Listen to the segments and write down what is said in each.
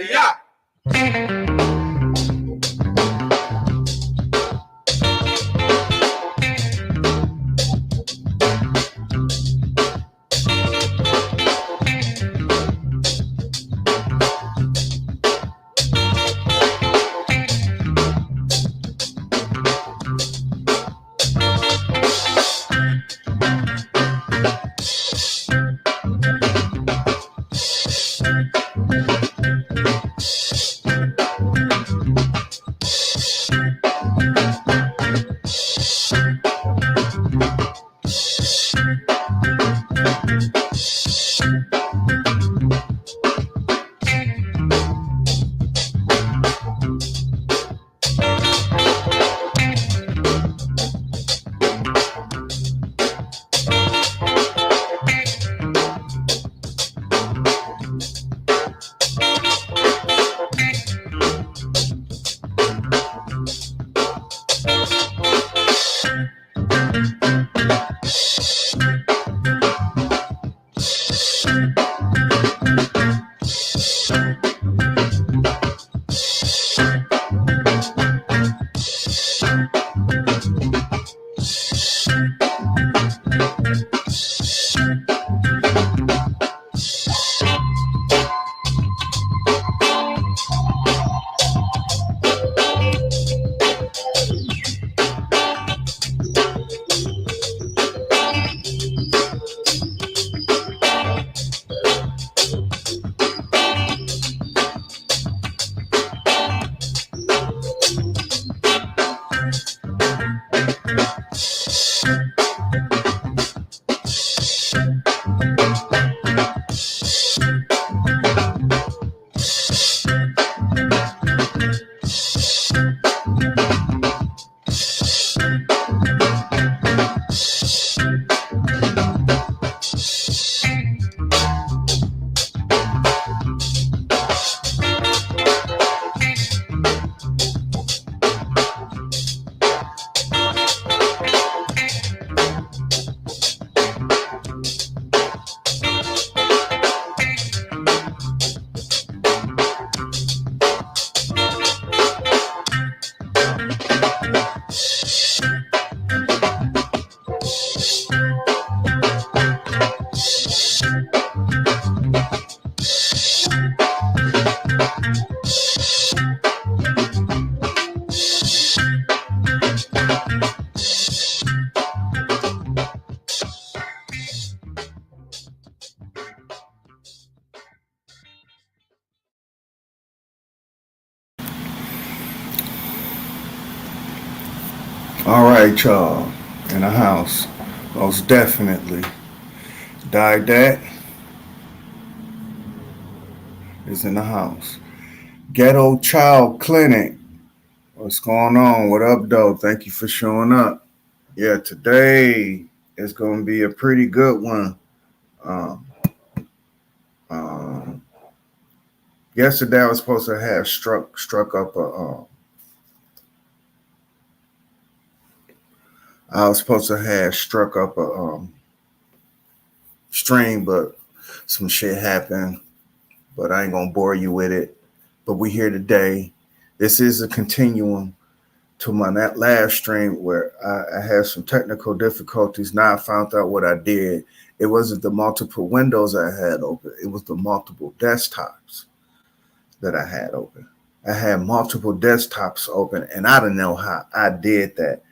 Yeah. All right, y'all. In the house. Most definitely. Died that is in the house. Ghetto Child Clinic. What's going on? What up, though? Thank you for showing up. Yeah, today is going to be a pretty good one. Um, um, Yesterday, I was supposed to have struck up a. I was supposed to have struck up a stream, but some shit happened. But I ain't gonna bore you with it. But we here today. This is a continuum to my last stream where I had some technical difficulties. Now I found out what I did. It wasn't the multiple windows I had open. It was the multiple desktops that I had open. I had multiple desktops open, and I don't know how I did that.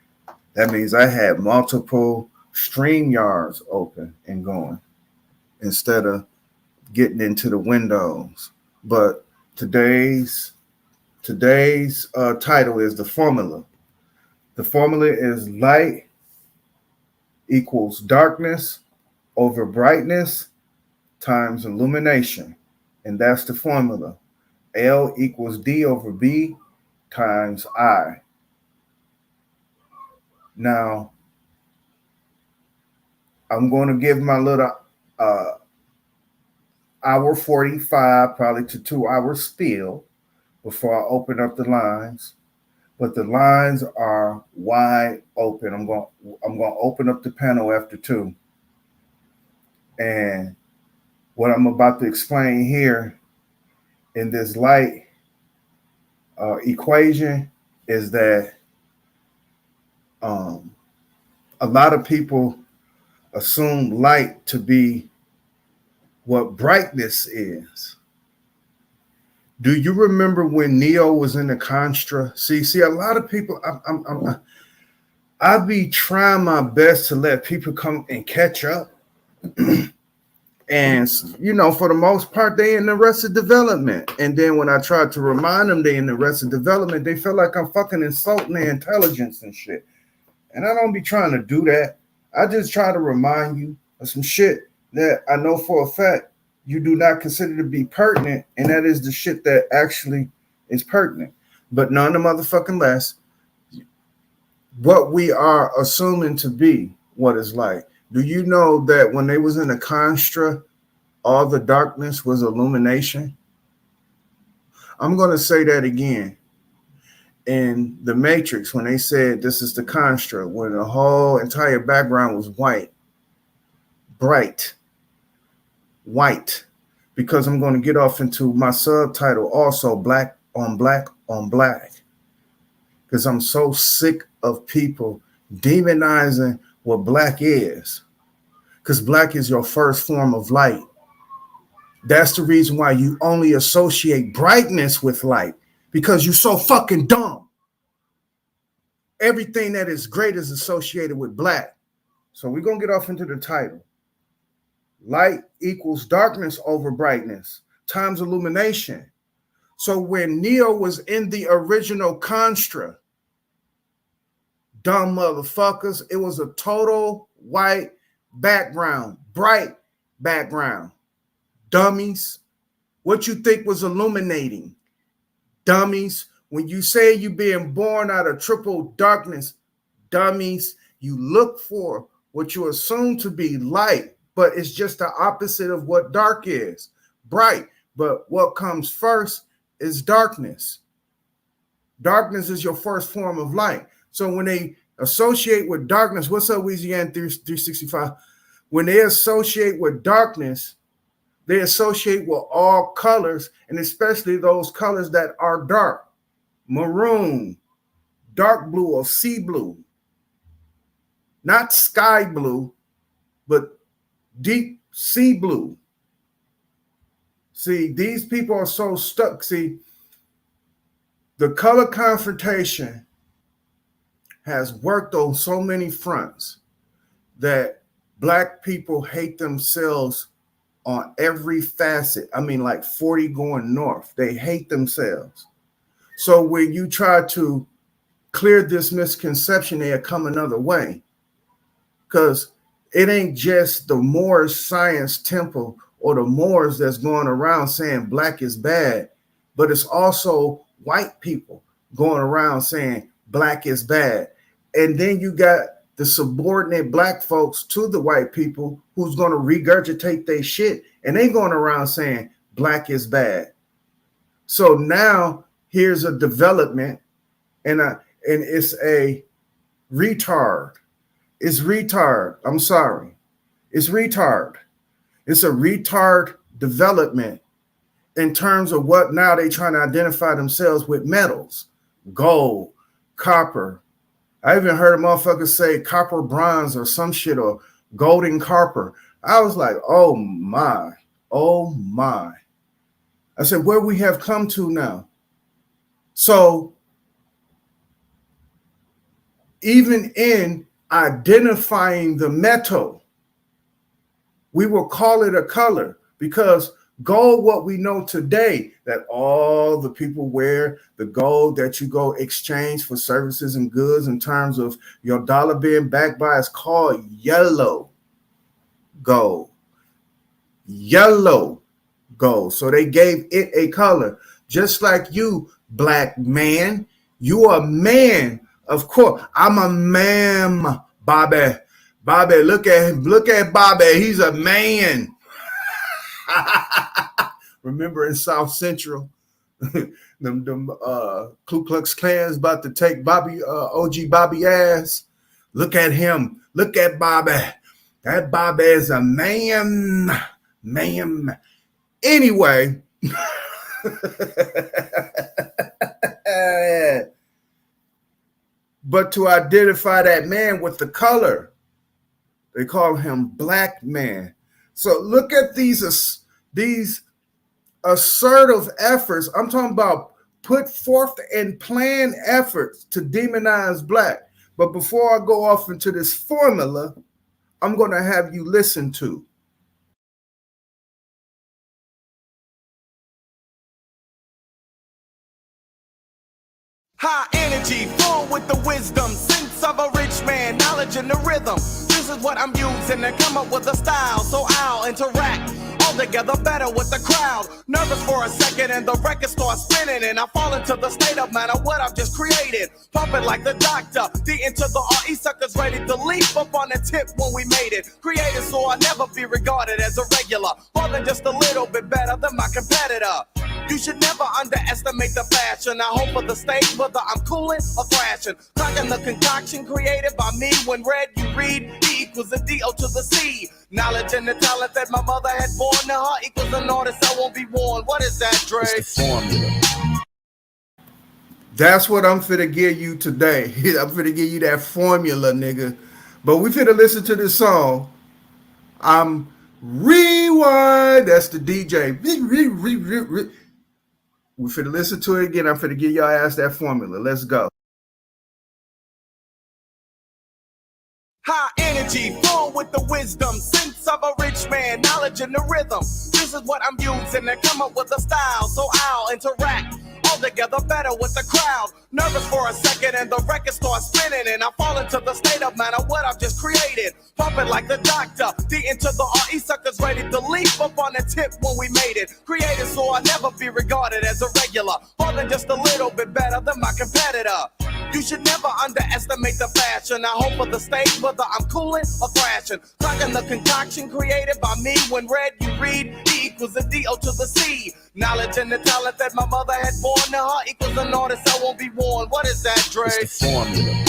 That means I had multiple stream yards open and going instead of getting into the windows. But today's title is the formula. The formula is light equals darkness over brightness times illumination. And that's the formula. L equals D over B times I. Now, I'm going to give my little uh, hour 45, probably to 2 hour spiel before I open up the lines. But the lines are wide open. I'm going to open up the panel after two. And What I'm about to explain here in this light equation is that um, a lot of people assume light to be what brightness is. Do you remember when Neo was in the Constra? See, a lot of people. I be trying my best to let people come and catch up, and for the most part, they in the Arrested Development. And then when I try to remind them they in the Arrested Development, they feel like I'm fucking insulting their intelligence and shit. And I don't be trying to do that. I just try to remind you of some shit that I know for a fact you do not consider to be pertinent, and that is the shit that actually is pertinent. But none the motherfucking less, what we are assuming to be what it's like. Do you know that when they was in the Constra, all the darkness was illumination? I'm going to say that again. In the Matrix, when they said this is the Constra, when the whole entire background was white, bright, white, because I'm going to get off into my subtitle also, black on black on black, because I'm so sick of people demonizing what black is, because black is your first form of light. That's the reason why you only associate brightness with light, because you're so fucking dumb. Everything that is great is associated with black. So we're going to get off into the title. Light equals darkness over brightness times illumination. So when Neo was in the original Constra, dumb motherfuckers, it was a total white background, bright background. Dummies. What you think was illuminating? Dummies. When you say you're being born out of triple darkness, dummies, you look for what you assume to be light, but it's just the opposite of what dark is. Bright. But what comes first is darkness. Darkness is your first form of light. So when they associate with darkness, what's up, Louisiana 365? When they associate with darkness, they associate with all colors, and especially those colors that are dark. Maroon, dark blue or sea blue. Not sky blue, but deep sea blue. See, these people are so stuck. See, the color confrontation has worked on so many fronts that black people hate themselves on every facet. I mean, like 40 going north. They hate themselves. So when you try to clear this misconception, they'll come another way. Because it ain't just the Moorish Science Temple or the Moors that's going around saying black is bad, but it's also white people going around saying black is bad. And then you got the subordinate black folks to the white people who's going to regurgitate their shit, and they going around saying black is bad. So now here's a development, and it's a retard. It's retard. I'm sorry. It's retard. It's a retard development in terms of what now they trying to identify themselves with metals, gold, copper. I even heard a motherfucker say copper bronze or some shit, or golden copper. I was like, oh my. I said, where we have come to now. So even in identifying the metal, we will call it a color, because gold, what we know today, that all the people wear, the gold that you go exchange for services and goods in terms of your dollar being backed by, is called yellow gold. Yellow gold. So they gave it a color. Just like you, black man, you are a man. Of course, I'm a man, Bobby. Bobby, look at him. Look at Bobby. He's a man. Remember in South Central, them Ku Klux Klan's about to take Bobby, OG Bobby ass. Look at him. Look at Bobby. That Bobby is a man. ma'am. Anyway, but to identify that man with the color, they call him black man. So look at these assertive efforts. I'm talking about put forth and plan efforts to demonize black. But before I go off into this formula, I'm going to have you listen to. High energy, full with the wisdom, sense of a rich man, knowledge and the rhythm. This is what I'm using to come up with a style, so I'll interact all together better with the crowd. Nervous for a second and the record starts spinning and I fall into the state of mind of what I've just created. Pumping like the doctor, D into the RE suckers ready to leap up on the tip when we made it. Created so I'll never be regarded as a regular, more than just a little bit better than my competitor. You should never underestimate the fashion. I hope for the stage, whether I'm cooling or thrashing. Cracking the concoction created by me. When read, you read, E equals a D-O to the C. Knowledge and the talent that my mother had born to her equals an artist I won't be worn. What is that, Dre? It's the formula. That's what I'm finna give you today. I'm finna give you that formula, nigga. But we finna listen to this song. I'm rewind. That's the DJ. We finna listen to it again. I'm finna give y'all ass that formula. Let's go. High energy, full with the wisdom, sense of a rich man, knowledge and the rhythm. This is what I'm using to come up with a style, so I'll interact all together better with the crowd. Nervous for a second and the record starts spinning and I fall into the state of mind of what I've just created. Pumping like the doctor, D into the RE suckers ready to leap up on the tip when we made it. Created so I'll never be regarded as a regular, more than just a little bit better than my competitor. You should never underestimate the fashion. I hope for the stage, whether I'm cooling or thrashing. Cracking the concoction created by me. When read, you read, E equals a D-O to the C. Knowledge and the talent that my mother had born to her equals an artist I won't be worn. What is that, Dre? It's the formula.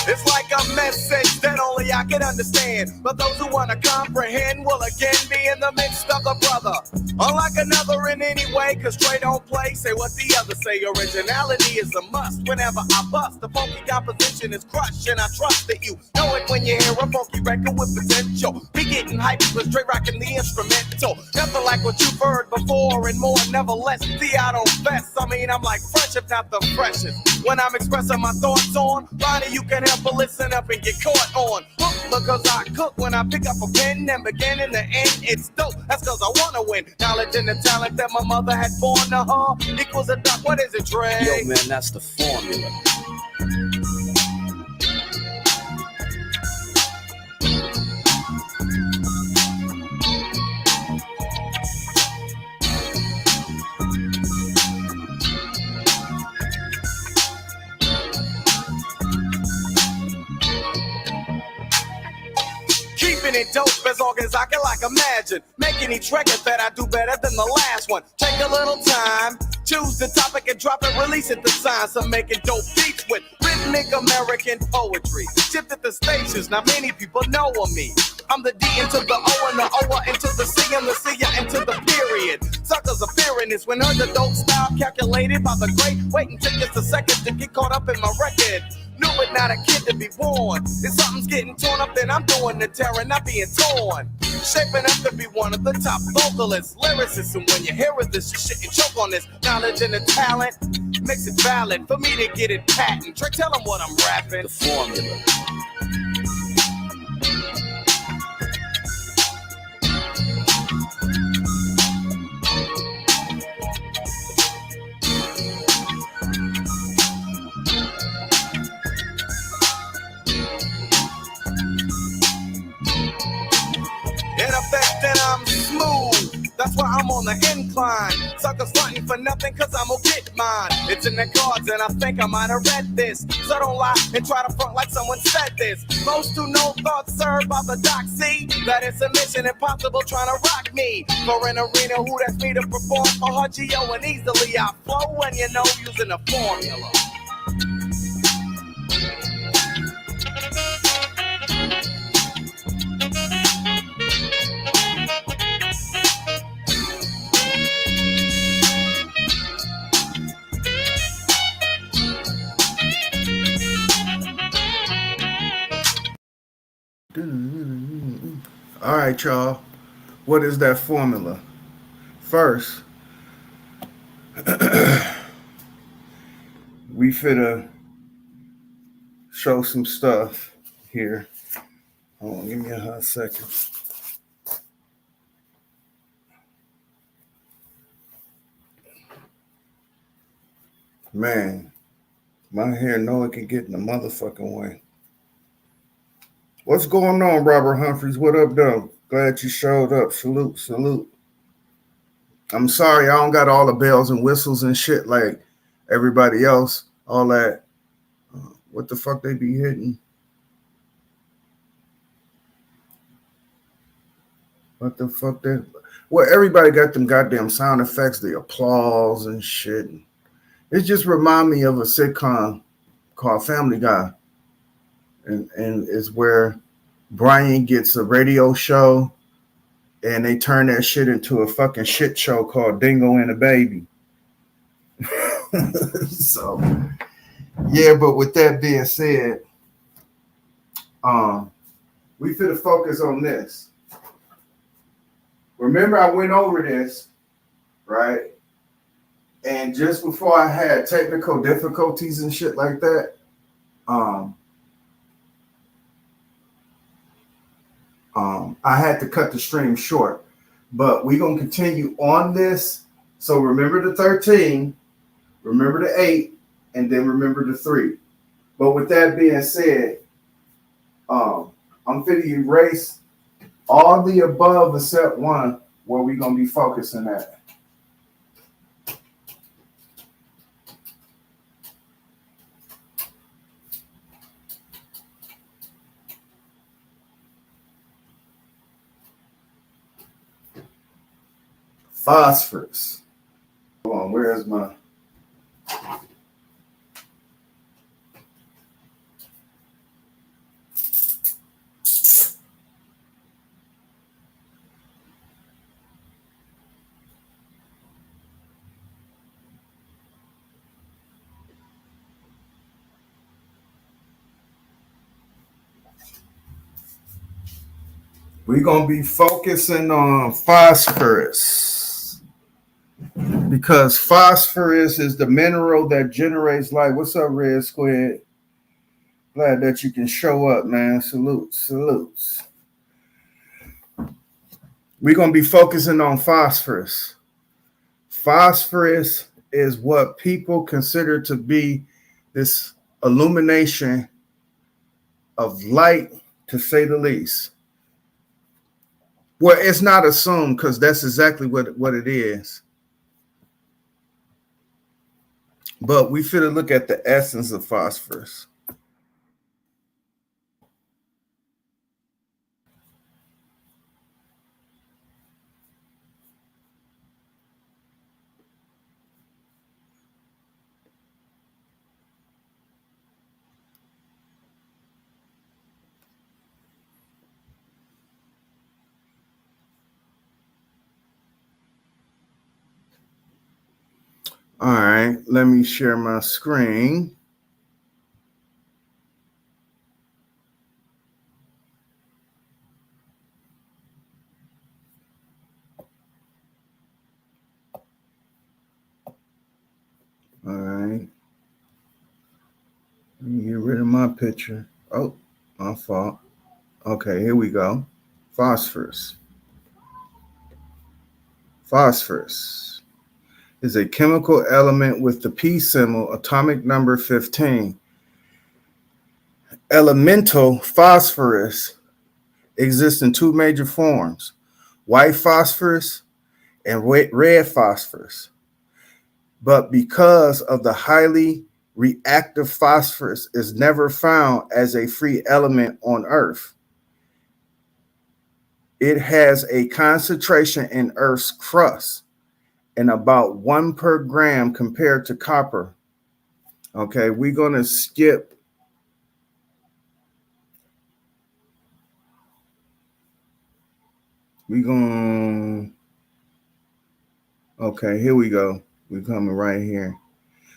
It's like a message that only I can understand. But those who wanna comprehend will again be in the midst of the brother. Unlike another in any way, cause Trey don't play, say what the others say. Originality is a must whenever I bust. The funky composition is crushed and I trust that you know it when you hear a funky record with potential. Be getting hyped with Trey rocking the instrumental. Nothing like what you've heard before and more, nevertheless. See, I don't fess, I mean I'm like fresh if not the freshest. When I'm expressing my thoughts on, Ronnie, you can help but listen up and get caught on. Because I cook when I pick up a pen and begin in the end, it's dope. That's cause I wanna win. Knowledge and the talent that my mother had born to her equals a duck. What is it, Dre? Yo, man, that's the formula. Keeping it dope as long as I can like imagine. Making each record that I do better than the last one. Take a little time, choose the topic and drop it, release it. The science of making dope beats with rhythmic American poetry. Shifted the stations, now many people know of me. I'm the D into the O and the O into the C and the C into the period. Suckers are fearing this when heard the dope style calculated by the great. Waiting till just a second to get caught up in my record. New but not a kid to be born. If something's getting torn up, then I'm doing the tearing, not being torn. Shaping up to be one of the top vocalists, lyricists. And when you hear this, you shouldn't choke on this. Knowledge and the talent makes it valid for me to get it patent. Trick, tell them what I'm rapping. The formula. In effect, then I'm smooth. That's why I'm on the incline. Suckers frontin' for nothing, cause I'm gonna get mine. It's in the cards, and I think I might have read this. So don't lie and try to front like someone said this. Most who know thoughts served by the doc see that it's a mission impossible trying to rock me. For an arena, who that's me to perform for Hugio, and easily I flow, and you know, using a formula. All right, y'all. What is that formula? First, we finna show some stuff here. Hold on, give me a hot second. Man, my hair know it can get in the motherfucking way. What's going on, Robert Humphreys? What up, though? Glad you showed up. Salute, salute. I'm sorry I don't got all the bells and whistles and shit like everybody else. All that. What the fuck they be hitting? What the fuck they... Well, everybody got them goddamn sound effects, the applause and shit. It just remind me of a sitcom called Family Guy. And it's where Brian gets a radio show and they turn that shit into a fucking shit show called Dingo and a Baby. So, yeah, but with that being said, we finna focus on this. Remember, I went over this, right? And just before I had technical difficulties and shit like that, I had to cut the stream short. But we're going to continue on this. So remember the 13, remember the 8, and then remember the 3. But with that being said, I'm going to erase all the above except one where we're going to be focusing at. Phosphorus. Hold on, where's my... We're going to be focusing on phosphorus because phosphorus is the mineral that generates light. What's up, Red Squid? Glad that you can show up, man. Salutes. We're going to be focusing on phosphorus. Phosphorus is what people consider to be this illumination of light, to say the least. Well, it's not assumed because that's exactly what it is. But we finna look at the essence of phosphorus. All right, let me share my screen. All right. Let me get rid of my picture. Oh, my fault. Okay, here we go. Phosphorus. Phosphorus is a chemical element with the P symbol, atomic number 15. Elemental phosphorus exists in two major forms: white phosphorus and red phosphorus. But because of the highly reactive phosphorus is never found as a free element on Earth, it has a concentration in Earth's crust and about 1 per gram compared to copper. Okay, we're going to skip. Okay, here we go. We're coming right here.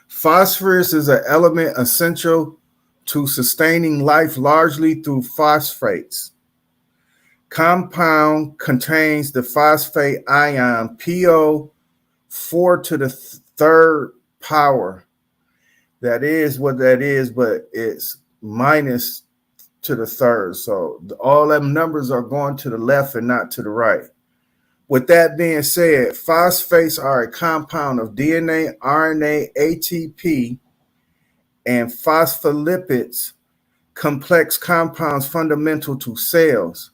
Phosphorus is an element essential to sustaining life largely through phosphates. Compound contains the phosphate ion PO4 to the third power. That is what that is, but it's minus to the third. So all them numbers are going to the left and not to the right. With that being said, phosphates are a compound of DNA, RNA, ATP, and phospholipids, complex compounds fundamental to cells.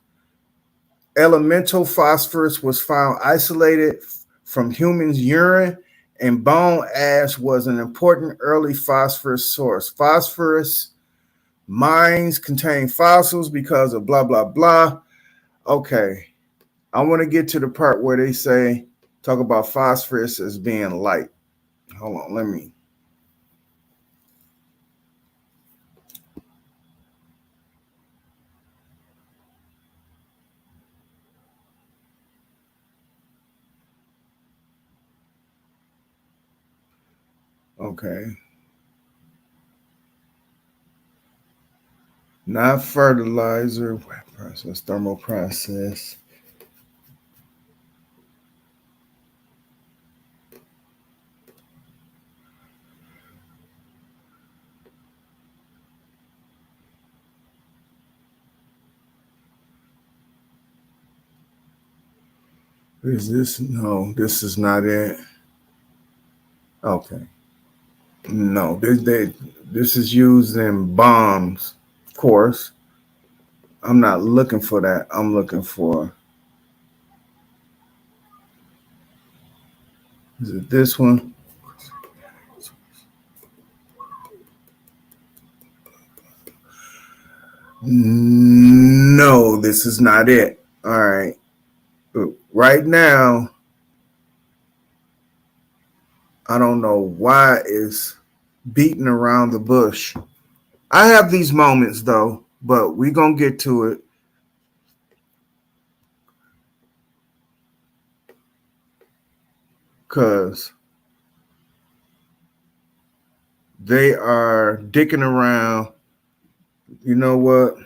Elemental phosphorus was found isolated from humans' urine, and bone ash was an important early phosphorus source. Phosphorus mines contain fossils because of blah, blah, blah. Okay, I want to get to the part where they talk about phosphorus as being light. Hold on, let me. Okay. Not fertilizer, process, thermal process. Is this? No, this is not it. Okay. No, this is used in bombs, of course. I'm not looking for that. I'm looking for, is it this one? No, this is not it. All right. Right now, I don't know why it's beating around the bush. I have these moments though, but we're going to get to it. Because they are dicking around. You know what?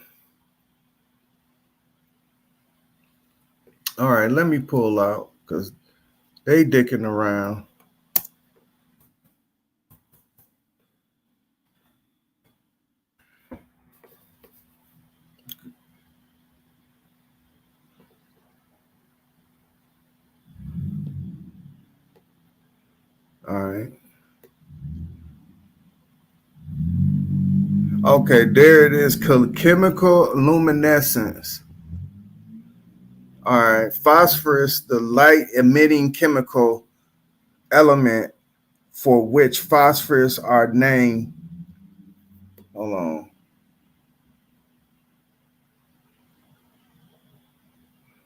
All right, let me pull out because they dicking around. All right. Okay, there it is. Chemical luminescence. All right. Phosphorus, the light emitting chemical element for which phosphorus are named. Hold on.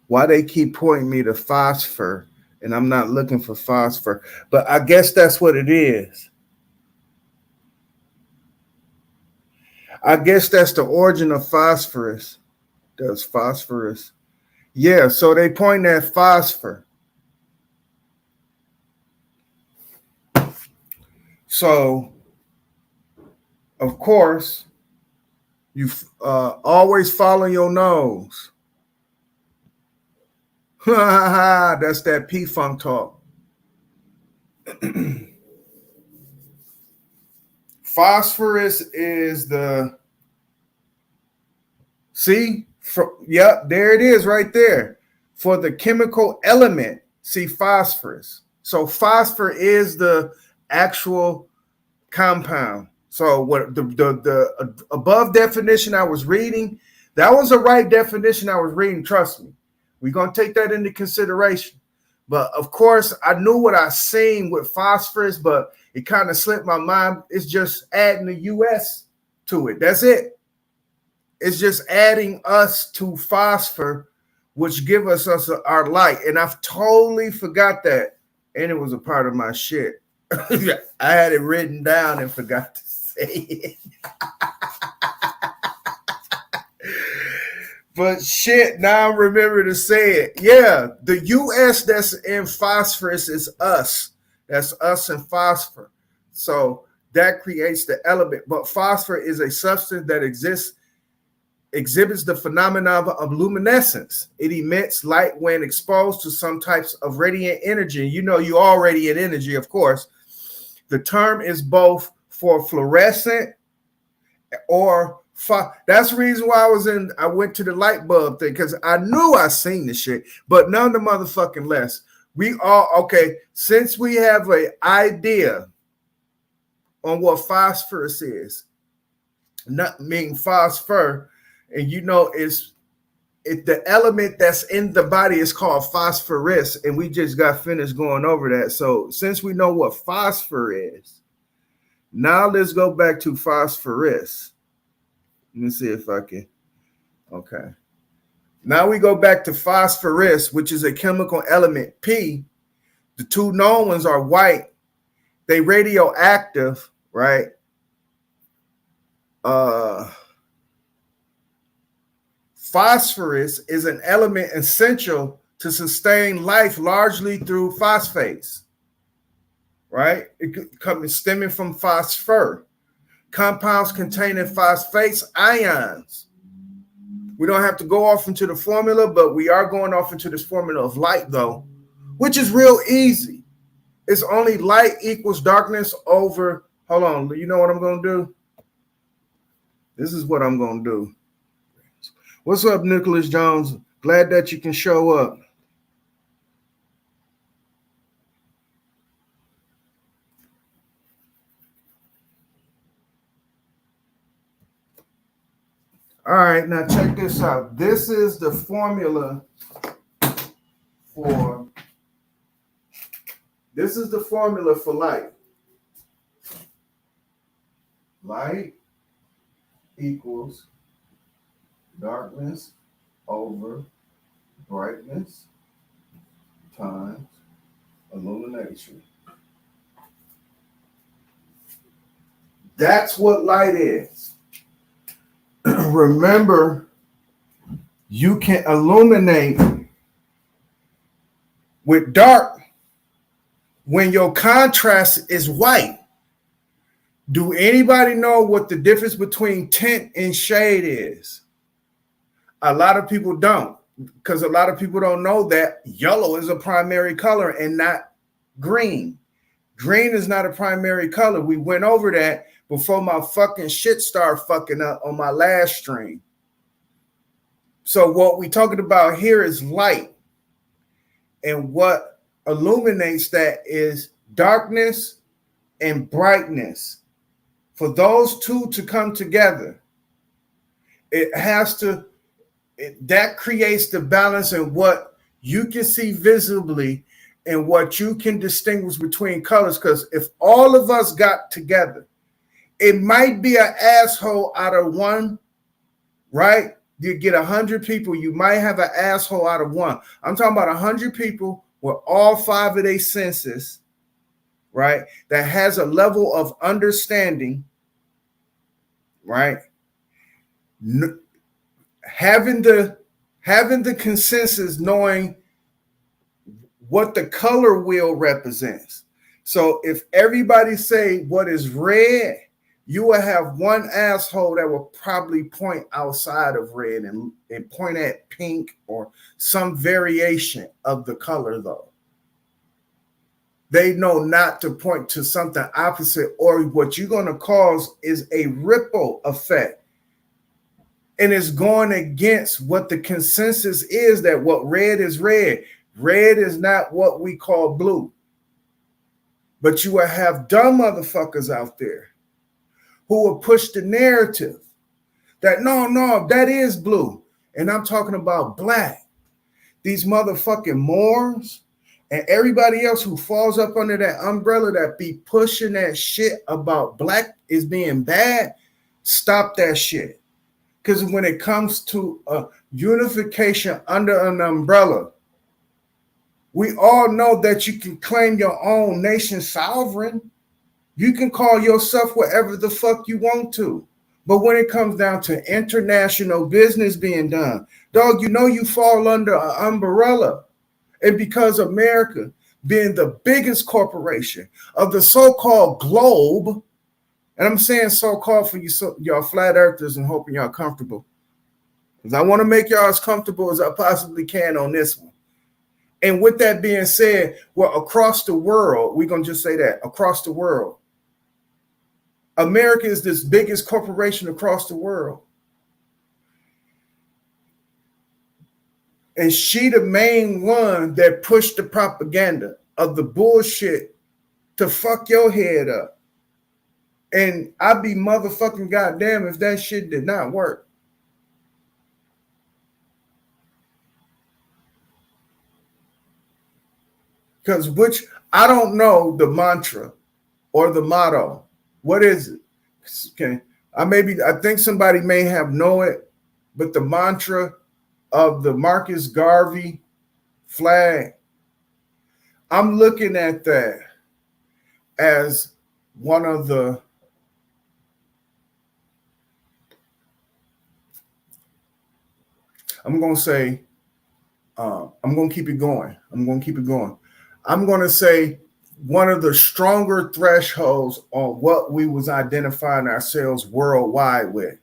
Why they keep pointing me to phosphor and I'm not looking for phosphor, but I guess that's what it is. I guess that's the origin of phosphorus. Does phosphorus? Yeah, so they point at phosphor. So, of course, you always follow your nose. That's that P-Funk talk. Phosphorus is the, see? Yep, there it is right there. For the chemical element, see phosphorus. So phosphor is the actual compound. So what the above definition I was reading, that was the right definition I was reading. Trust me, we're gonna take that into consideration. But of course, I knew what I seen with phosphorus, but it kind of slipped my mind. It's just adding the US to it. That's it. It's just adding us to phosphor, which give us our light. And I've totally forgot that. And it was a part of my shit. I had it written down and forgot to say it. But shit, now I remember to say it. Yeah, the US that's in phosphorus is us. That's us and phosphor. So that creates the element. But phosphor is a substance that exhibits the phenomenon of luminescence. It emits light when exposed to some types of radiant energy. You know, you all radiant energy, of course. The term is both for fluorescent or that's the reason why I went to the light bulb thing, because I knew I seen the shit, but none the motherfucking less. We all okay, since we have an idea on what phosphorus is, not meaning phosphor, and you know the element that's in the body is called phosphorus, and we just got finished going over that. So since we know what phosphor is, now let's go back to phosphorus. Let me see if I can. Okay. Now we go back to phosphorus, which is a chemical element P. The two known ones are white. They radioactive, right? Phosphorus is an element essential to sustain life largely through phosphates, right? It comes stemming from phosphor. Compounds containing phosphates ions. We don't have to go off into the formula, but we are going off into this formula of light, though, which is real easy. It's only light equals darkness over. Hold on. You know what I'm going to do? This is what I'm going to do. What's up, Nicholas Jones? Glad that you can show up. All right, now check this out. This is the formula for light. Light equals darkness over brightness times illumination. That's what light is. Remember, you can illuminate with dark when your contrast is white. Do anybody know what the difference between tint and shade is? A lot of people don't, because a lot of people don't know that yellow is a primary color and not green. Green is not a primary color. We went over that before my fucking shit started fucking up on my last stream. So what we talking about here is light. And what illuminates that is darkness and brightness. For those two to come together, that creates the balance in what you can see visibly and what you can distinguish between colors. Because if all of us got together, it might be an asshole out of one, right? You get 100 people, you might have an asshole out of one. I'm talking about 100 people with all five of their senses, right? That has a level of understanding, right? Having the consensus, knowing what the color wheel represents. So if everybody say what is red, you will have one asshole that will probably point outside of red and point at pink or some variation of the color, though. They know not to point to something opposite, or what you're going to cause is a ripple effect. And it's going against what the consensus is, that what red is red. Red is not what we call blue. But you will have dumb motherfuckers out there who will push the narrative that no, that is blue. And I'm talking about black. These motherfucking Moors And everybody else who falls up under that umbrella that be pushing that shit about black is being bad, stop that shit. Because when it comes to a unification under an umbrella, we all know that you can claim your own nation sovereign. You can call yourself whatever the fuck you want to. But when it comes down to international business being done, dog, you know you fall under an umbrella. And because America, being the biggest corporation of the so-called globe, and I'm saying so-called for you, y'all flat earthers, and hoping y'all comfortable, because I want to make y'all as comfortable as I possibly can on this one. And with that being said, well, across the world, we're going to just say that, across the world, America is this biggest corporation across the world. And she the main one that pushed the propaganda of the bullshit to fuck your head up. And I'd be motherfucking goddamn if that shit did not work. Because I don't know the mantra or the motto. What is it? Okay. I think somebody may have know it, but the mantra of the Marcus Garvey flag, I'm looking at that as one of the I'm going to keep it going. I'm going to say one of the stronger thresholds on what we was identifying ourselves worldwide with.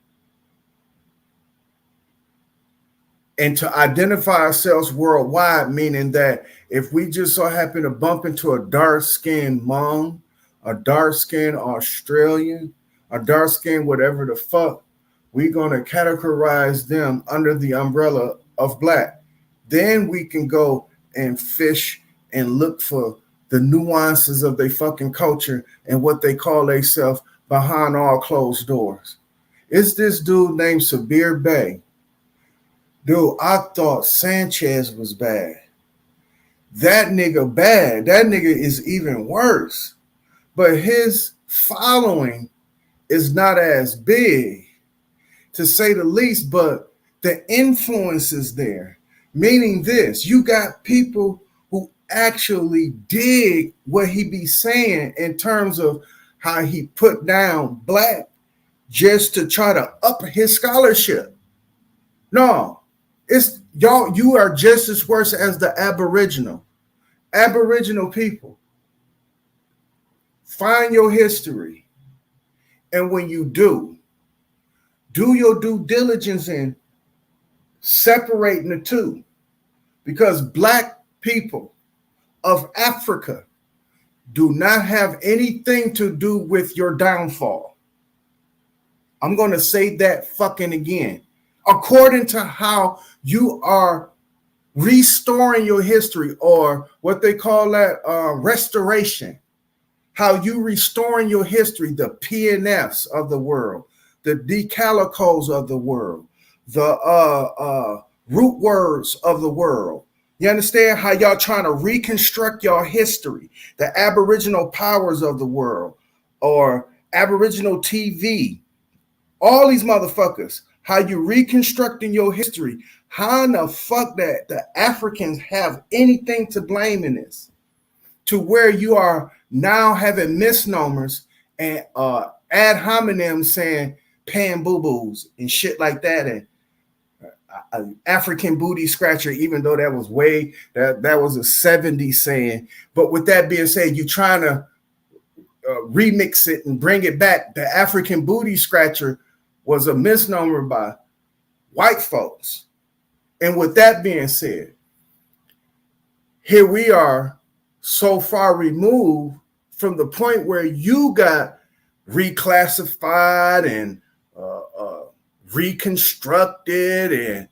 And to identify ourselves worldwide, meaning that if we just so happen to bump into a dark-skinned Hmong, a dark-skinned Australian, a dark-skinned whatever the fuck, we're going to categorize them under the umbrella of black. Then we can go and fish and look for the nuances of their fucking culture and what they call themselves behind all closed doors. It's this dude named Sabir Bey. Dude, I thought Sanchez was bad. That nigga bad. That nigga is even worse. But his following is not as big, to say the least, but the influence is there. Meaning this, you got people who actually dig what he be saying in terms of how he put down black just to try to up his scholarship. No. It's y'all, you are just as worse as the Aboriginal people. Find your history. And when you do your due diligence in separating the two. Because black people of Africa do not have anything to do with your downfall. I'm going to say that fucking again. According to how you are restoring your history, or what they call that restoration, how you restoring your history, the PNFs of the world, the decalicos of the world, the root words of the world. You understand how y'all trying to reconstruct your history, the Aboriginal powers of the world, or Aboriginal TV, all these motherfuckers. How you reconstructing your history? How in the fuck that the Africans have anything to blame in this? To where you are now having misnomers and ad hominem saying pan boo-boos and shit like that, and African booty scratcher, even though that was that was a 70s saying. But with that being said, you trying to remix it and bring it back. The African booty scratcher was a misnomer by white folks. And with that being said, here we are so far removed from the point where you got reclassified and reconstructed and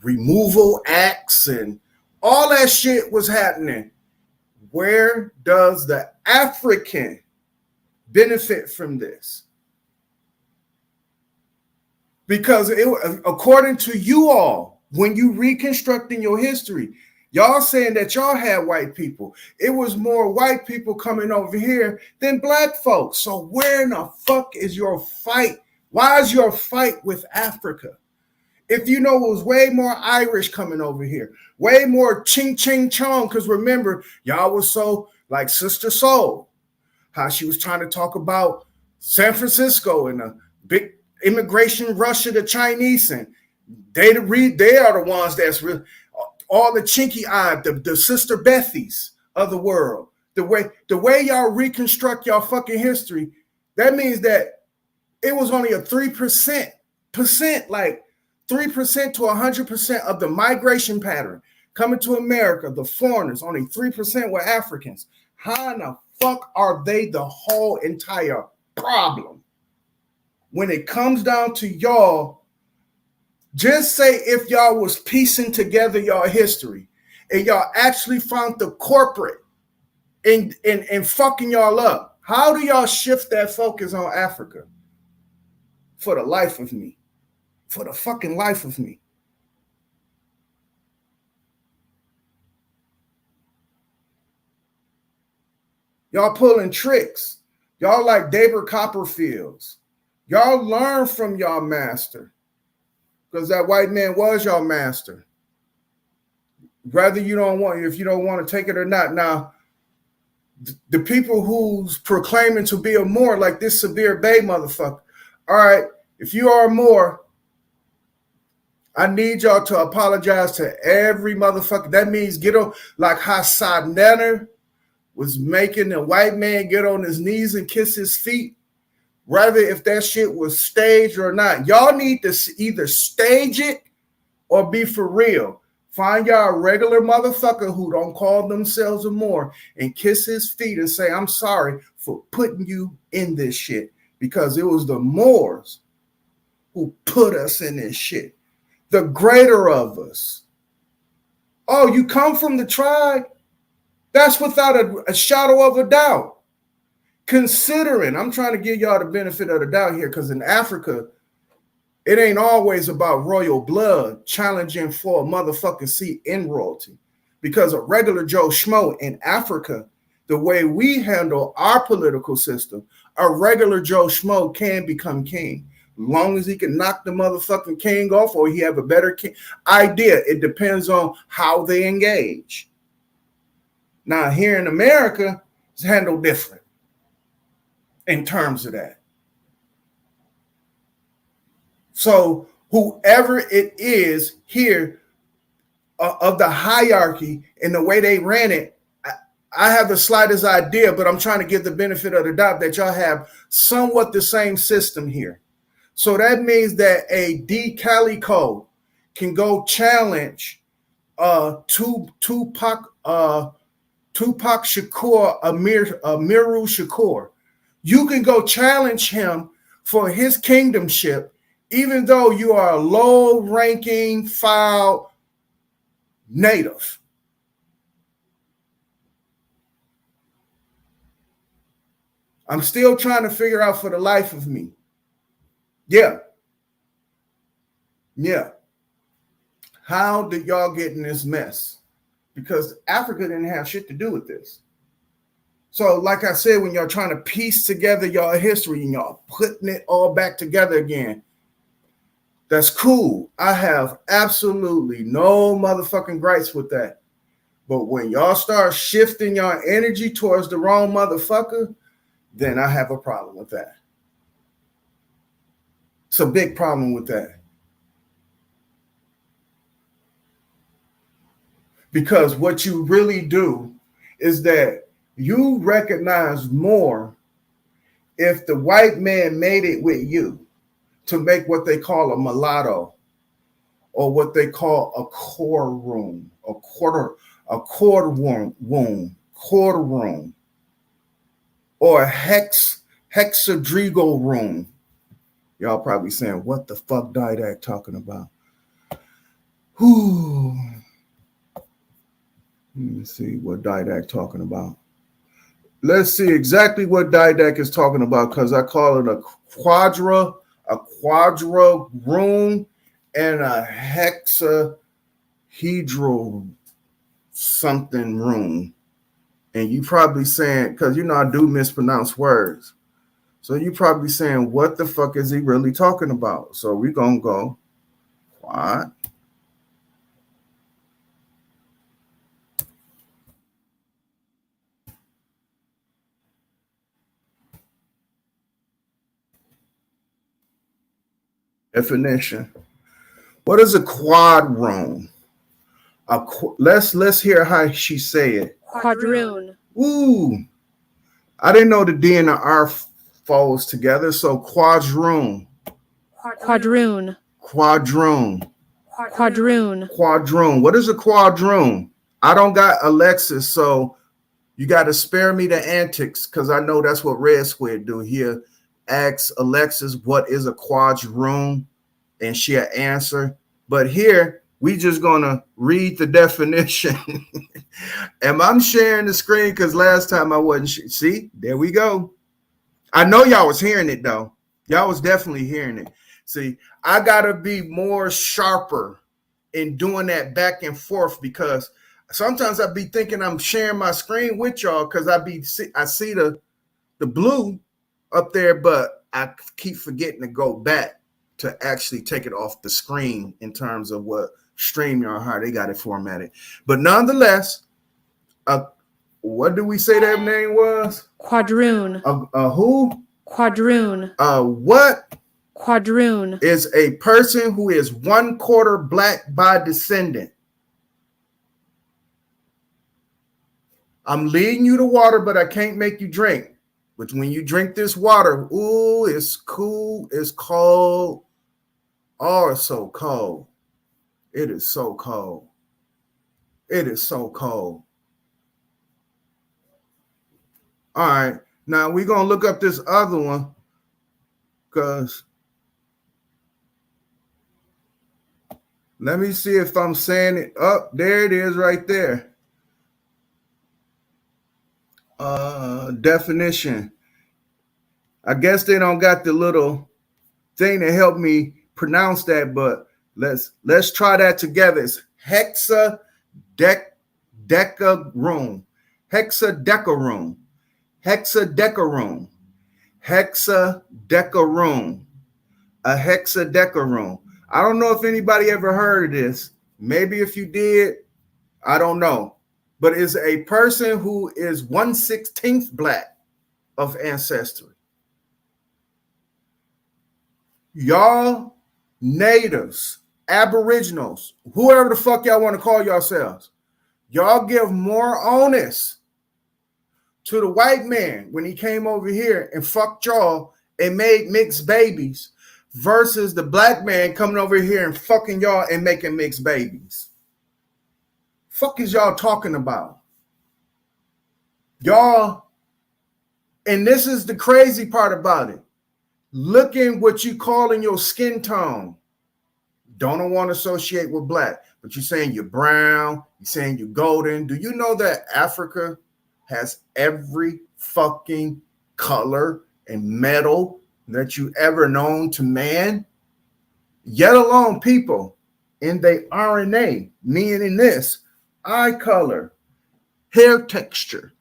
removal acts and all that shit was happening. Where does the African benefit from this? Because according to you all, when you reconstructing your history, Y'all saying that y'all had white people. It was more white people coming over here than black folks. So where in the fuck is your fight? Why is your fight with Africa? If you know it was way more Irish coming over here, way more ching ching chong, because remember, y'all was so like Sister Soul, how she was trying to talk about San Francisco and the big immigration rush of the Chinese, and they are the ones that's really all the chinky eyed, the Sister Bethies of the world. The way y'all reconstruct y'all fucking history, that means that it was only a 3%, like 3% to 100% of the migration pattern coming to America, the foreigners, only 3% were Africans. How in the fuck are they the whole entire problem? When it comes down to y'all, just say if y'all was piecing together y'all history and y'all actually found the corporate and fucking y'all up, how do y'all shift that focus on Africa? For the life of me. For the fucking life of me. Y'all pulling tricks. Y'all like David Copperfields. Y'all learn from y'all master. Because that white man was your master. Whether you don't want, if you don't want to take it or not. Now, the people who's proclaiming to be a Moor, like this Sabir Bey motherfucker. All right, if you are a Moor, I need y'all to apologize to every motherfucker. That means get on, like Hassan Nenner was making the white man get on his knees and kiss his feet. Rather if that shit was staged or not. Y'all need to either stage it or be for real. Find y'all a regular motherfucker who don't call themselves a Moor and kiss his feet and say, I'm sorry for putting you in this shit. Because it was the Moors who put us in this shit. The greater of us. Oh, you come from the tribe? That's without a shadow of a doubt. Considering, I'm trying to give y'all the benefit of the doubt here, because in Africa, it ain't always about royal blood challenging for a motherfucking seat in royalty. Because a regular Joe Schmo in Africa, the way we handle our political system, a regular Joe Schmo can become king. As long as he can knock the motherfucking king off or he have a better king idea. It depends on how they engage. Now, here in America, it's handled different in terms of that. So whoever it is here of the hierarchy and the way they ran it, I have the slightest idea, but I'm trying to give the benefit of the doubt that y'all have somewhat the same system here. So that means that a D. Calico can go challenge Tupac Shakur, Amiru Shakur. You can go challenge him for his kingdomship, even though you are a low-ranking, foul native. I'm still trying to figure out for the life of me. Yeah. How did y'all get in this mess? Because Africa didn't have shit to do with this. So, like I said, when y'all trying to piece together y'all history and y'all putting it all back together again, that's cool. I have absolutely no motherfucking gripes with that. But when y'all start shifting y'all energy towards the wrong motherfucker, then I have a problem with that. It's a big problem with that. Because what you really do is that you recognize more if the white man made it with you to make what they call a mulatto or what they call a quarter room, or a hexadrigal room. Y'all probably saying, what the fuck Didac talking about? Whew. Let me see what Didac talking about. Let's see exactly what Didac is talking about, because I call it a quadra room and a hexahedral something room. And you probably saying, because you know I do mispronounce words. So you probably saying, what the fuck is he really talking about? So we're gonna go quad. Definition. What is a quad room? Let's hear how she say it. Quadroon. Ooh, I didn't know the D and the R falls together. So quadroon. Quadroon. Quadroon. Quadroon. Quadroon. What is a quadroon? I don't got Alexis, so you got to spare me the antics because I know that's what Red Squid do here. Ask Alexis what is a quadroon, and she'll answer. But here we just gonna read the definition. And I'm sharing the screen because last time I wasn't. See, there we go. I know y'all was hearing it though. Y'all was definitely hearing it. See, I gotta be more sharper in doing that back and forth because sometimes I be thinking I'm sharing my screen with y'all because I see the blue up there, but I keep forgetting to go back to actually take it off the screen in terms of what StreamYard, how they got it formatted. But nonetheless, what do we say that name was? Quadroon. Who? Quadroon. What? Quadroon. Is a person who is 1/4 black by descendant. I'm leading you to water, but I can't make you drink. But when you drink this water, ooh, it's cool. It's cold. Oh, it's so cold. It is so cold. It is so cold. All right. Now we're going to look up this other one because let me see if I'm saying it. Oh, there it is right there. Definition. I guess they don't got the little thing to help me pronounce that, but let's try that together. It's hexadecaroon. Hexadecaroon. Hexadecaroon. Hexadecaroon. A hexadecaroon. I don't know if anybody ever heard of this. Maybe if you did, I don't know. But it's a person who is 1/16 black of ancestry. Y'all natives, aboriginals, whoever the fuck y'all want to call yourselves, y'all give more onus to the white man when he came over here and fucked y'all and made mixed babies versus the black man coming over here and fucking y'all and making mixed babies. Fuck is y'all talking about? Y'all, and this is the crazy part about it. Looking what you calling your skin tone. Don't want to associate with black, but you're saying you're brown, you're saying you're golden. Do you know that Africa has every fucking color and metal that you ever known to man? Yet alone people in their RNA, meaning this, eye color, hair texture,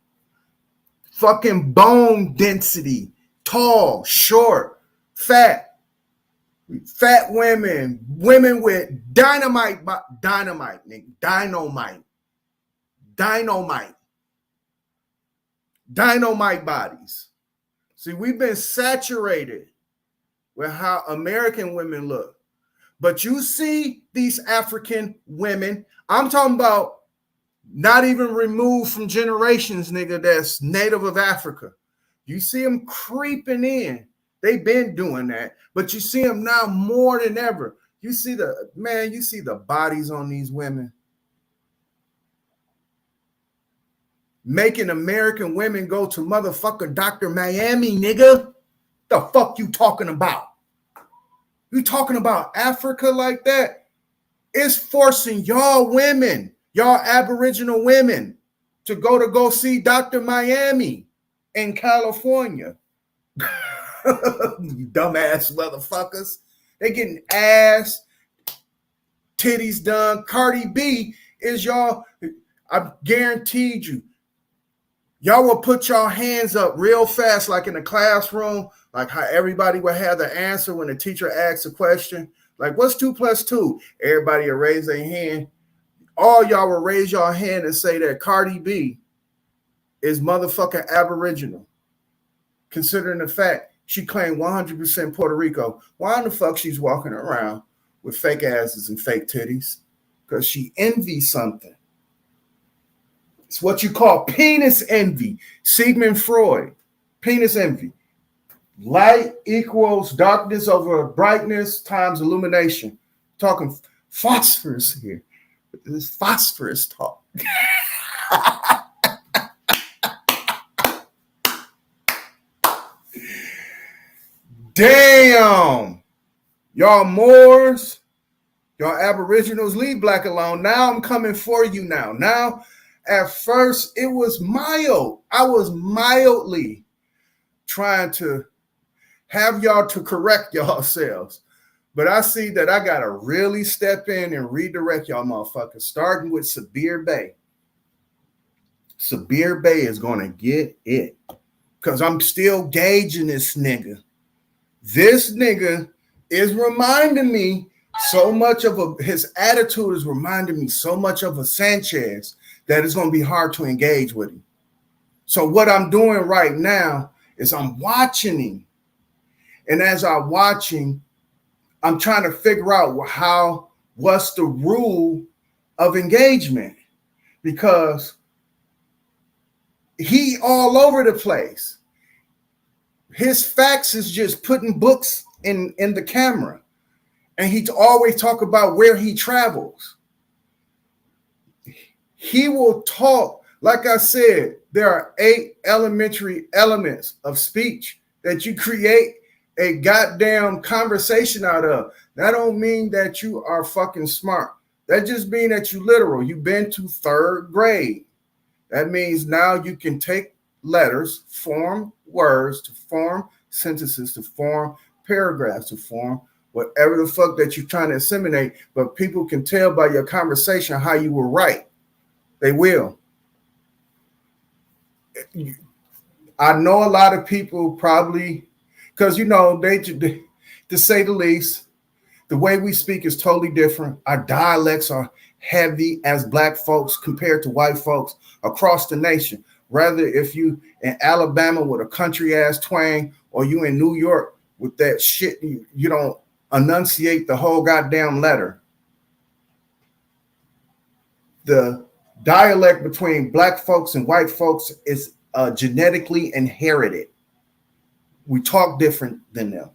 fucking bone density, tall, short, fat women, women with dynamite bodies. See, we've been saturated with how American women look. But you see these African women, I'm talking about not even removed from generations, nigga, that's native of Africa. You see them creeping in. They've been doing that, but you see them now more than ever. You see the bodies on these women. Making American women go to motherfucking Dr. Miami, nigga. The fuck you talking about? You talking about Africa like that? It's forcing y'all women, y'all Aboriginal women, to go see Dr. Miami in California. You dumbass motherfuckers. They getting ass, titties done. Cardi B is y'all. I guaranteed you, y'all will put your hands up real fast, like in the classroom, like how everybody will have the answer when the teacher asks a question. Like, what's 2 plus 2? Everybody will raise their hand. All y'all will raise your hand and say that Cardi B is motherfucking Aboriginal, considering the fact she claimed 100% Puerto Rico. Why in the fuck she's walking around with fake asses and fake titties? Because she envies something. It's what you call penis envy. Sigmund Freud, penis envy. Light equals darkness over brightness times illumination. Talking phosphorus here. This phosphorus talk. Damn. Y'all Moors, y'all Aboriginals, leave black alone. Now I'm coming for you now. Now, at first, it was mild. I was mildly trying to have y'all to correct yourselves. But I see that I got to really step in and redirect y'all motherfuckers, starting with Sabir Bey. Sabir Bey is going to get it because I'm still gauging this nigga. This nigga is reminding me so much of his attitude is reminding me so much of a Sanchez that it's going to be hard to engage with him. So what I'm doing right now is I'm watching him. And as I'm watching, I'm trying to figure out what's the rule of engagement, because he all over the place. His facts is just putting books in the camera. And he always talk about where he travels. He will talk, like I said, there are 8 elementary elements of speech that you create a goddamn conversation out of. That don't mean that you are fucking smart. That just means that you literal. You've been to 3rd grade. That means now you can take letters, form words, to form sentences, to form paragraphs, to form whatever the fuck that you're trying to assimilate. But people can tell by your conversation how you were right. They will. I know a lot of people probably, because, you know, they, to say the least, the way we speak is totally different. Our dialects are heavy as black folks compared to white folks across the nation. Rather, if you in Alabama with a country ass twang, or you in New York with that shit, you don't enunciate the whole goddamn letter. The dialect between black folks and white folks is genetically inherited. We talk different than them.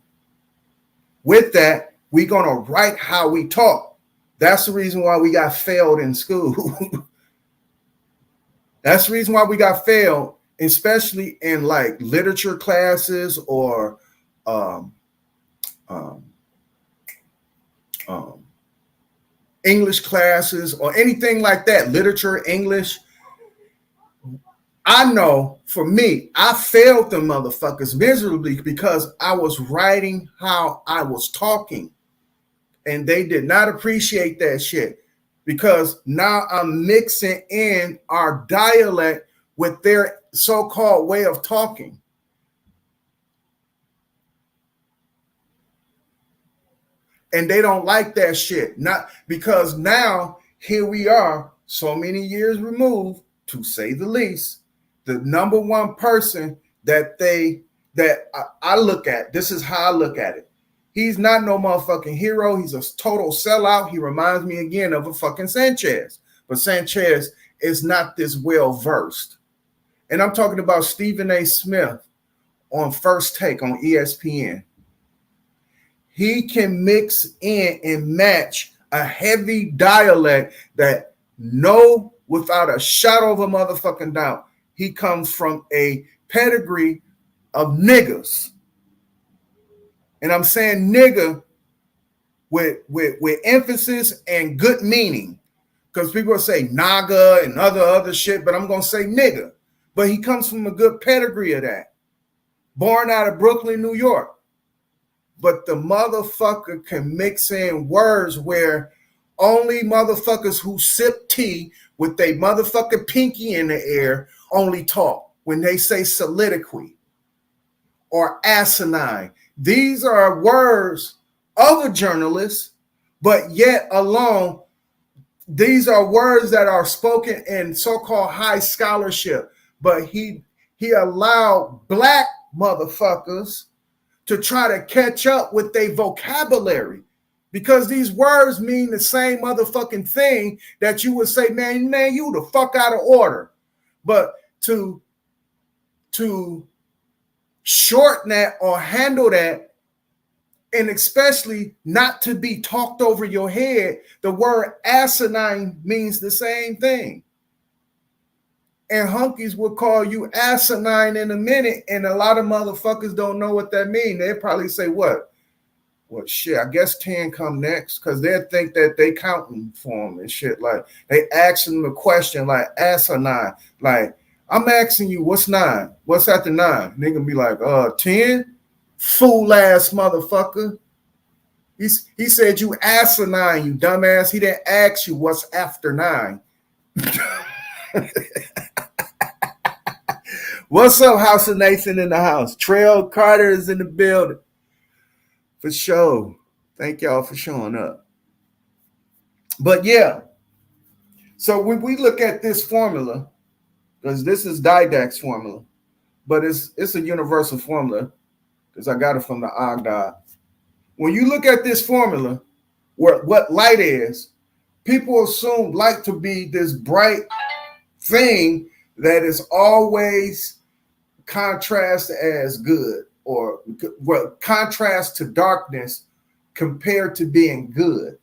With that, we're going to write how we talk. That's the reason why we got failed in school. That's the reason why we got failed, especially in like literature classes or English classes or anything like that, literature, English. I know for me, I failed them motherfuckers miserably because I was writing how I was talking. And they did not appreciate that shit, because now I'm mixing in our dialect with their so-called way of talking. And they don't like that shit. Not because now here we are, so many years removed, to say the least, the number one person that I look at, this is how I look at it. He's not no motherfucking hero. He's a total sellout. He reminds me again of a fucking Sanchez. But Sanchez is not this well versed. And I'm talking about Stephen A. Smith on First Take on ESPN. He can mix in and match a heavy dialect that without a shadow of a motherfucking doubt, he comes from a pedigree of niggas. And I'm saying nigga with emphasis and good meaning, because people will say naga and other shit, but I'm going to say nigga. But he comes from a good pedigree of that. Born out of Brooklyn, New York. But the motherfucker can mix in words where only motherfuckers who sip tea with their motherfucking pinky in the air only talk when they say soliloquy or asinine. These are words of a journalist, but yet alone, these are words that are spoken in so-called high scholarship. But he allowed black motherfuckers to try to catch up with their vocabulary, because these words mean the same motherfucking thing that you would say, man, you the fuck out of order. But to shorten that or handle that, and especially not to be talked over your head, the word asinine means the same thing. And hunkies will call you asinine in a minute, and a lot of motherfuckers don't know what that means. They'll probably say, what? Well, shit, I guess 10 come next, because they'll think that they counting for them and shit. Like, they asking them a question like asinine. Like, I'm asking you, what's 9? What's after 9? Nigga be like, 10? Fool ass motherfucker. He said you asinine, you dumbass. He didn't ask you what's after 9. What's up, House of Nathan in the house? Trail Carter is in the building. For sure. Thank y'all for showing up. But yeah, so when we look at this formula, because this is Didact's formula, but it's a universal formula, because I got it from the Agdad. When you look at this formula, what light is, people assume light to be this bright thing that is always contrast as good, or contrast to darkness compared to being good.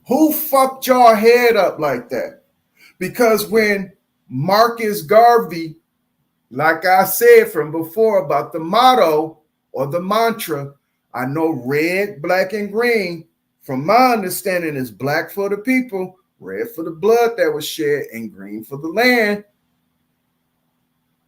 Who fucked y'all head up like that? Because when Marcus Garvey, like I said from before about the motto or the mantra, I know red, black, and green, from my understanding, is black for the people, red for the blood that was shed, and green for the land.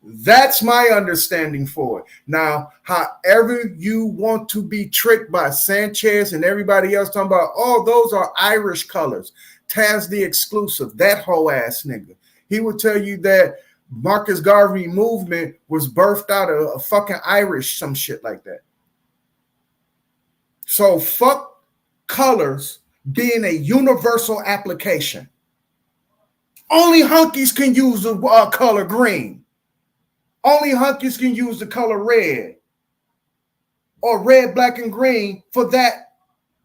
That's my understanding for it. Now, however you want to be tricked by Sanchez and everybody else talking about, oh, those are Irish colors. Taz the exclusive, that whole ass nigga. He would tell you that Marcus Garvey movement was birthed out of a fucking Irish, some shit like that. So fuck colors being a universal application. Only hunkies can use the color green. Only hunkies can use the color red, or red, black, and green for that,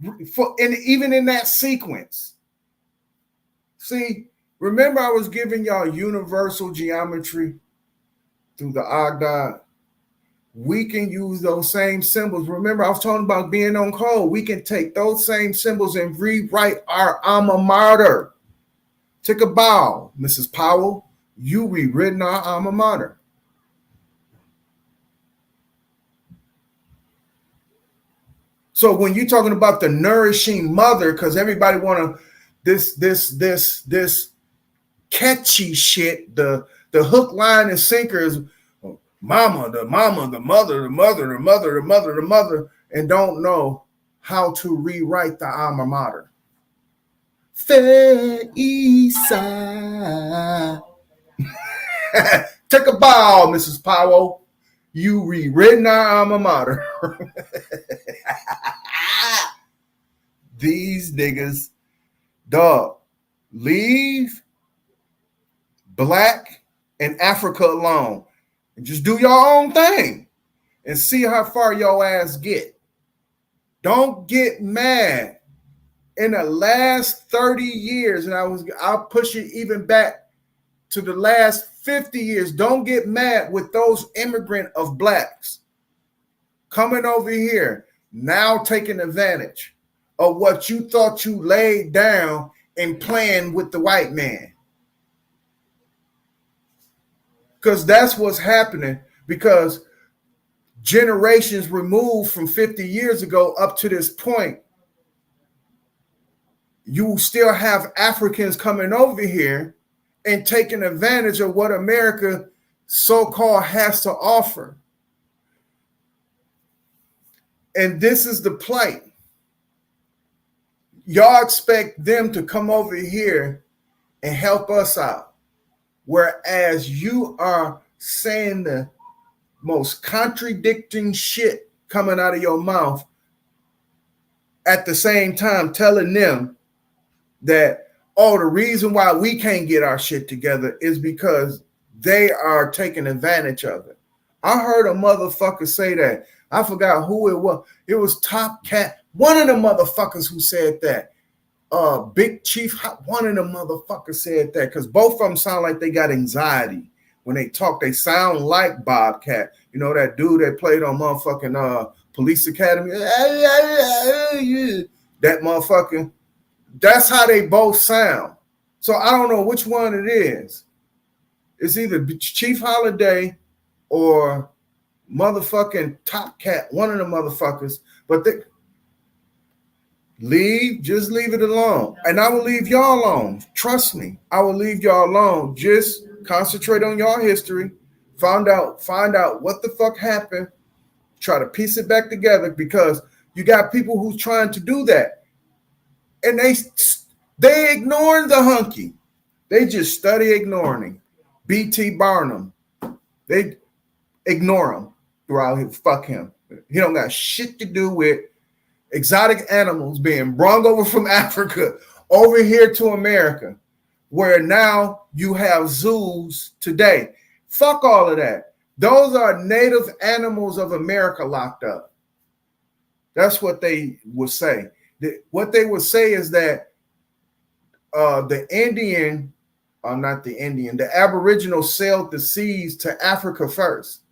even in that sequence. See, remember I was giving y'all universal geometry through the Agdad. We can use those same symbols. Remember, I was talking about being on code. We can take those same symbols and rewrite our alma mater. Take a bow, Mrs. Powell. You rewritten our alma mater. So when you're talking about the nourishing mother, because everybody want to this catchy shit, the hook, line, and sinker is mama, the mother, the mother, the mother, the mother, the mother, and don't know how to rewrite the alma mater. Fair Eastside. Take a bow, Mrs. Powell. You rewritten our alma mater. These niggas, dog, leave Black and Africa alone and just do your own thing and see how far your ass get. Don't get mad. In the last 30 years, and I'll push it even back to the last 50 years, don't get mad with those immigrant of blacks coming over here now taking advantage of what you thought you laid down and playing with the white man. Because that's what's happening, because generations removed from 50 years ago up to this point, you still have Africans coming over here and taking advantage of what America so-called has to offer. And this is the plight. y'all expect them to come over here and help us out, whereas you are saying the most contradicting shit coming out of your mouth at the same time telling them that, oh, the reason why we can't get our shit together is because they are taking advantage of it. I heard a motherfucker say that. I forgot who it was. It was Top Cat, one of the motherfuckers who said that. Big Chief, one of the motherfuckers said that, because both of them sound like they got anxiety when they talk. They sound like Bobcat. You know, that dude that played on motherfucking Police Academy? That motherfucking, that's how they both sound. So I don't know which one it is. It's either Chief Holiday or motherfucking Top Cat, one of the motherfuckers. But they just leave it alone. And I will leave y'all alone. Trust me, I will leave y'all alone. Just concentrate on your history. Find out what the fuck happened. Try to piece it back together, because you got people who's trying to do that. And they ignoring the hunky. They just study ignoring him. B.T. Barnum. They ignore him throughout here. Fuck him. He don't got shit to do with exotic animals being brought over from Africa over here to America, where now you have zoos today. Fuck all of that. Those are native animals of America locked up. That's what they would say. What they would say is that the Aboriginal sailed the seas to Africa first.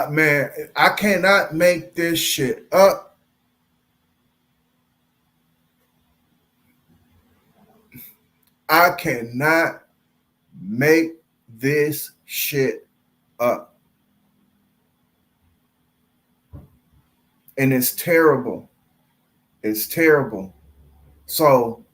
Man, I cannot make this shit up. I cannot make this shit up. And it's terrible. It's terrible. So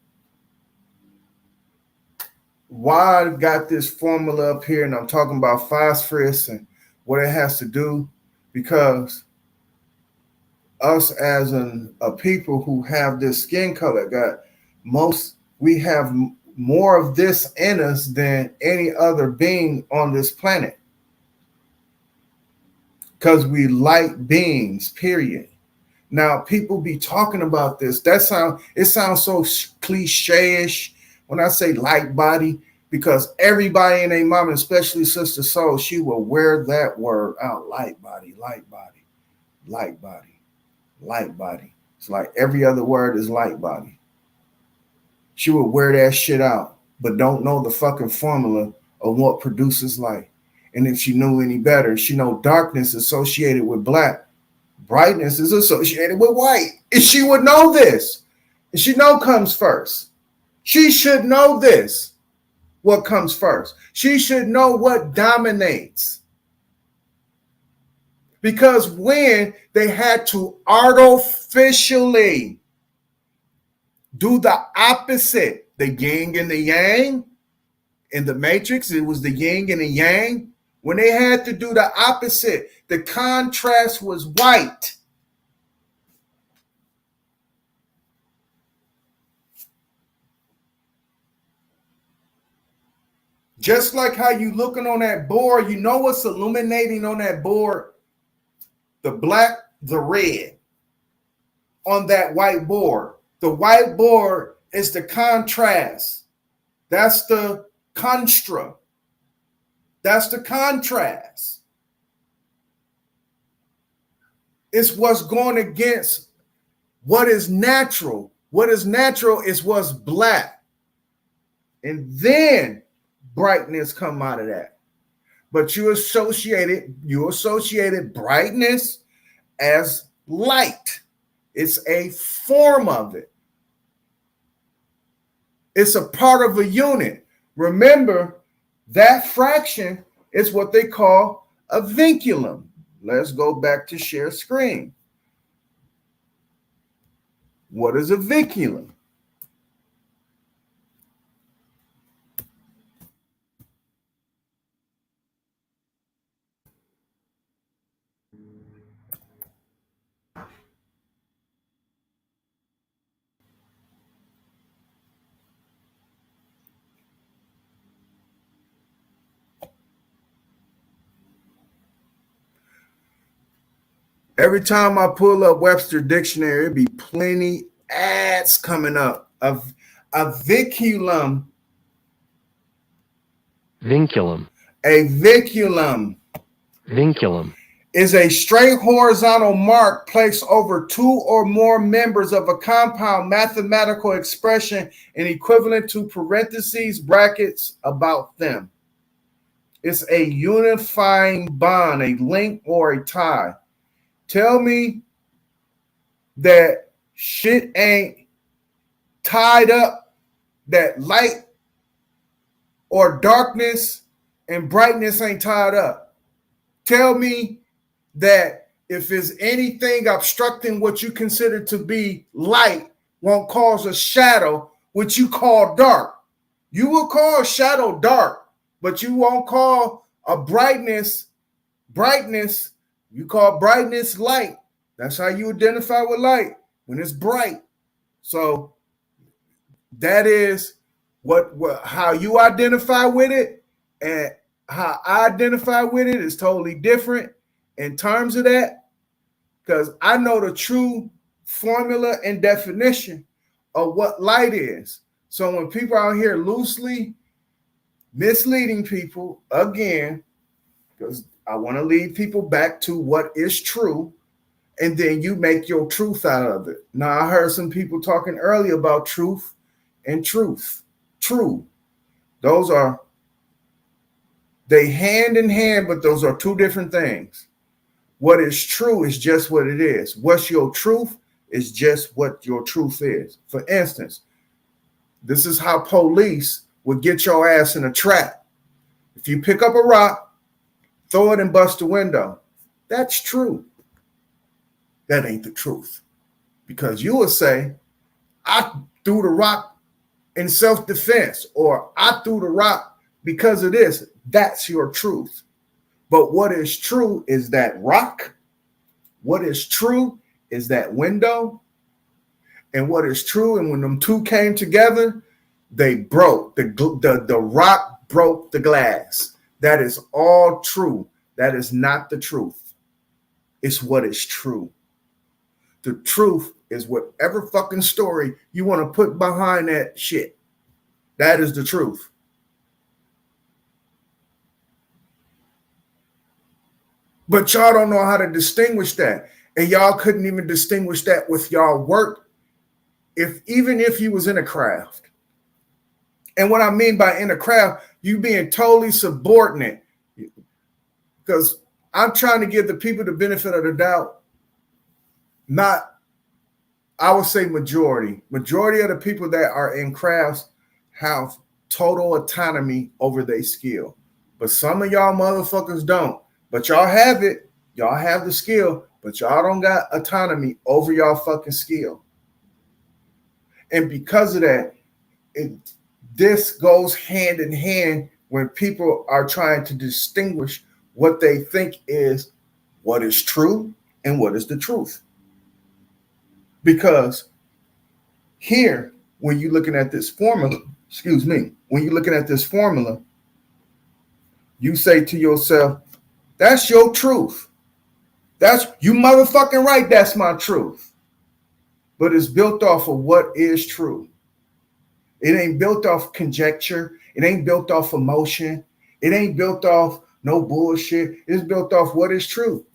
why I got this formula up here, and I'm talking about phosphorus and what it has to do, because us as a people who have this skin color we have more of this in us than any other being on this planet, because we light beings, period. Now people be talking about this. It sounds so cliche-ish when I say light body, because everybody and their mama, especially Sister Soul, she will wear that word out. Light body, light body, light body, light body. It's like every other word is light body. She will wear that shit out, but don't know the fucking formula of what produces light. And if she knew any better, she know darkness associated with black, brightness is associated with white. And she would know this. And she know comes first. She should know this. What comes first? She should know what dominates. Because when they had to artificially do the opposite, the yin and the yang, in the Matrix, it was the yin and the yang. When they had to do the opposite, the contrast was white. Just like how you looking on that board, you know what's illuminating on that board? The black, the red on that white board. The white board is the contrast. That's the construct. That's the contrast. It's what's going against what is natural. What is natural is what's black. And then brightness come out of that. But you associated brightness as light. It's a form of it. It's a part of a unit. Remember, that fraction is what they call a vinculum. Let's go back to share screen. What is a vinculum? Every time I pull up Webster Dictionary, it be plenty ads coming up. A viculum. Vinculum. A viculum Vinculum. is a straight horizontal mark placed over two or more members of a compound mathematical expression and equivalent to parentheses, brackets about them. It's a unifying bond, a link, or a tie. Tell me that shit ain't tied up, that light or darkness and brightness ain't tied up. Tell me that if there's anything obstructing what you consider to be light won't cause a shadow, which you call dark. You will call shadow dark, but you won't call a brightness. You call brightness light. That's how you identify with light, when it's bright. So that is what how you identify with it, and how I identify with it is totally different in terms of that, because I know the true formula and definition of what light is. So when people out here loosely misleading people, again, because I want to lead people back to what is true, and then you make your truth out of it. Now, I heard some people talking earlier about truth and truth. True. Those are, they hand in hand, but those are two different things. What is true is just what it is. What's your truth is just what your truth is. For instance, this is how police would get your ass in a trap. If you pick up a rock, throw it and bust the window, that's true. That ain't the truth. Because you will say, I threw the rock in self-defense, or I threw the rock because of this. That's your truth. But what is true is that rock. What is true is that window. And what is true, and when them two came together, they broke. The rock broke the glass. That is all true. That is not the truth. It's what is true. The truth is whatever fucking story you want to put behind that shit. That is the truth. But y'all don't know how to distinguish that. And y'all couldn't even distinguish that with y'all work, even if you was in a craft. And what I mean by in a craft, you being totally subordinate. Because I'm trying to give the people the benefit of the doubt. Not, I would say majority. Majority of the people that are in crafts have total autonomy over their skill. But some of y'all motherfuckers don't. But y'all have it. Y'all have the skill, but y'all don't got autonomy over y'all fucking skill. And because of that, this goes hand in hand when people are trying to distinguish what they think is what is true and what is the truth. Because here, when you're looking at this formula, when you're looking at this formula, you say to yourself, that's your truth. That's you motherfucking right. That's my truth. But it's built off of what is true. It ain't built off conjecture. It ain't built off emotion. It ain't built off no bullshit. It's built off what is true.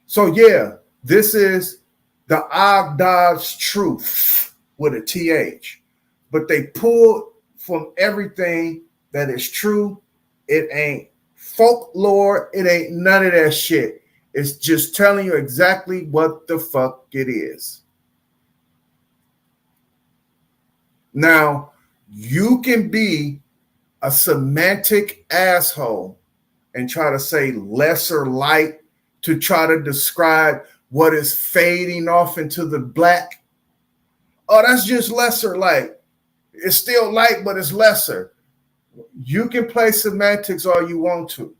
So yeah, this is the Agdad's truth with a TH. But they pulled from everything that is true. It ain't folklore. It ain't none of that shit. It's just telling you exactly what the fuck it is. Now, you can be a semantic asshole and try to say lesser light to try to describe what is fading off into the black. Oh, that's just lesser light. It's still light, but it's lesser. You can play semantics all you want to.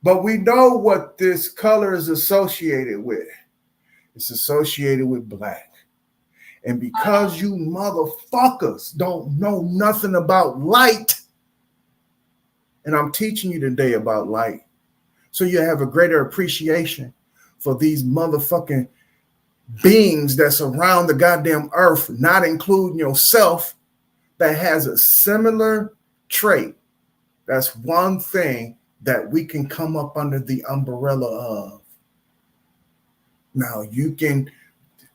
But we know what this color is associated with. It's associated with black. And because you motherfuckers don't know nothing about light, and I'm teaching you today about light. So you have a greater appreciation for these motherfucking beings that's around the goddamn earth, not including yourself, that has a similar trait. That's one thing that we can come up under the umbrella of. Now you can,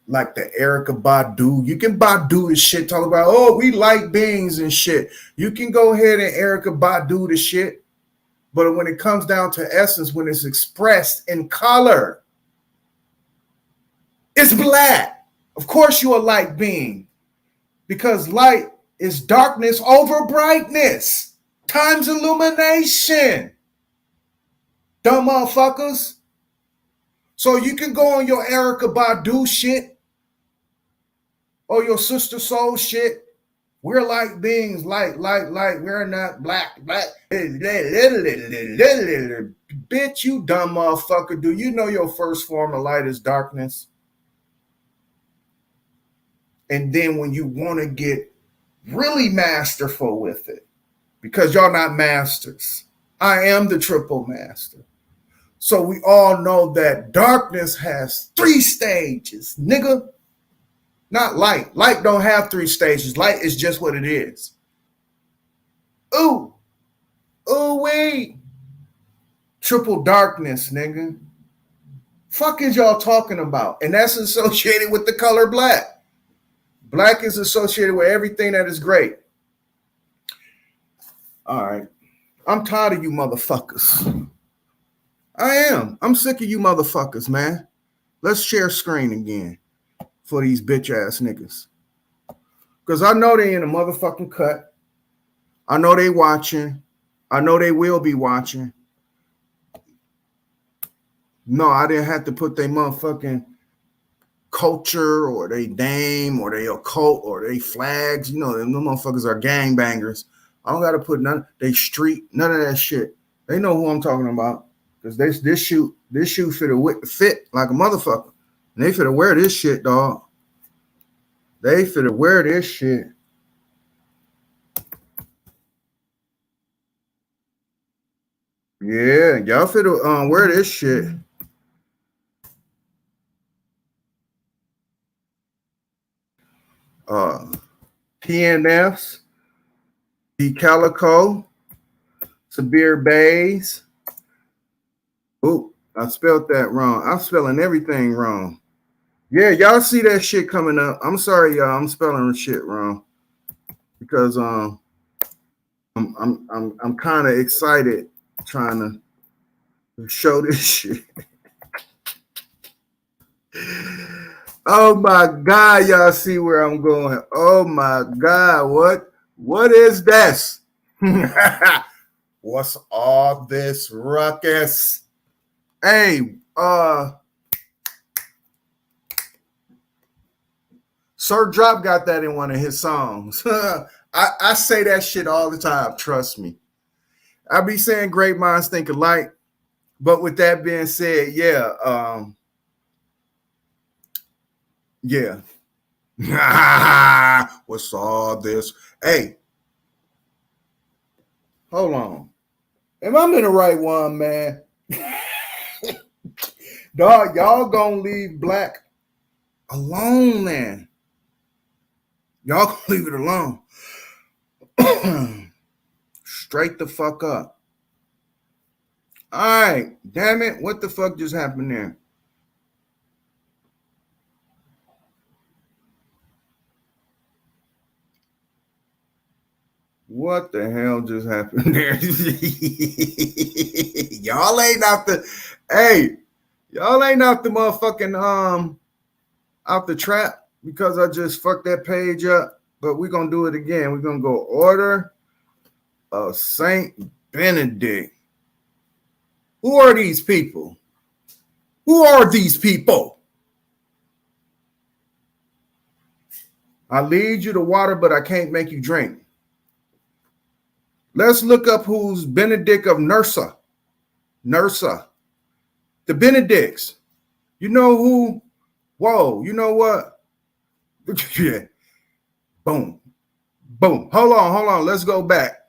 like the Erica Badu, you can Badu this shit, talk about, oh, we like beings and shit. You can go ahead and Erica Badu the shit. But when it comes down to essence, when it's expressed in color, it's black. Of course you're a light being, because light is darkness over brightness times illumination. Dumb motherfuckers. So you can go on your Erica Badu shit or your Sister Soul shit. We're light beings, light. We're not black. Bitch, you dumb motherfucker. Do you know your first form of light is darkness? And then when you want to get really masterful with it, because y'all not masters, I am the triple master. So we all know that darkness has 3 stages, nigga. Not light. Light don't have 3 stages. Light is just what it is. Ooh. Ooh-wee. Triple darkness, nigga. Fuck is y'all talking about? And that's associated with the color black. Black is associated with everything that is great. All right. I'm tired of you motherfuckers. I am. I'm sick of you motherfuckers, man. Let's share screen again for these bitch ass niggas. Because I know they in a motherfucking cut. I know they watching. I know they will be watching. No, I didn't have to put their motherfucking culture or they name or they occult or they flags. You know, them motherfuckers are gangbangers. I don't got to put none, they street, none of that shit. They know who I'm talking about. Because this shoe fit like a motherfucker. And they finna wear this shit, dog. They finna wear this shit. Yeah, y'all finna wear this shit. PNFs, D Calico, Sabir Bays. Oh, I spelled that wrong. I'm spelling everything wrong. Yeah, y'all see that shit coming up. I'm sorry, y'all. I'm spelling shit wrong because I'm kind of excited trying to show this shit. Oh my God, y'all see where I'm going. Oh my God, what is this? What's all this ruckus? Hey, Sir Drop got that in one of his songs. I say that shit all the time, trust me. I be saying great minds think alike, but with that being said, yeah. What's all this? Hey, hold on. Am I in the right one, man? Dog, y'all gonna leave black alone, man. Y'all gonna leave it alone. Straight the fuck up. All right, damn it. What the fuck just happened there? What the hell just happened there? Y'all ain't out the, hey, y'all ain't out the motherfucking, out the trap because I just fucked that page up. But we're going to do it again. We're going to go Order of Saint Benedict. Who are these people? Who are these people? I lead you to water, but I can't make you drink. Let's look up who's Benedict of Nursa. Nursa. The Benedicts. You know who? Whoa, you know what? Yeah. Boom. Boom. Hold on. Let's go back.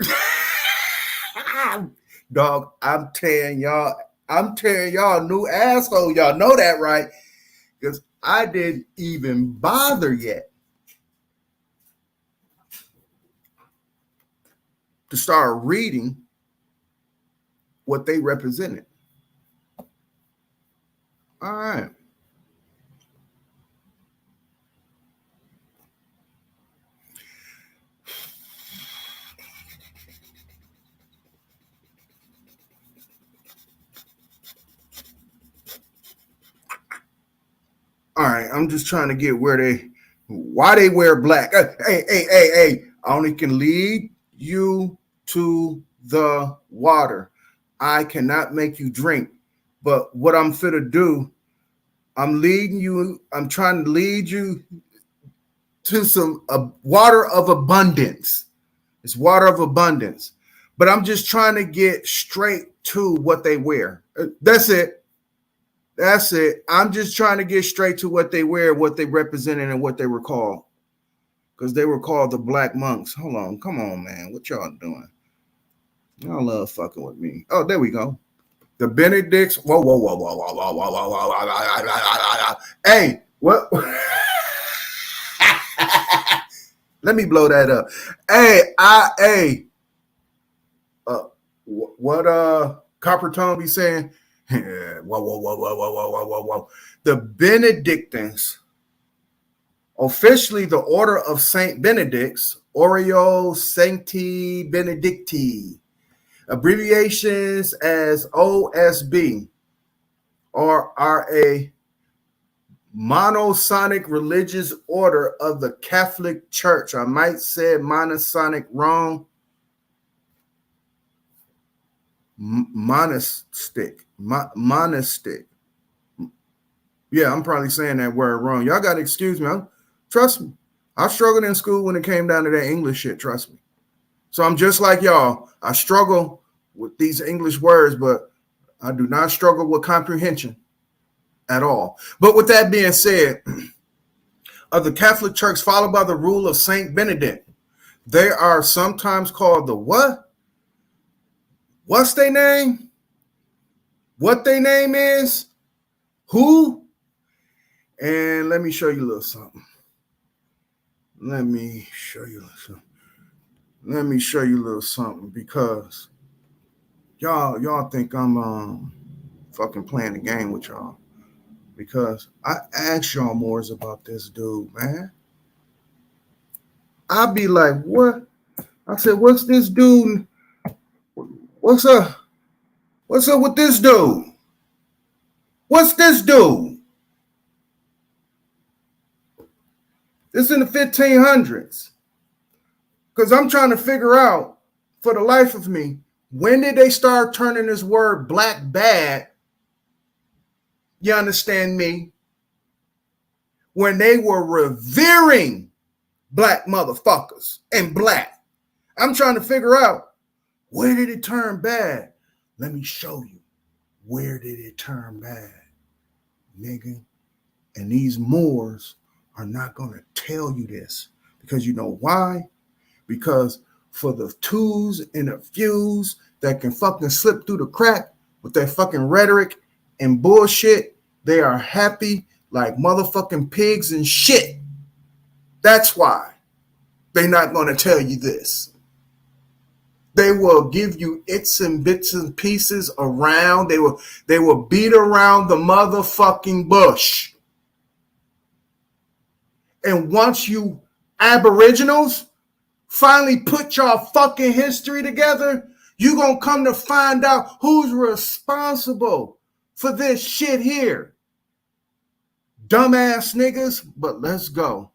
Dog, I'm telling y'all, I'm tearing y'all new asshole. Y'all know that, right? Because I didn't even bother yet to start reading what they represented. All right. All right, I'm just trying to get why they wear black. Hey, I only can lead you to the water. I cannot make you drink. But what I'm fit to do, I'm trying to lead you to some water of abundance. It's water of abundance. But I'm just trying to get straight to what they wear. That's it. That's it. I'm just trying to get straight to what they wear, what they represented, and what they were called. Because they were called the Black Monks. Hold on. Come on, man. What y'all doing? Y'all love fucking with me. Oh, there we go. The Benedicts. Whoa. Hey, what? Let me blow that up. What Copper Tone be saying? Whoa. The Benedictines, officially the Order of Saint Benedicts, Oreo Sancti Benedicti, abbreviations as OSB, are a monosonic religious order of the Catholic Church. I might say monosonic wrong. Monastic. Yeah, I'm probably saying that word wrong. Y'all got to excuse me. Trust me. I struggled in school when it came down to that English shit. Trust me. So I'm just like y'all. I struggle with these English words, but I do not struggle with comprehension at all. But with that being said, of the Catholic Church followed by the rule of Saint Benedict, they are sometimes called the what? What's their name? What their name is? Who? And let me show you a little something. Let me show you a little something because y'all think I'm fucking playing the game with y'all. Because I asked y'all more about this dude, man. I'd be like, what? I said, what's this dude? What's up? What's up with this dude? What's this dude? It's in the 1500s. Because I'm trying to figure out, for the life of me, when did they start turning this word black bad? You understand me? When they were revering black motherfuckers and black. I'm trying to figure out, where did it turn bad? Let me show you. Where did it turn bad, nigga? And these Moors are not going to tell you this. Because you know why? Because for the twos and the fews that can fucking slip through the crack with their fucking rhetoric and bullshit, they are happy like motherfucking pigs and shit. That's why they're not going to tell you this. They will give you its and bits and pieces around. They will beat around the motherfucking bush. And once you aboriginals finally put your fucking history together, you're going to come to find out who's responsible for this shit here. Dumbass niggas, but let's go.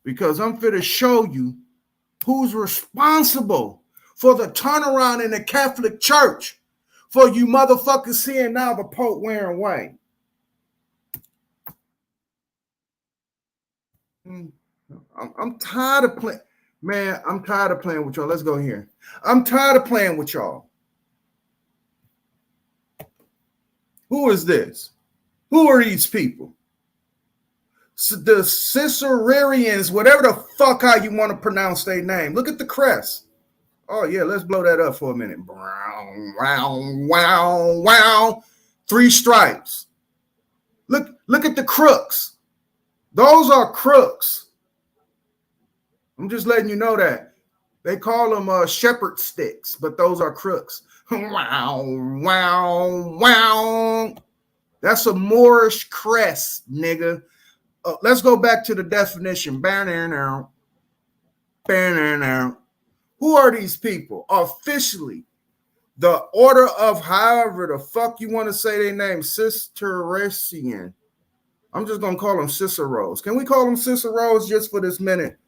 Because I'm finna show you who's responsible for the turnaround in the Catholic Church for you motherfuckers seeing now the Pope wearing white. I'm tired of playing. Man, I'm tired of playing with y'all. Let's go here. I'm tired of playing with y'all. Who is this? Who are these people? The Cicerarians, whatever the fuck how you want to pronounce their name. Look at the crest. Oh yeah, let's blow that up for a minute. Wow, wow, wow. 3 stripes. Look at the crooks. Those are crooks. I'm just letting you know that. They call them shepherd sticks, but those are crooks. Wow, wow, wow. That's a Moorish crest, nigga. Let's go back to the definition. Banner now. Who are these people? Officially, the order of however the fuck you want to say their name, Cistercian. I'm just gonna call them Ciceros. Can we call them Ciceros just for this minute?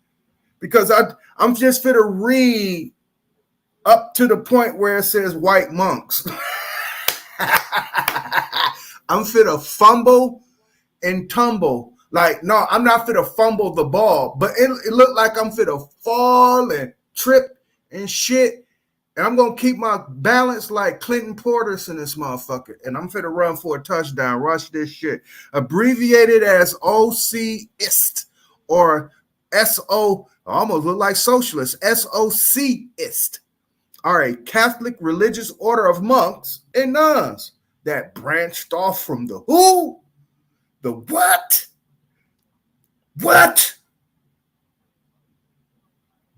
Because I'm just fit to read up to the point where it says white monks. I'm fit to fumble and tumble. Like, no, I'm not fit to fumble the ball, but it looked like I'm fit to fall and trip and shit. And I'm going to keep my balance like Clinton Portis in this motherfucker. And I'm fit to run for a touchdown. Rush this shit. Abbreviated as OC-ist or S-O, almost look like socialist, S-O-C-ist. Are a Catholic religious order of monks and nuns that branched off from the who? The what? What?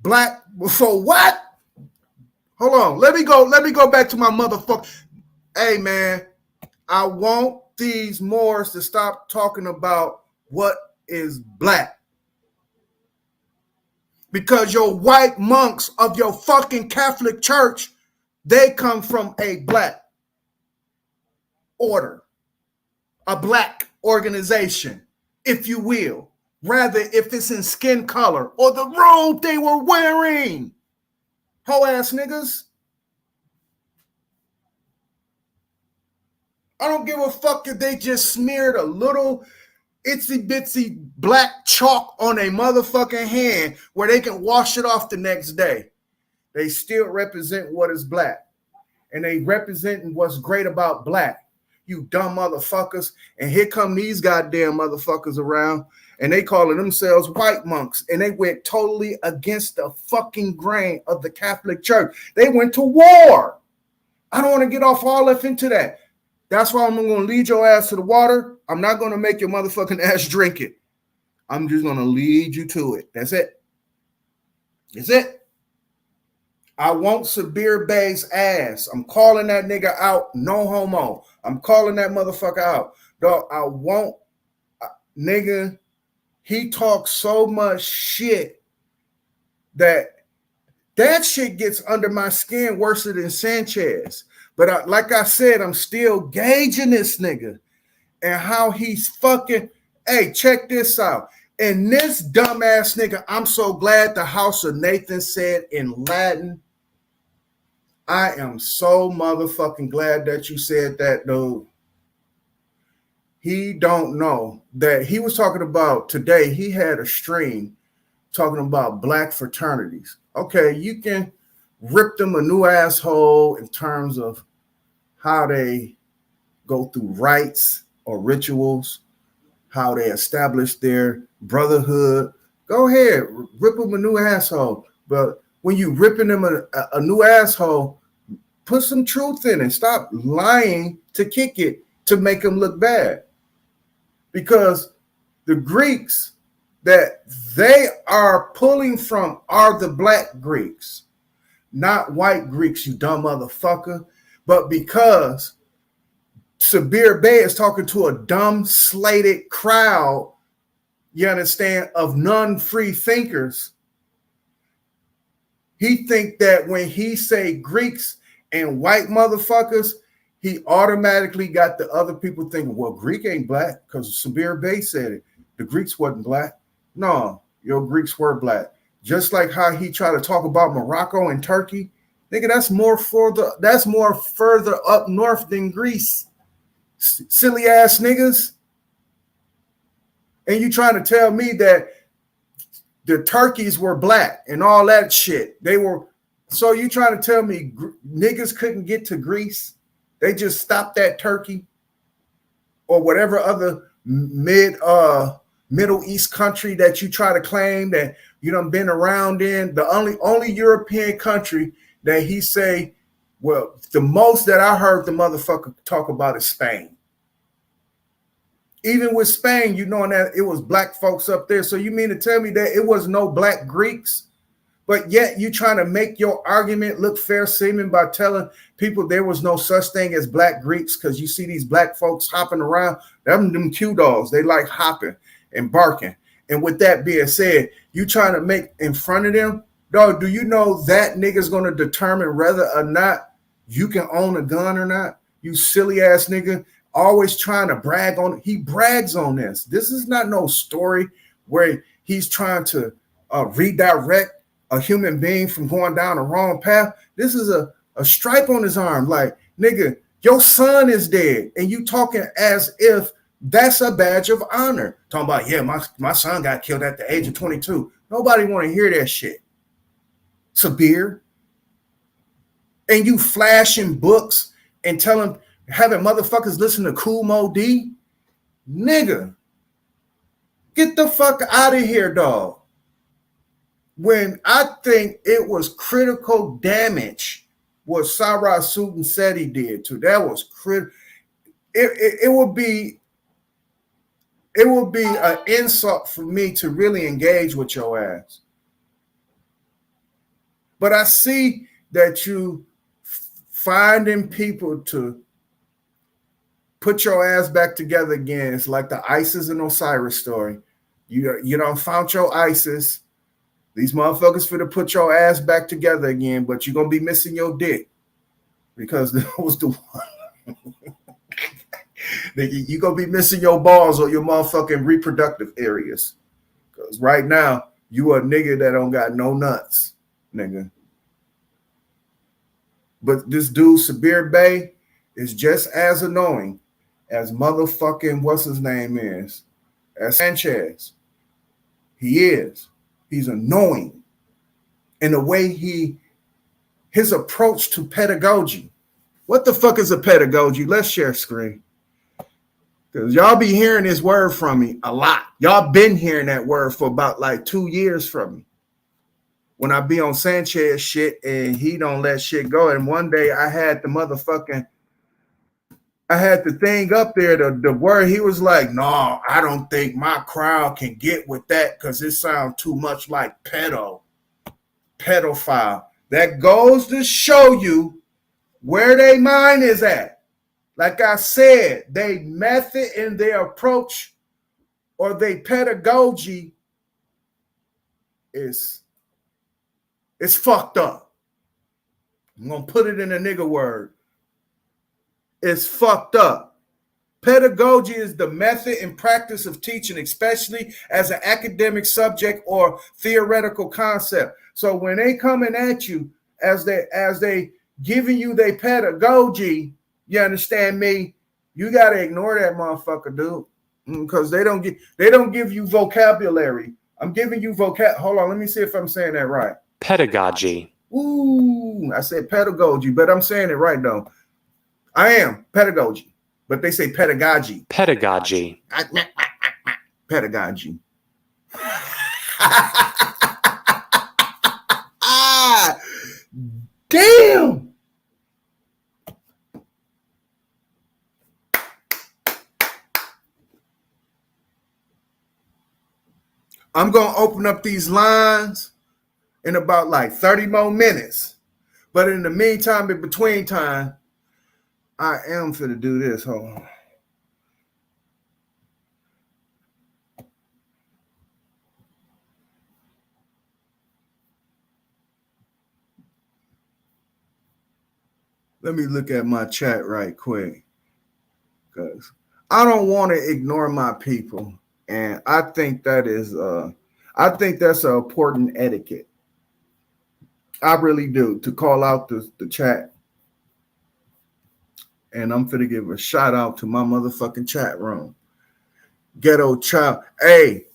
Black for what? Hold on. Let me go back to my motherfucker. Hey man, I want these Moors to stop talking about what is black. Because your white monks of your fucking Catholic church, they come from a black order, a black organization, if you will. Rather, if it's in skin color or the robe they were wearing. Ho ass niggas. I don't give a fuck if they just smeared a little itsy bitsy black chalk on a motherfucking hand where they can wash it off the next day. They still represent what is black. And they represent what's great about black. You dumb motherfuckers. And here come these goddamn motherfuckers around. And they calling themselves white monks. And they went totally against the fucking grain of the Catholic Church. They went to war. I don't want to get off all up into that. That's why I'm going to lead your ass to the water. I'm not going to make your motherfucking ass drink it. I'm just going to lead you to it. That's it. That's it. I want Sabir Bey's ass. I'm calling that nigga out. No homo. I'm calling that motherfucker out. Dog, I want, nigga, he talks so much shit that shit gets under my skin worse than Sanchez. But like I said, I'm still gauging this nigga and how he's fucking, hey, check this out. And this dumbass nigga, I'm so glad the House of Nathan said in Latin, I am so motherfucking glad that you said that, dude. He don't know that he was talking about today. He had a stream talking about black fraternities. Okay, you can rip them a new asshole in terms of how they go through rites or rituals, how they establish their brotherhood. Go ahead, rip them a new asshole. But when you ripping them a new asshole, put some truth in it. Stop lying to kick it to make them look bad. Because the Greeks that they are pulling from are the black Greeks, not white Greeks, you dumb motherfucker. But because Sabir Bey is talking to a dumb, slated crowd, you understand, of non-free thinkers, he think that when he say Greeks and white motherfuckers, he automatically got the other people thinking, well, Greek ain't black because Sabir Bey said it. The Greeks wasn't black. No, your Greeks were black. Just like how he tried to talk about Morocco and Turkey. Nigga, that's more further up north than Greece. Silly ass niggas. And you trying to tell me that the turkeys were black and all that shit. They were. So you trying to tell me niggas couldn't get to Greece? They just stopped that turkey or whatever other Middle East country that you try to claim that you done been around in. The only European country that he say, well, the most that I heard the motherfucker talk about is Spain. Even with Spain, you know that it was black folks up there. So you mean to tell me that it was no black Greeks? But yet you trying to make your argument look fair seeming by telling people there was no such thing as black Greeks because you see these black folks hopping around. Them Q dogs, they like hopping and barking. And with that being said, you trying to make in front of them, dog, do you know that nigga's going to determine whether or not you can own a gun or not? You silly ass nigga, always trying to brag on. He brags on this. This is not no story where he's trying to redirect a human being from going down the wrong path. This is a stripe on his arm. Like, nigga, your son is dead. And you talking as if that's a badge of honor. Talking about, yeah, my son got killed at the age of 22. Nobody want to hear that shit. Sabir. And you flashing books and having motherfuckers listen to Kool Moe Dee. Nigga, get the fuck out of here, dog. When I think it was critical damage what Sarah Sudan said he did too. That was critical. It would be an insult for me to really engage with your ass. But I see that you finding people to put your ass back together again. It's like the Isis and Osiris story. You don't found your Isis. These motherfuckers finna put your ass back together again, but you're gonna be missing your dick because that was the one. You're gonna be missing your balls or your motherfucking reproductive areas. Because right now, you a nigga that don't got no nuts, nigga. But this dude, Sabir Bey, is just as annoying as motherfucking what's his name is, as Sanchez. He is. He's annoying in the way his approach to pedagogy. What the fuck is a pedagogy? Let's share screen. Because y'all be hearing this word from me a lot. Y'all been hearing that word for about like 2 years from me. When I be on Sanchez shit and he don't let shit go. And one day I had the thing up there, the word, he was like, no, I don't think my crowd can get with that because it sounds too much like pedophile. That goes to show you where their mind is at. Like I said, they method in their approach or their pedagogy is fucked up. I'm going to put it in a nigga word. It's fucked up. Pedagogy is the method and practice of teaching, especially as an academic subject or theoretical concept. So when they coming at you as they giving you their pedagogy, you understand me? You gotta ignore that motherfucker, dude, because they don't give you vocabulary. I'm giving you Hold on, let me see if I'm saying that right. Pedagogy. Ooh, I said pedagogy, but I'm saying it right though. I am pedagogy, but they say pedagogy. Pedagogy. Pedagogy. Damn. I'm going to open up these lines in about like 30 more minutes. But in the meantime, in between time, I am finna do this. Hold on. Let me look at my chat right quick. Because I don't want to ignore my people. And I think that is that's an important etiquette. I really do, to call out the chat. And I'm finna give a shout out to my motherfucking chat room. Ghetto Child. Hey,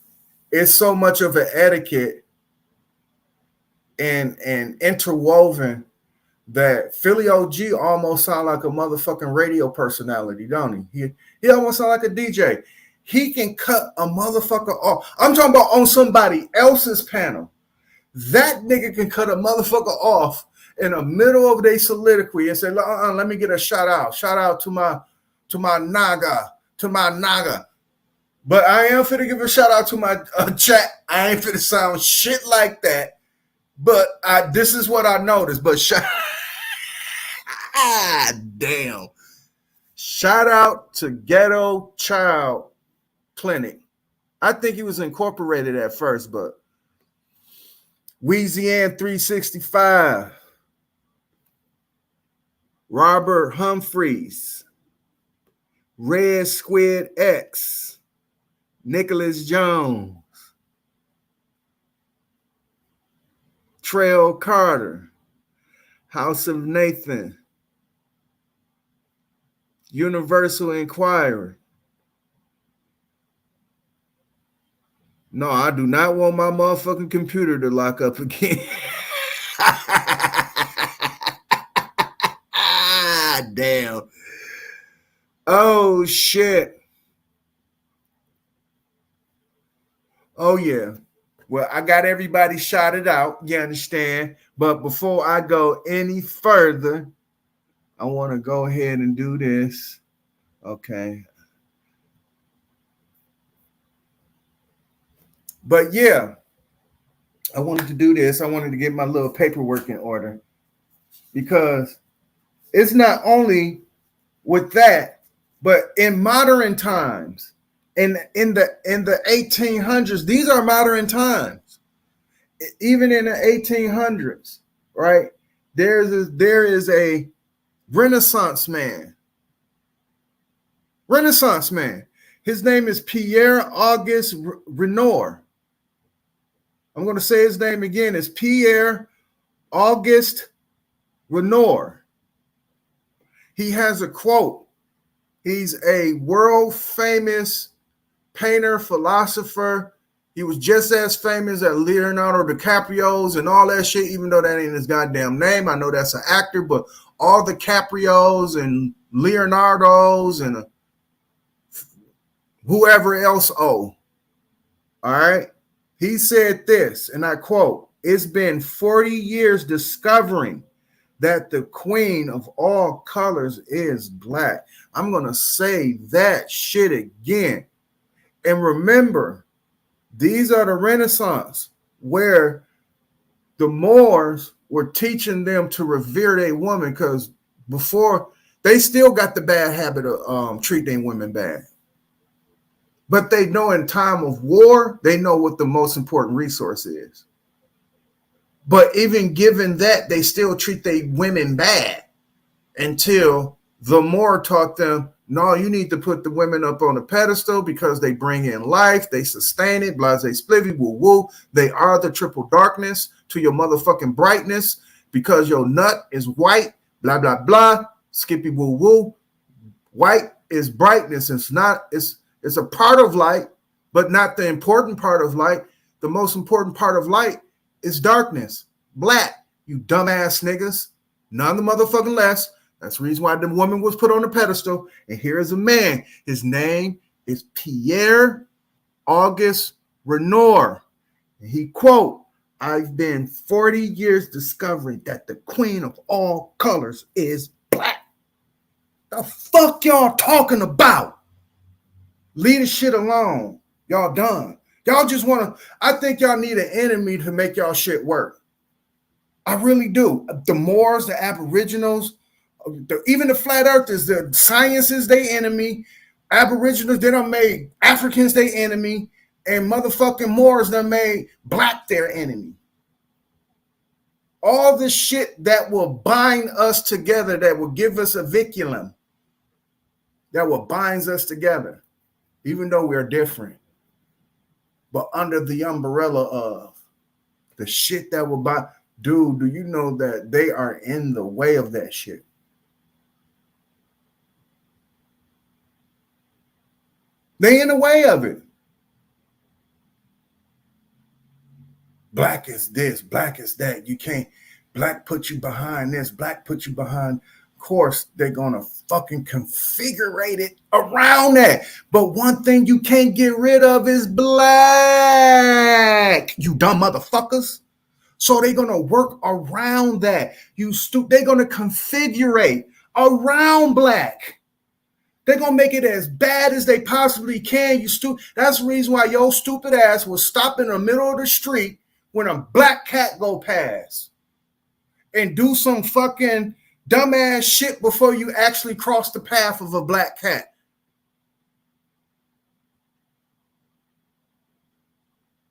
it's so much of an etiquette and interwoven that Philly OG almost sound like a motherfucking radio personality, don't he? He almost sound like a DJ. He can cut a motherfucker off. I'm talking about on somebody else's panel. That nigga can cut a motherfucker off in the middle of their soliloquy and say, let me get a shout out. Shout out to my Naga, But I am finna give a shout out to my chat. I ain't finna sound shit like that. But this is what I noticed. But damn. Shout out to Ghetto Child Clinic. I think he was incorporated at first, but Weezy 365, Robert Humphreys, Red Squid X, Nicholas Jones, Trail Carter, House of Nathan, Universal Inquirer. No, I do not want my motherfucking computer to lock up again. Damn. Oh, shit. Oh, yeah. Well, I got everybody shouted out. You understand? But before I go any further, I want to go ahead and do this. Okay. But yeah, I wanted to do this. I wanted to get my little paperwork in order because it's not only with that, but in modern times, in the 1800s, these are modern times. Even in the 1800s, right? There is a Renaissance man. His name is Pierre Auguste Renoir. I'm going to say his name again. It's Pierre Auguste Renoir. He has a quote. He's a world famous painter, philosopher. He was just as famous as Leonardo DiCaprio's and all that shit, even though that ain't his goddamn name. I know that's an actor, but all the Caprios and Leonardo's and whoever else all right? He said this, and I quote, "It's been 40 years discovering that the queen of all colors is black." I'm going to say that shit again. And remember, these are the Renaissance where the Moors were teaching them to revere their woman because before they still got the bad habit of treating women bad. But they know in time of war, they know what the most important resource is. But even given that, they still treat their women bad until the Moor taught them, no, you need to put the women up on a pedestal because they bring in life, they sustain it, blase splivvy, woo woo. They are the triple darkness to your motherfucking brightness because your nut is white, blah, blah, blah, skippy woo woo. White is brightness. It's a part of light, but not the important part of light. The most important part of light is darkness. Black, you dumbass niggas. None the motherfucking less. That's the reason why the woman was put on the pedestal. And here is a man. His name is Pierre Auguste Renoir. And he quote, "I've been 40 years discovering that the queen of all colors is black." The fuck y'all talking about? Leave the shit alone. Y'all done. Y'all just want to, I think y'all need an enemy to make y'all shit work. I really do. The Moors, the Aboriginals, even the flat earthers, the science is their enemy. Aboriginals, they done made Africans their enemy. And motherfucking Moors done made black their enemy. All the shit that will bind us together, that will give us a viculum, that will bind us together. Even though we're different, but under the umbrella of the shit that will buy. Dude, do you know that they are in the way of that shit? They in the way of it. Black is this, black is that. You can't, black put you behind this, black put you behind. Of course, they're going to fucking configure it around that. But one thing you can't get rid of is black. You dumb motherfuckers. So they're gonna work around that. They're gonna configure around black. They're gonna make it as bad as they possibly can. That's the reason why your stupid ass will stop in the middle of the street when a black cat go past and do some fucking dumbass shit before you actually cross the path of a black cat.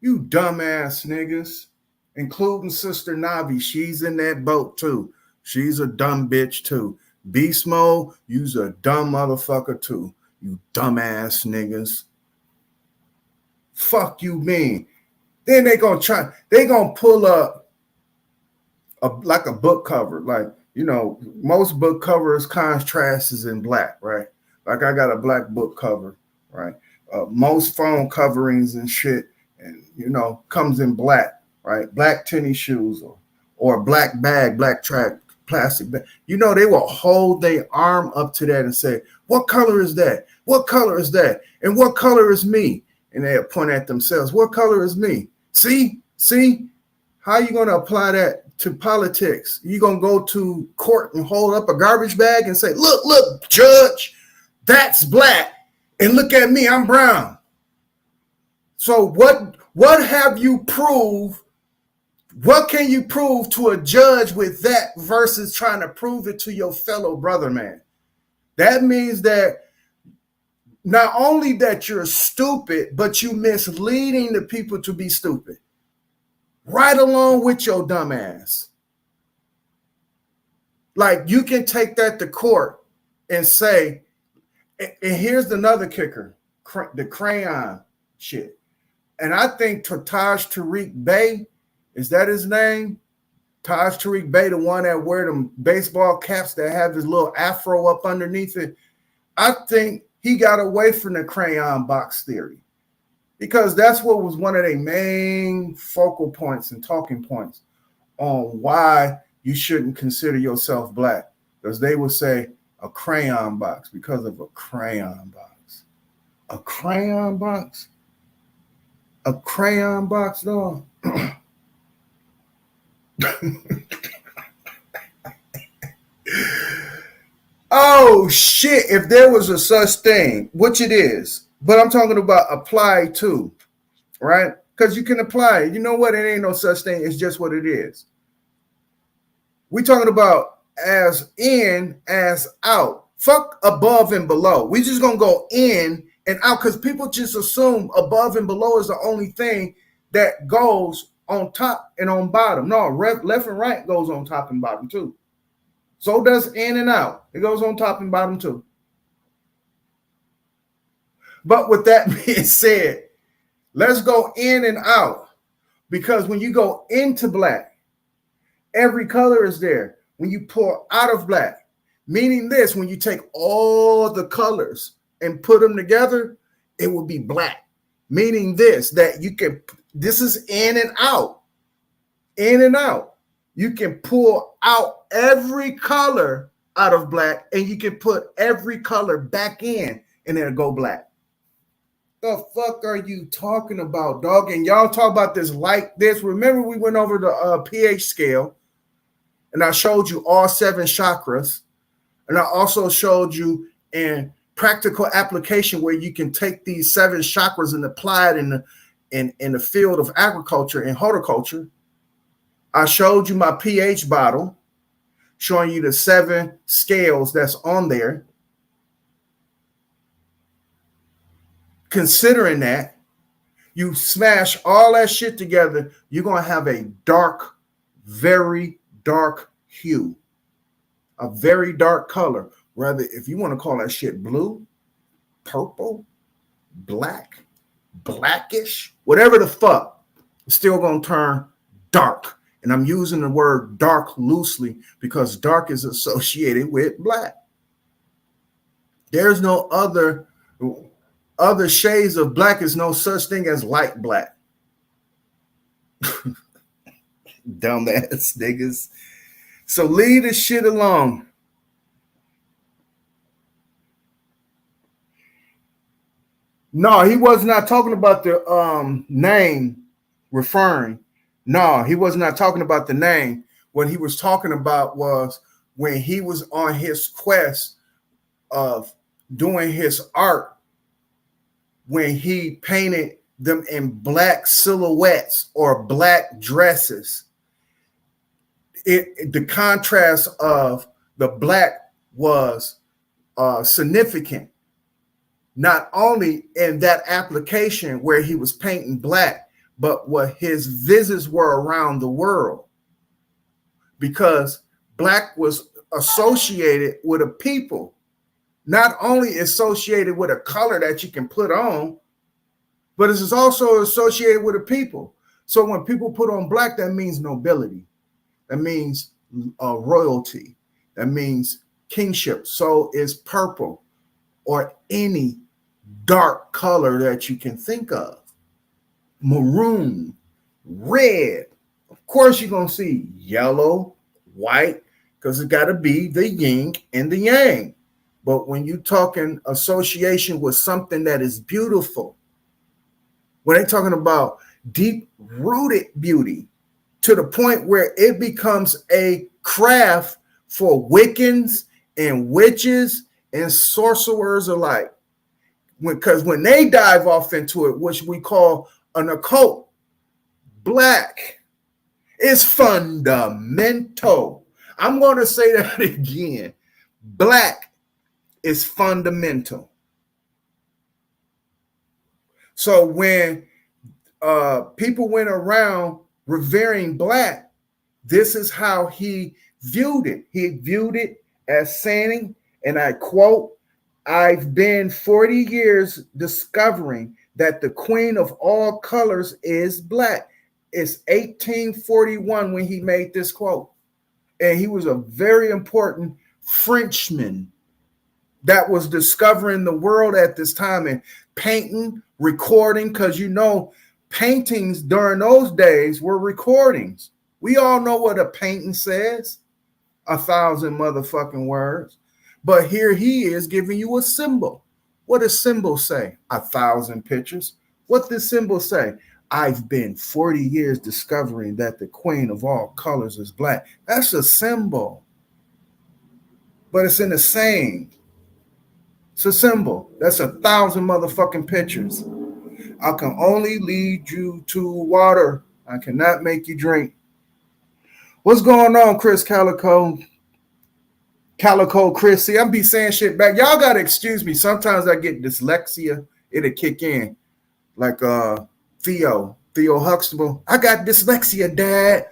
You dumbass niggas, including Sister Navi. She's in that boat too. She's a dumb bitch too. Beast Mode, you's a dumb motherfucker too. You dumbass niggas. Fuck you mean. Then they gonna pull up like a book cover. Like, you know, most book covers contrast is in black, right? Like I got a black book cover, right? Most phone coverings and shit, and you know, comes in black, right? Black tennis shoes or black bag, black track, plastic bag. You know, they will hold their arm up to that and say, what color is that? What color is that? And what color is me? And they'll point at themselves. What color is me? See? How you going to apply that to politics? You going to go to court and hold up a garbage bag and say, look, judge, that's black. And look at me, I'm brown. So what have you proved? What can you prove to a judge with that versus trying to prove it to your fellow brother, man? That means that not only that you're stupid, but you misleading the people to be stupid. Right along with your dumb ass. Like, you can take that to court and say, and here's another kicker, the crayon shit. And I think Taj Tariq Bey, is that his name? Taj Tariq Bey, the one that wear them baseball caps that have this little afro up underneath it. I think he got away from the crayon box theory because that's what was one of their main focal points and talking points on why you shouldn't consider yourself black. Because they would say a crayon box because of a crayon box. A crayon box? A crayon box, dog? Oh shit, if there was a such thing, which it is, but I'm talking about apply to, right? Because you can apply it. You know what? It ain't no such thing. It's just what it is. We talking about as in, as out. Fuck above and below. We just gonna go in and out because people just assume above and below is the only thing that goes on top and on bottom. No, left and right goes on top and bottom too. So does in and out. It goes on top and bottom too. But with that being said, let's go in and out. Because when you go into black, every color is there. When you pour out of black, meaning this, when you take all the colors and put them together, it will be black. Meaning this, that you can, this is in and out. In and out. You can pull out every color out of black and you can put every color back in and it'll go black. The fuck are you talking about, dog? And y'all talk about this like this. Remember we went over the pH scale and I showed you all 7 chakras. And I also showed you in practical application where you can take these 7 chakras and apply it in the field of agriculture and horticulture. I showed you my pH bottle, showing you the 7 scales that's on there. Considering that, you smash all that shit together, you're going to have a dark, very dark hue, a very dark color. Rather, if you want to call that shit blue, purple, black, blackish, whatever the fuck, it's still going to turn dark. And I'm using the word dark loosely because dark is associated with black. There's no other shades of black. Is no such thing as light black. Dumbass niggas. So leave this shit alone. No, he was not talking about the name referring. No, he was not talking about the name. What he was talking about was when he was on his quest of doing his art, when he painted them in black silhouettes or black dresses. The contrast of the black was significant, not only in that application where he was painting black, but what his visits were around the world, because black was associated with a people, not only associated with a color that you can put on, but it is also associated with a people. So when people put on black, that means nobility, that means royalty, that means kingship. So is purple or any dark color that you can think of. Maroon, red. Of course, you're going to see yellow, white, because it got to be the yin and the yang. But when you're talking association with something that is beautiful, when they're talking about deep-rooted beauty to the point where it becomes a craft for Wiccans and witches and sorcerers alike, because when they dive off into it, which we call an occult, black is fundamental. I'm going to say that again. Black is fundamental. So when people went around revering black, this is how he viewed it. He viewed it as saying, and I quote, "I've been 40 years discovering that the queen of all colors is black." It's 1841 when he made this quote. And he was a very important Frenchman that was discovering the world at this time and painting, recording, because paintings during those days were recordings. We all know what a painting says, 1,000 motherfucking words. But here he is giving you a symbol. What does symbol say? 1,000 pictures. What does symbol say? I've been 40 years discovering that the queen of all colors is black. That's a symbol. But it's in the same. It's a symbol. That's 1,000 motherfucking pictures. I can only lead you to water. I cannot make you drink. What's going on, Chris Calico? Calico Chris. See, I'm be saying shit back. Y'all gotta excuse me. Sometimes I get dyslexia. It'll kick in. Like Theo Huxtable. I got dyslexia, Dad.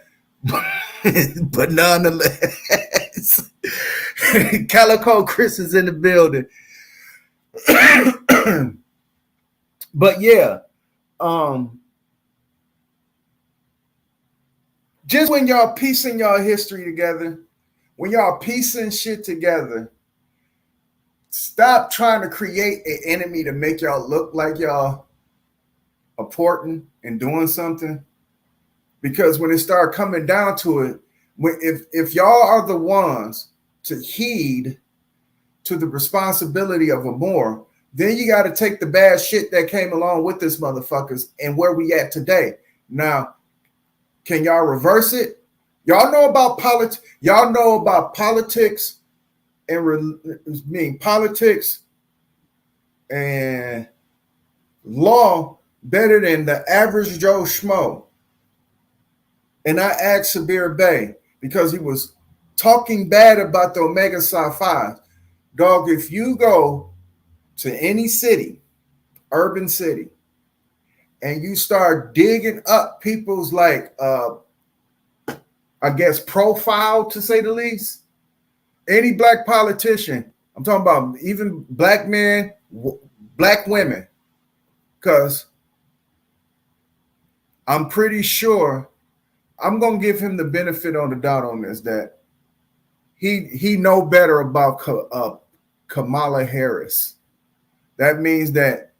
But nonetheless, Calico Chris is in the building. But yeah, just when y'all piecing y'all history together, when y'all piecing shit together, stop trying to create an enemy to make y'all look like y'all important and doing something. Because when it start coming down to it, if y'all are the ones to heed to the responsibility of a more, then you got to take the bad shit that came along with this motherfuckers and where we at today. Now, can y'all reverse it? Y'all know about politics. Y'all know about politics and politics and law better than the average Joe Schmo. And I asked Sabir Bey because he was talking bad about the Omega Psi 5. Dog, if you go to any city, urban city, and you start digging up people's profile, to say the least, any black politician, I'm talking about even black men, black women, because I'm pretty sure I'm going to give him the benefit on the doubt on this, that he know better about Kamala Harris. That means that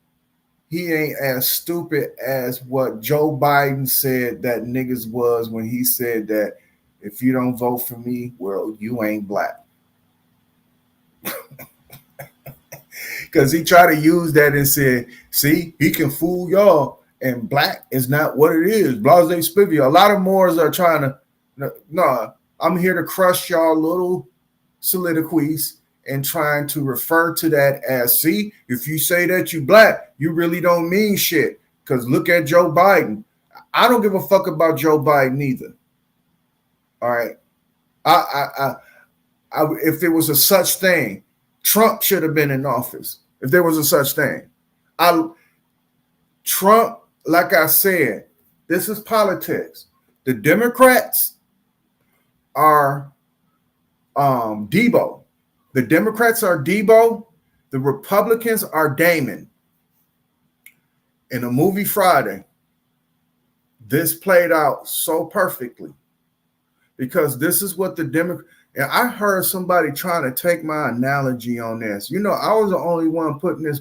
he ain't as stupid as what Joe Biden said that niggas was when he said that if you don't vote for me, well, you ain't black. Because he tried to use that and said, see, he can fool y'all and black is not what it is. Blase spivvy. A lot of Moors are trying to, no, I'm here to crush y'all little soliloquies and trying to refer to that as, see, if you say that you black, you really don't mean shit. Because look at Joe Biden. I don't give a fuck about Joe Biden either. All right. If there was a such thing, Trump should have been in office. If there was a such thing. Trump, like I said, this is politics. The Democrats are Debo. The Democrats are Debo. The Republicans are Damon. In the movie Friday, this played out so perfectly because this is what the Democrats. And I heard somebody trying to take my analogy on this. You know, I was the only one putting this.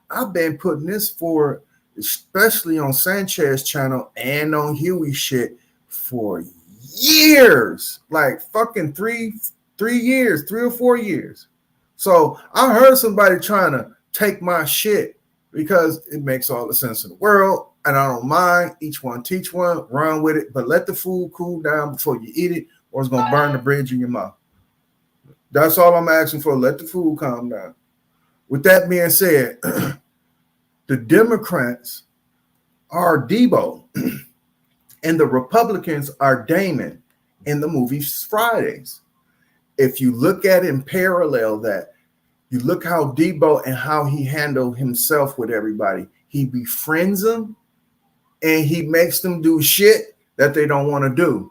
I've been putting this forward, especially on Sanchez channel and on Huey shit for years, like fucking 3 years, 3 or 4 years. So I heard somebody trying to take my shit because it makes all the sense in the world. And I don't mind. Each one teach one, run with it, but let the food cool down before you eat it, or it's going to burn the bridge in your mouth. That's all I'm asking for. Let the food calm down. With that being said, the Democrats are Debo and the Republicans are Damon in the movie Fridays. If you look at it in parallel that, you look how Debo and how he handled himself with everybody. He befriends them and he makes them do shit that they don't want to do.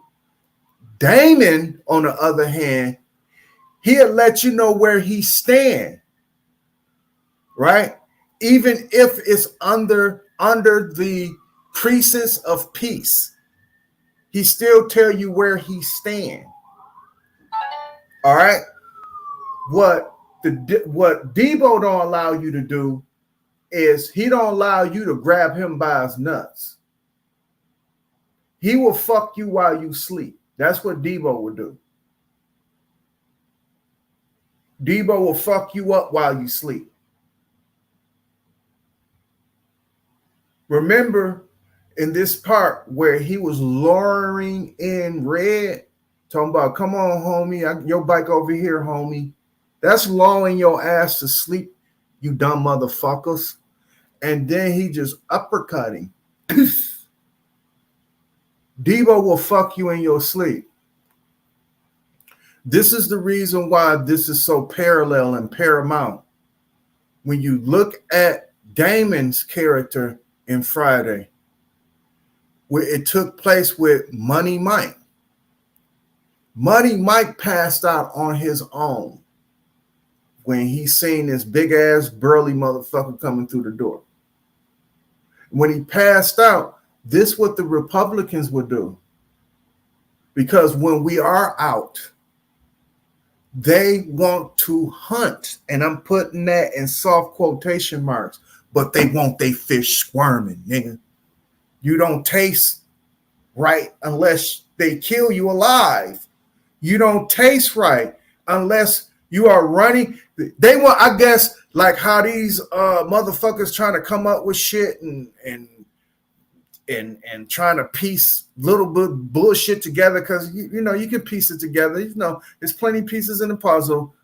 Damon, on the other hand, he'll let you know where he stands, right? Even if it's under the pretense of peace, he still tell you where he stands. All right? What Debo don't allow you to do is he don't allow you to grab him by his nuts. He will fuck you while you sleep. That's what Debo will do. Debo will fuck you up while you sleep. Remember in this part where he was lowering in Red, talking about, come on, homie, your bike over here, homie. That's lulling your ass to sleep, you dumb motherfuckers. And then he just uppercutting. Debo will fuck you in your sleep. This is the reason why this is so parallel and paramount. When you look at Damon's character in Friday, where it took place with Money Mike. Money Mike passed out on his own when he seen this big ass burly motherfucker coming through the door. When he passed out, this is what the Republicans would do. Because when we are out, they want to hunt, and I'm putting that in soft quotation marks, but they want they fish squirming, nigga. You don't taste right unless they kill you alive. You don't taste right unless you are running. They want, I guess, like how these motherfuckers trying to come up with shit and trying to piece little bit bullshit together, because you know you can piece it together. You know, there's plenty of pieces in the puzzle.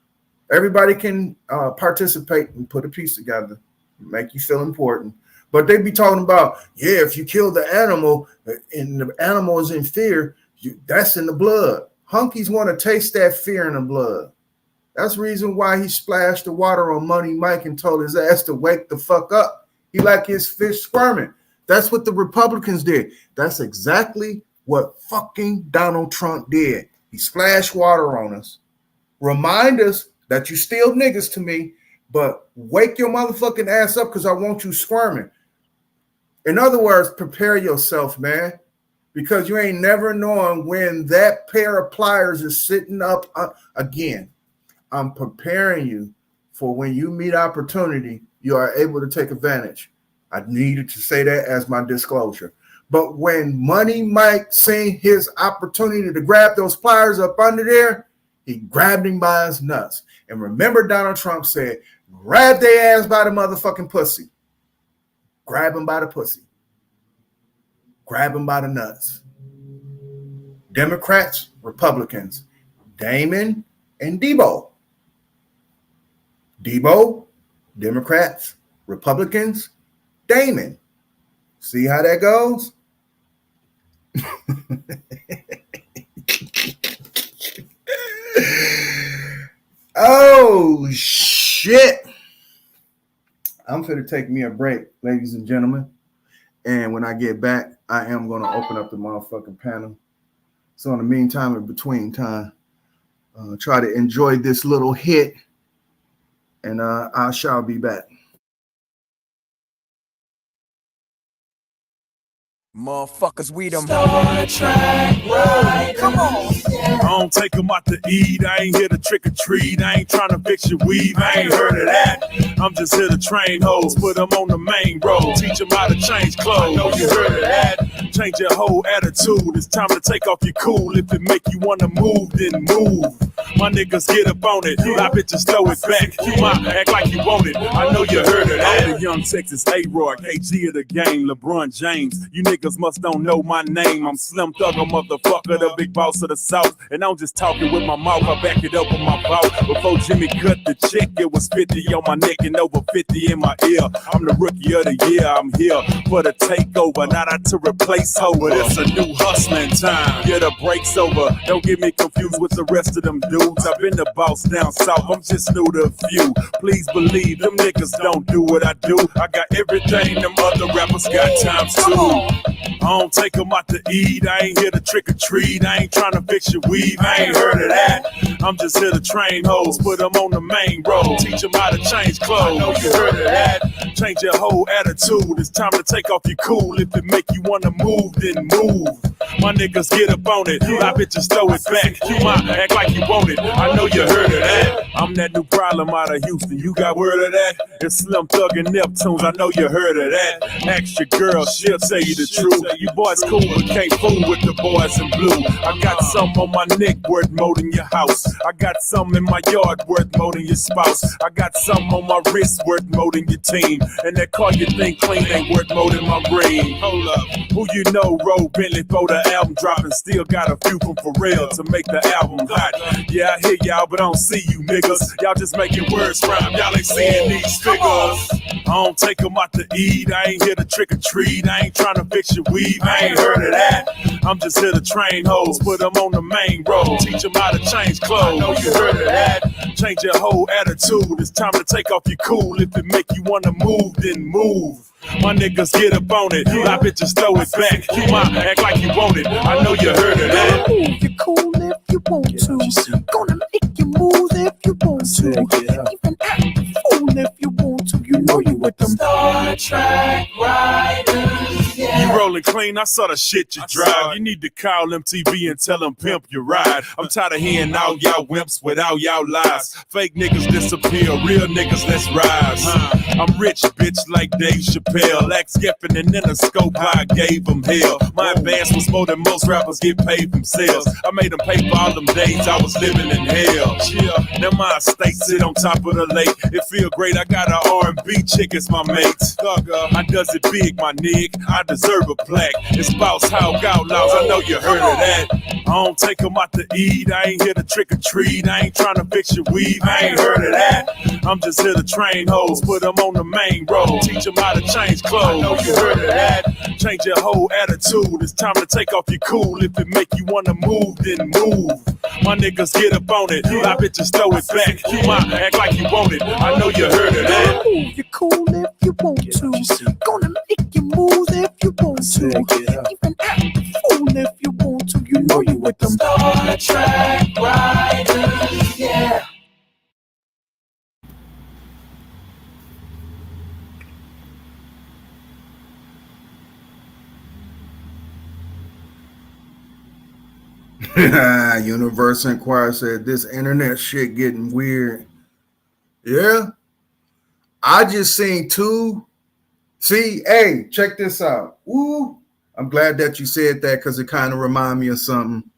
Everybody can participate and put a piece together, make you feel important. But they be talking about, yeah, if you kill the animal and the animal is in fear, that's in the blood. Hunkies want to taste that fear in the blood. That's the reason why he splashed the water on Money Mike and told his ass to wake the fuck up. He like his fish squirming. That's what the Republicans did. That's exactly what fucking Donald Trump did. He splashed water on us. Remind us that you still niggas to me, but wake your motherfucking ass up because I want you squirming. In other words, prepare yourself, man, because you ain't never knowing when that pair of pliers is sitting up again. I'm preparing you for when you meet opportunity, you are able to take advantage. I needed to say that as my disclosure. But when Money Mike seen his opportunity to grab those pliers up under there, he grabbed him by his nuts. And remember, Donald Trump said, grab their ass by the motherfucking pussy. Grab him by the pussy. grab him by the nuts. Democrats, Republicans, Damon and Debo. Debo, Democrats, Republicans, Damon. See how that goes? Oh, shit. I'm going to take me a break, ladies and gentlemen. And when I get back, I am going to open up the motherfucking panel. So in the meantime, in between time, try to enjoy this little hit. And I shall be back. Motherfuckers, we them Star Trek ride. Come on. I don't take them out to eat. I ain't here to trick or treat. I ain't trying to fix your weave. I ain't heard of that. I'm just here to train hoes, put them on the main road, teach them how to change clothes. I know you heard of that. Change your whole attitude. It's time to take off your cool. If it make you wanna move, then move. My niggas get up on it. My bitches throw it back. Act like you want it. I know you heard of that. I'm the young Texas A-Roy, KG of the game, LeBron James. You niggas must don't know my name. I'm Slim Thugger, motherfucker, the big boss of the South. And I'm just talking with my mouth. I back it up with my mouth. Before Jimmy cut the check, it was 50 on my neck and over 50 in my ear. I'm the rookie of the year. I'm here for the takeover, not out to replace Hova. It's a new hustling time. Yeah, the break's over. Don't get me confused with the rest of them dudes. I've been the boss down south. I'm just new to a few. Please believe them niggas don't do what I do. I got everything them other rappers got times two. I don't take them out to eat. I ain't here to trick or treat. I ain't trying to fix your weave. I ain't heard of that. I'm just here to train hoes, put them on the main road, teach them how to change clothes. I know you heard of that. Change your whole attitude. It's time to take off your cool. If it make you wanna move, then move. My niggas get up on it. My bitches throw it back. Act like you want it. I know you heard of that. I'm that new problem out of Houston. You got word of that? It's Slim Thug and Neptunes. I know you heard of that. Ask your girl, she'll tell you the truth. You boys cool, but can't fool with the boys in blue. I got some on my neck worth more than your house. I got some in my yard worth more than your spouse. I got some on my wrist worth more than your team. And that car you think clean ain't worth more than my ring. Hold up, who you know roll Bentley for the album dropping? Still got a few from Pharrell to make the album hot. Yeah, I hear y'all, but I don't see you niggas. Y'all just making words rhyme. Y'all ain't seeing these figures. I don't take them out to eat. I ain't here to trick or treat. I ain't trying to fix your weave. I ain't heard of that. I'm just here to train hoes, put them on the main road, teach them how to change clothes. I know you heard of that. Change your whole attitude. It's time to take off your cool. If it make you wanna move, then move. My niggas get up on it. My bitches throw it back. Act like you want it. I know you heard of that. Move you cool if you want to. Gonna make you move if you want to. Even act a fool if you want to. You know you with them Star Trek riders. Yeah. You rolling clean, I saw the shit you drive. You need to call MTV and tell them pimp your ride. I'm tired of hearing all y'all wimps with all y'all lies. Fake niggas disappear, real niggas let's rise. I'm rich, bitch, like Dave Chappelle. Axe Geffen and then a scope, I gave them hell. My advance was more than most rappers get paid themselves. I made them pay for all them days I was living in hell. Yeah, now my estate sit on top of the lake. It feel great, I got an R&B chick as my mate. I does it big, my nig. I deserve a plaque. It's Boss Hog Outlaws, I know you heard of that. I don't take them out to eat. I ain't here to trick or treat. I ain't trying to fix your weave. I ain't heard of that. I'm just here to train hoes, put them on the main road, teach them how to change clothes. I know you heard of that. Change your whole attitude. It's time to take off your cool. If it make you wanna move, then move. My niggas get up on it. My bitches throw it back. Act like you want it. I know you heard of that. Move you cool if you want to. Gonna make you move if you want to. Even act a fool if you want to. You know you with them Star Trek riders. Yeah. Universe Inquirer said this internet shit getting weird. Yeah. I just seen two. See, hey, check this out. Ooh, I'm glad that you said that because it kind of reminded me of something.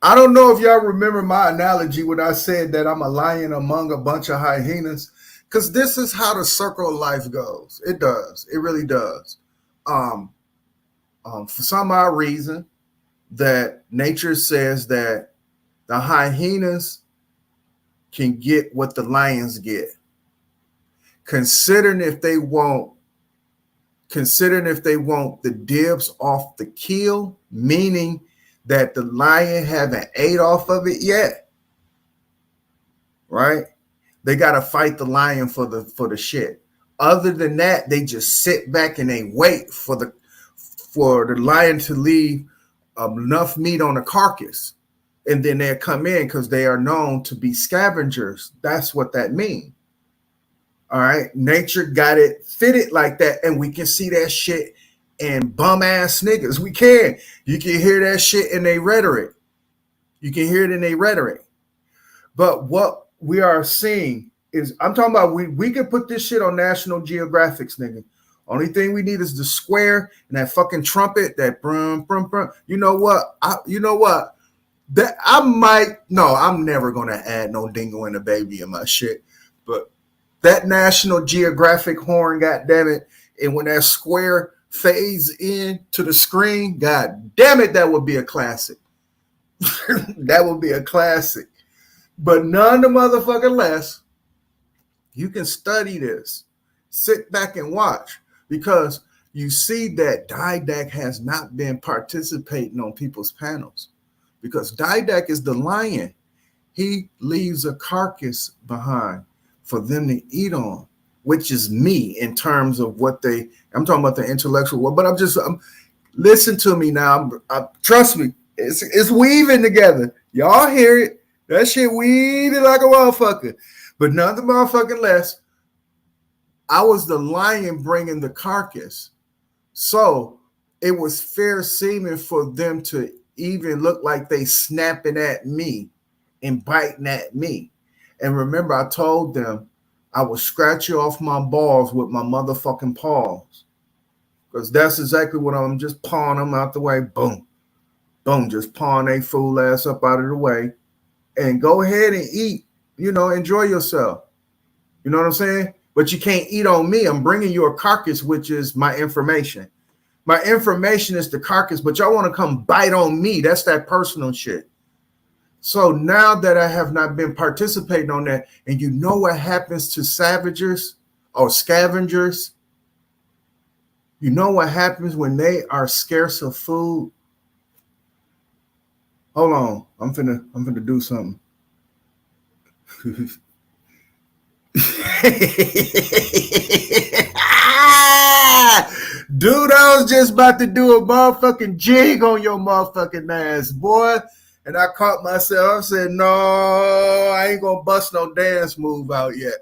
I don't know if y'all remember my analogy when I said that I'm a lion among a bunch of hyenas. because this is how the circle of life goes. It does. It really does. For some odd reason, that nature says that the hyenas can get what the lions get. Considering if they want the dibs off the kill, meaning that the lion haven't ate off of it yet, right? They gotta fight the lion for the shit. Other than that, they just sit back and they wait for the lion to leave enough meat on the carcass, and then they'll come in because they are known to be scavengers. That's what that means. All right, nature got it fitted like that, and we can see that shit in bum ass niggas. We can. You can hear that shit in their rhetoric. You can hear it in their rhetoric. But what we are seeing is, I'm talking about, we can put this shit on National Geographics, nigga. Only thing we need is the square and that fucking trumpet, that brum, brum, brum. You know what? I'm never gonna add no dingo and a baby in my shit. But that National Geographic horn, goddamn it, and when that square fades in to the screen, god damn it, that would be a classic. That would be a classic. But none the motherfucking less, you can study this. Sit back and watch, because you see that Didac has not been participating on people's panels, because Didac is the lion. He leaves a carcass behind for them to eat on, which is me in terms of what I'm talking about the intellectual world, but listen to me now. Trust me, it's weaving together. Y'all hear it. That shit weaving like a motherfucker. But none the motherfucking less, I was the lion bringing the carcass. So it was fair seeming for them to even look like they snapping at me and biting at me. And remember, I told them I would scratch you off my balls with my motherfucking paws. Because that's exactly what I'm just pawing them out the way. Boom. Boom. Just pawing they fool ass up out of the way. And go ahead and eat. Enjoy yourself. You know what I'm saying? But you can't eat on me. I'm bringing you a carcass, which is my information. My information is the carcass, but y'all want to come bite on me. That's that personal shit. So now that I have not been participating on that, and you know what happens to scavengers? You know what happens when they are scarce of food? Hold on, I'm finna do something. Dude, I was just about to do a motherfucking jig on your motherfucking ass, boy. And I caught myself. I said, no, I ain't gonna bust no dance move out yet.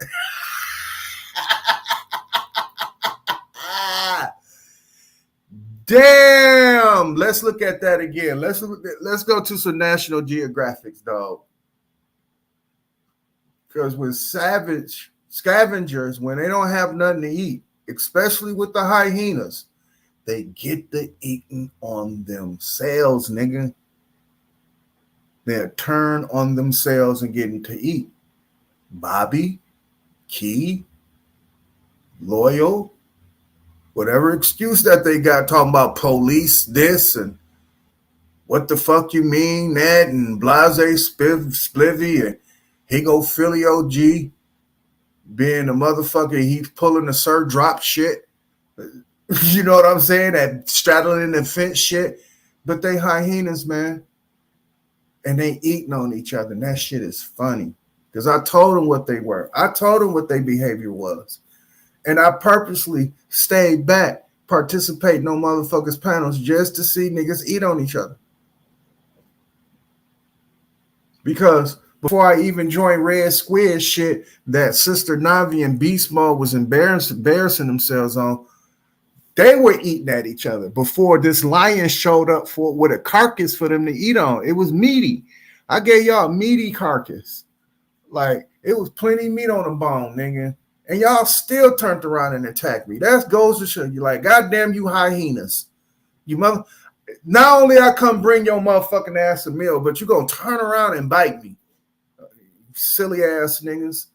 Damn. Let's look at that again. Let's go to some National Geographics, dog. Because with scavengers, when they don't have nothing to eat, especially with the hyenas, they get the eating on themselves, nigga. They'll turn on themselves and getting to eat. Bobby, Key, Loyal, whatever excuse that they got, talking about police this and what the fuck you mean that, and blase splivvy, and he go Philly OG being a motherfucker. He's pulling the Sir Drop shit. You know what I'm saying? That straddling the fence shit. But they hyenas, man. And they eating on each other. And that shit is funny. Because I told them what they were. I told them what their behavior was. And I purposely stayed back, participating on motherfuckers' panels just to see niggas eat on each other. Because before I even joined Red Squid shit that Sister Navi and Beast Mode was embarrassing themselves on, they were eating at each other before this lion showed up with a carcass for them to eat on. It was meaty. I gave y'all a meaty carcass. Like, it was plenty meat on the bone, nigga. And y'all still turned around and attacked me. That goes to show you, like, goddamn you hyenas. You mother. Not only I come bring your motherfucking ass a meal, but you gonna turn around and bite me. Silly ass niggas.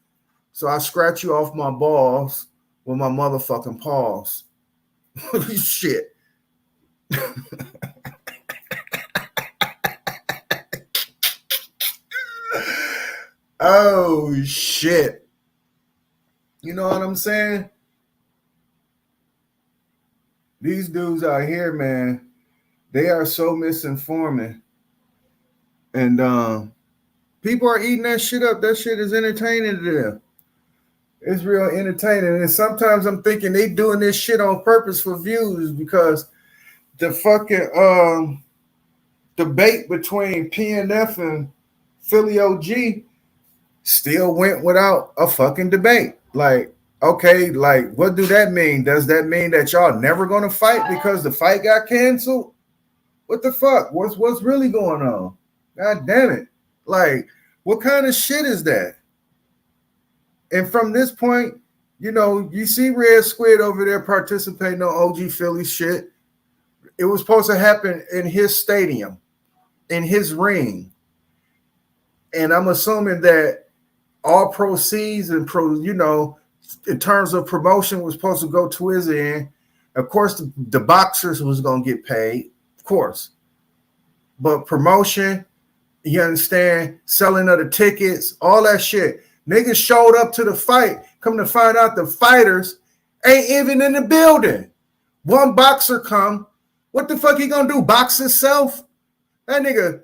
So I scratch you off my balls with my motherfucking paws. Shit. Oh shit. You know what I'm saying? These dudes out here, man, they are so misinforming. And people are eating that shit up. That shit is entertaining to them. It's real entertaining. And sometimes I'm thinking they doing this shit on purpose for views because the fucking debate between PNF and Philly OG still went without a fucking debate. Like, okay, like what do that mean? Does that mean that y'all never gonna fight because the fight got canceled? What the fuck? What's really going on? God damn it. Like, what kind of shit is that? And from this point, you know, you see Red Squid over there participating on OG Philly shit. It was supposed to happen in his stadium, in his ring. And I'm assuming that all proceeds and in terms of promotion was supposed to go to his end. Of course, the boxers was going to get paid, of course. But promotion, you understand, selling of the tickets, all that shit. Niggas showed up to the fight. Come to find out the fighters ain't even in the building. One boxer come. What the fuck he gonna do? Box himself? That nigga,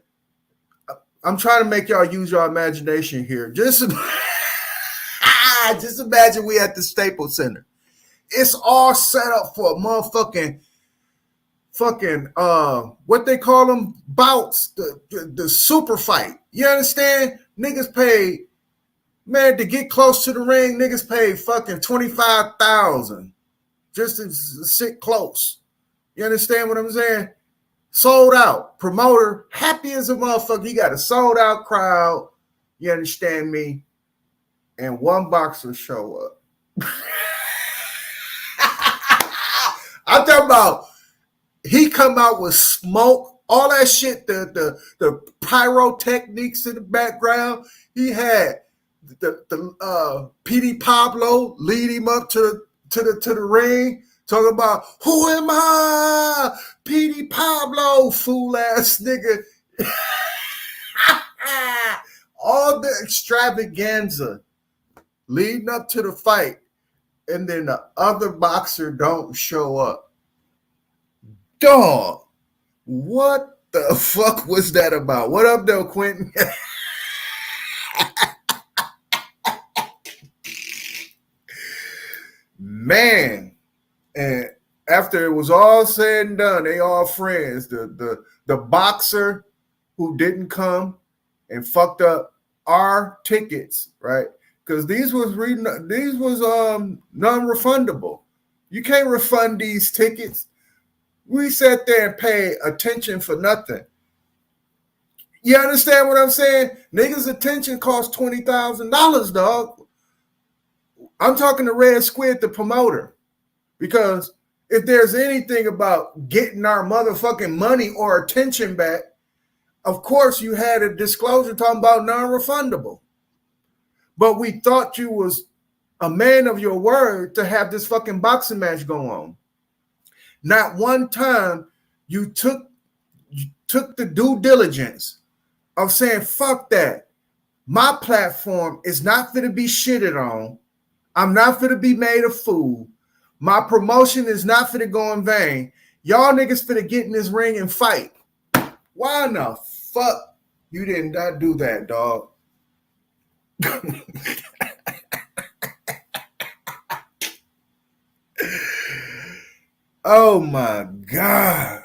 I'm trying to make y'all use your imagination here. Just imagine we at the Staples Center. It's all set up for a motherfucking what they call them bouts, the super fight. You understand? Niggas paid, man, to get close to the ring. Niggas paid fucking $25,000 just to sit close. You understand what I'm saying? Sold out. Promoter happy as a motherfucker. He got a sold out crowd. You understand me? And one boxer show up. I'm talking about. He come out with smoke, all that shit, the pyrotechnics in the background. He had the PD Pablo lead him up to the ring, talking about who am I? PD Pablo, fool ass nigga. All the extravaganza leading up to the fight, and then the other boxer don't show up. Dog, what the fuck was that about? What up, though, Quentin? Man, and after it was all said and done, they all friends. The boxer who didn't come and fucked up our tickets, right? Because these was non-refundable. You can't refund these tickets. We sat there and paid attention for nothing. You understand what I'm saying? Niggas' attention costs $20,000, dog. I'm talking to Red Squid, the promoter. Because if there's anything about getting our motherfucking money or attention back, of course you had a disclosure talking about non-refundable. But we thought you was a man of your word to have this fucking boxing match go on. Not one time you took the due diligence of saying, fuck that. My platform is not going to be shitted on. I'm not going to be made a fool. My promotion is not going to go in vain. Y'all niggas finna get in this ring and fight. Why in the fuck you did not do that, dog? Oh my God.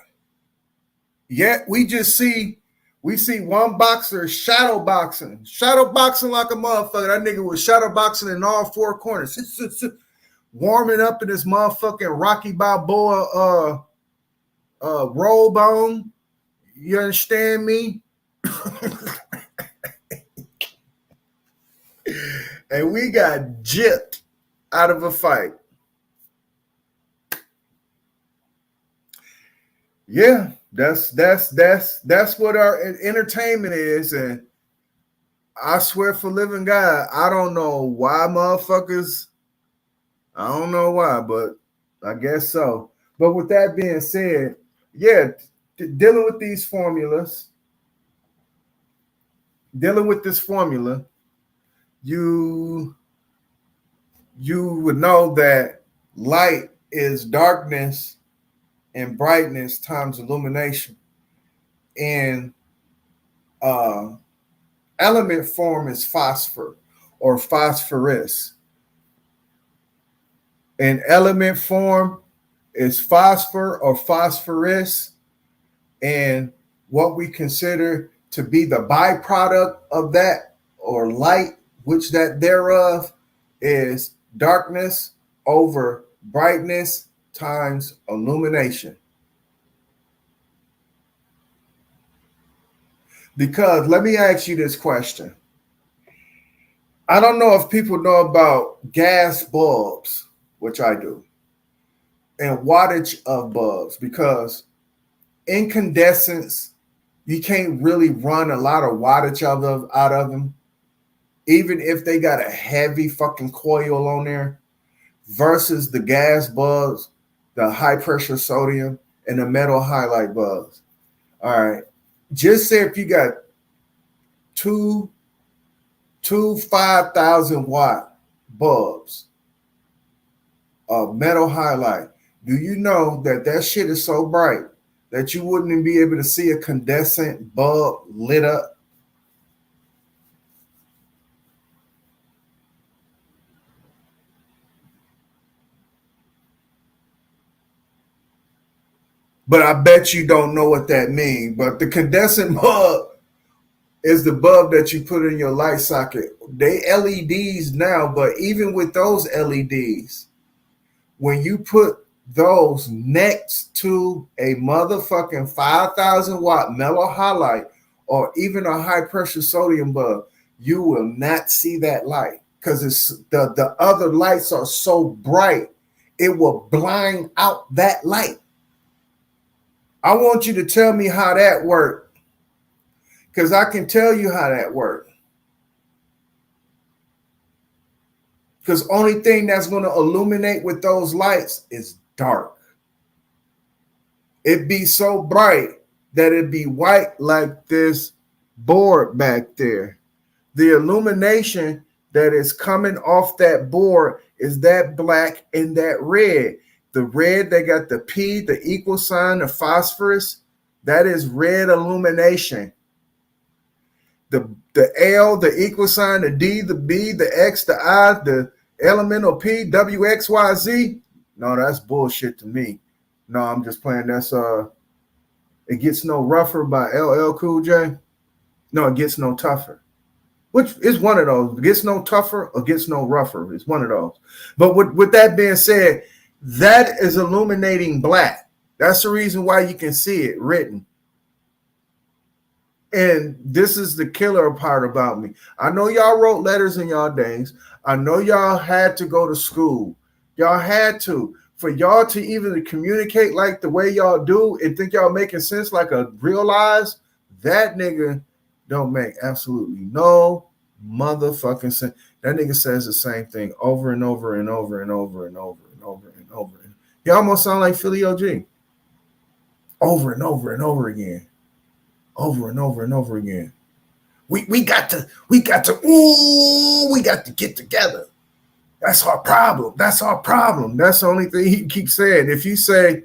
Yet we see one boxer shadow boxing like a motherfucker. That nigga was shadow boxing in all four corners. Warming up in this motherfucking Rocky Balboa robe on. You understand me? And we got gypped out of a fight. Yeah, that's what our entertainment is, and I swear for living God, I don't know why motherfuckers. I don't know why, but I guess so. But with that being said, yeah, dealing with these formulas, dealing with this formula, you would know that light is darkness and brightness times illumination. And element form is phosphor or phosphorus. And element form is phosphor or phosphorus. And what we consider to be the byproduct of that or light, which that thereof is darkness over brightness times illumination. Because let me ask you this question. I don't know if people know about gas bulbs, which I do, and wattage of bulbs, because incandescents, you can't really run a lot of wattage out of them, even if they got a heavy fucking coil on there, versus the gas bulbs, the high pressure sodium, and the metal halide bulbs. All right. Just say if you got two 5,000 watt bulbs of metal halide, do you know that that shit is so bright that you wouldn't even be able to see a condensate bulb lit up? But I bet you don't know what that means. But the condensate bulb is the bulb that you put in your light socket. They LEDs now, but even with those LEDs, when you put those next to a motherfucking 5,000 watt metal halide or even a high pressure sodium bulb, you will not see that light because it's the other lights are so bright it will blind out that light. I want you to tell me how that worked, because I can tell you how that worked. Because only thing that's going to illuminate with those lights is dark. It'd be so bright that it'd be white like this board back there. The illumination that is coming off that board is that black and that red. The red, they got the P, the equal sign, the phosphorus. That is red illumination. The L, the equal sign, the D, the B, the X, the I, the elemental P, W, X, Y, Z. No, that's bullshit to me. No, I'm just playing. That's It Gets No Rougher by LL Cool J. No, It Gets No Tougher. Which is one of those. It Gets No Tougher or Gets No Rougher. It's one of those. But with that being said, that is illuminating black. That's the reason why you can see it written. And this is the killer part about me. I know y'all wrote letters in y'all days. I know y'all had to go to school. Y'all had to. For y'all to even communicate like the way y'all do and think y'all making sense like a real lies, that nigga don't make absolutely no motherfucking sense. That nigga says the same thing over and over and over and over and over and over and over. He almost sound like Philly OG. Over and over and over again. Over and over and over again. We got to get together. That's our problem. That's our problem. That's the only thing he keeps saying. If you say,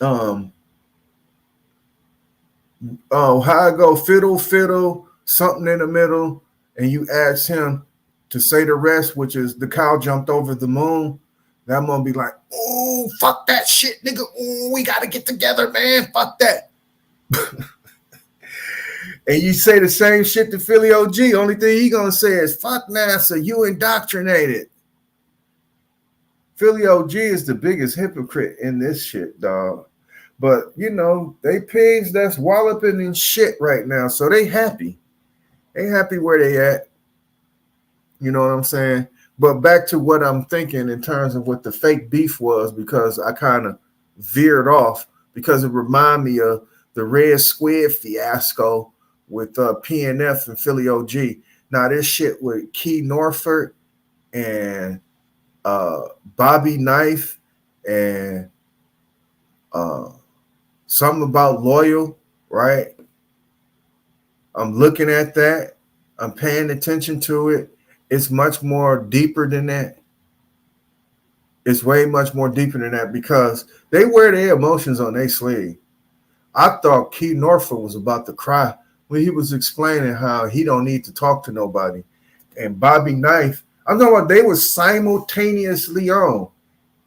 oh, how I go fiddle, fiddle, something in the middle, and you ask him to say the rest, which is the cow jumped over the moon, that I'm gonna be like, oh, fuck that shit, nigga. Oh, we gotta get together, man. Fuck that. And you say the same shit to Philly OG. Only thing he gonna say is, fuck NASA, you indoctrinated. Philly OG is the biggest hypocrite in this shit, dog. But, you know, they pigs that's walloping in shit right now. So they happy. They happy where they at. You know what I'm saying? But back to what I'm thinking in terms of what the fake beef was, because I kind of veered off because it reminded me of the Red Squid fiasco with PNF and Philly OG. Now this shit with Key Norfolk and Bobby Knife and something about Loyal, right? I'm looking at that. I'm paying attention to it. It's much more deeper than that. It's way much more deeper than that because they wear their emotions on their sleeve. I thought Key Norfolk was about to cry when he was explaining how he don't need to talk to nobody. And Bobby Knife, I'm talking about they were simultaneously on.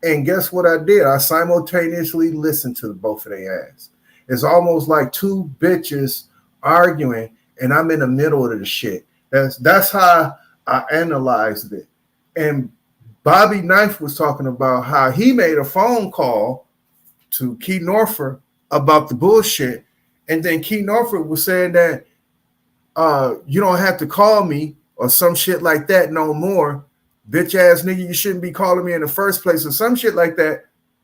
And guess what I did? I simultaneously listened to both of their ass. It's almost like two bitches arguing, and I'm in the middle of the shit. That's how I analyzed it. And Bobby Knife was talking about how he made a phone call to Key Norfolk about the bullshit. And then Key Norfolk was saying that you don't have to call me or some shit like that no more. Bitch ass nigga, you shouldn't be calling me in the first place or some shit like that.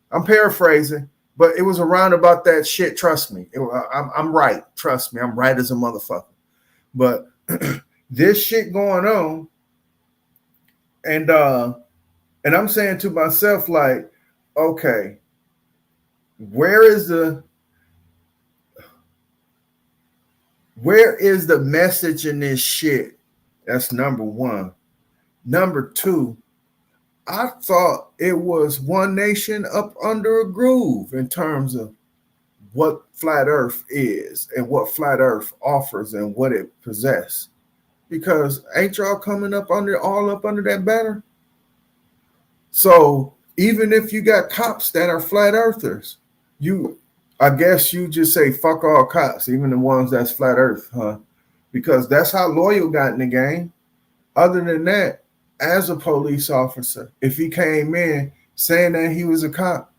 I'm paraphrasing, but it was around about that shit. Trust me. I'm right. Trust me. I'm right as a motherfucker. But this shit going on, and I'm saying to myself, like, okay, where is the message in this shit? That's number one. Number two, I thought it was one nation up under a groove in terms of what flat earth is and what flat earth offers and what it possesses. Because ain't y'all coming up under that banner? So even if you got cops that are flat earthers, I guess you just say fuck all cops, even the ones that's flat earth, huh? Because that's how Loyal got in the game. Other than that, as a police officer, if he came in saying that he was a cop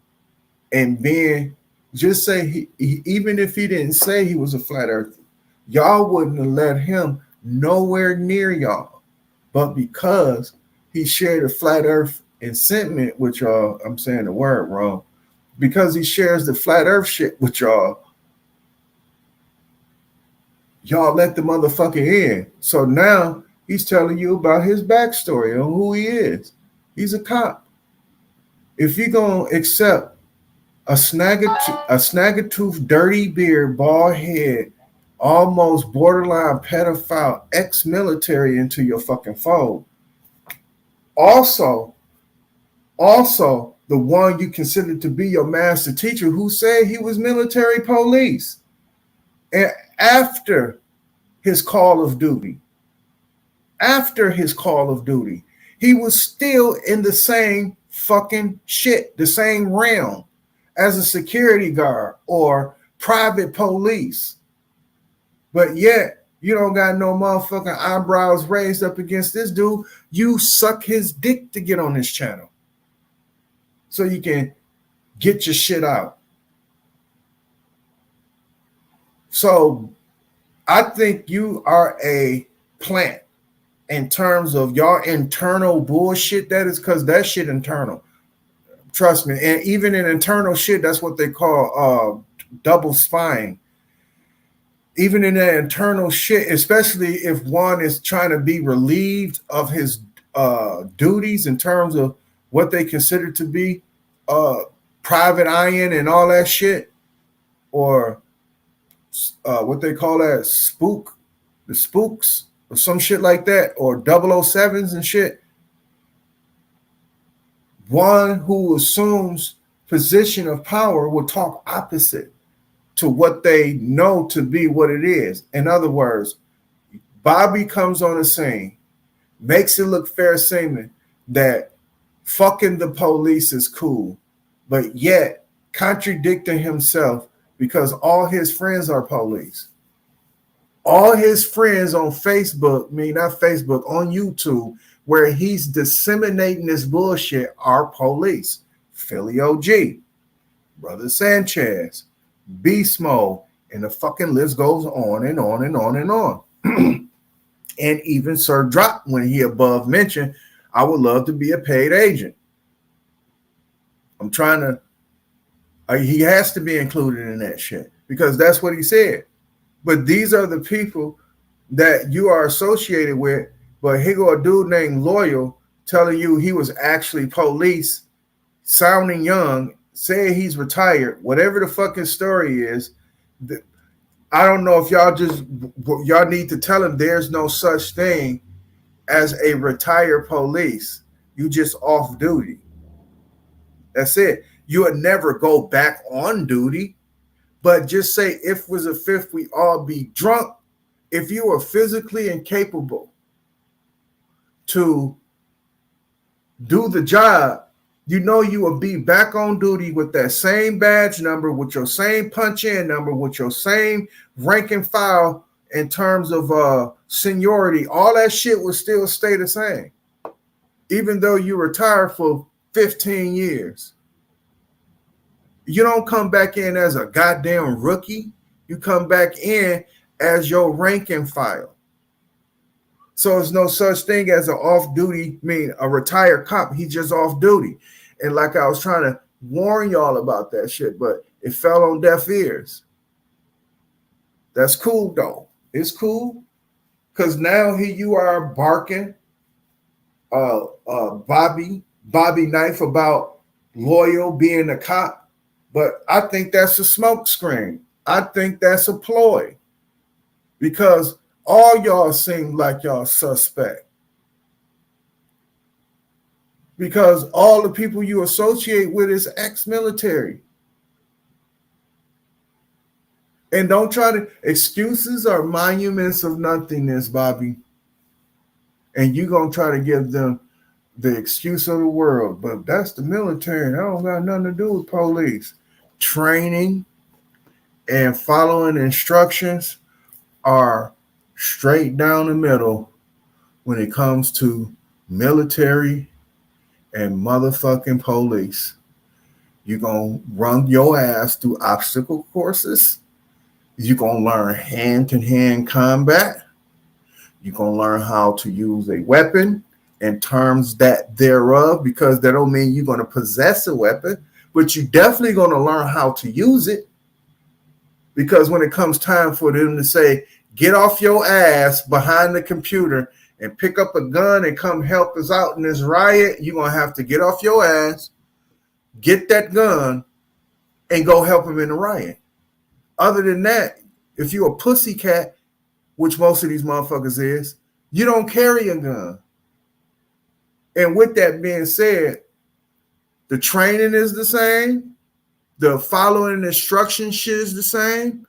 and being just say he even if he didn't say he was a flat earther, y'all wouldn't have let him nowhere near y'all. But because he shared a flat earth sentiment with y'all, I'm saying the word wrong, because he shares the flat earth shit with y'all let the motherfucker in. So now he's telling you about his backstory and who he is. He's a cop. If you're going to accept a snagger-tooth, dirty beard, bald head, almost borderline pedophile ex-military into your fucking fold, also the one you consider to be your master teacher who said he was military police, and after his call of duty, he was still in the same fucking shit, the same realm as a security guard or private police. But yet, you don't got no motherfucking eyebrows raised up against this dude. You suck his dick to get on this channel so you can get your shit out. So I think you are a plant in terms of your internal bullshit. That is because that shit internal. Trust me. And even in internal shit, that's what they call double spying. Even in that internal shit, especially if one is trying to be relieved of his duties in terms of what they consider to be private eyeing and all that shit, or what they call that the spooks or some shit like that, or 007s and shit. One who assumes position of power will talk opposite to what they know to be what it is. In other words, Bobby comes on the scene, makes it look fair seeming that fucking the police is cool, but yet contradicting himself because all his friends are police. All his friends on Facebook, on YouTube, where he's disseminating this bullshit are police. Philly OG, Brother Sanchez, Beast Mode, and the fucking list goes on and on and on and on. And even Sir Drop, when he above mentioned, I would love to be a paid agent. I'm trying to, he has to be included in that shit. because that's what he said. But these are the people that you are associated with. But here go a dude named Loyal telling you he was actually police, sounding young, saying he's retired, whatever the fucking story is. I don't know if y'all need to tell him there's no such thing as a retired police. You just off duty. That's it. You would never go back on duty, but just say if it was a fifth, we all be drunk. If you were physically incapable to do the job, you know you will be back on duty with that same badge number, with your same punch-in number, with your same rank and file in terms of seniority. All that shit will still stay the same, even though you retired for 15 years. You don't come back in as a goddamn rookie. You come back in as your rank and file. So there's no such thing as an off-duty, a retired cop. He's just off duty. And like I was trying to warn y'all about that shit, but it fell on deaf ears. That's cool, though. It's cool because now here you are barking Bobby Knife about Loyal being a cop. But I think that's a smoke screen. I think that's a ploy because all y'all seem like y'all suspect. Because all the people you associate with is ex-military. And don't try to, excuses are monuments of nothingness, Bobby. And you're going to try to give them the excuse of the world. But that's the military. That don't got nothing to do with police. Training and following instructions are straight down the middle when it comes to military and motherfucking police. You're going to run your ass through obstacle courses. You're going to learn hand-to-hand combat. You're going to learn how to use a weapon in terms that thereof, because that don't mean you're going to possess a weapon, but you're definitely going to learn how to use it. Because when it comes time for them to say, get off your ass behind the computer and pick up a gun and come help us out in this riot, you're going to have to get off your ass, get that gun, and go help them in the riot. Other than that, if you're a pussycat, which most of these motherfuckers is, you don't carry a gun. And with that being said, the training is the same. The following instruction shit is the same.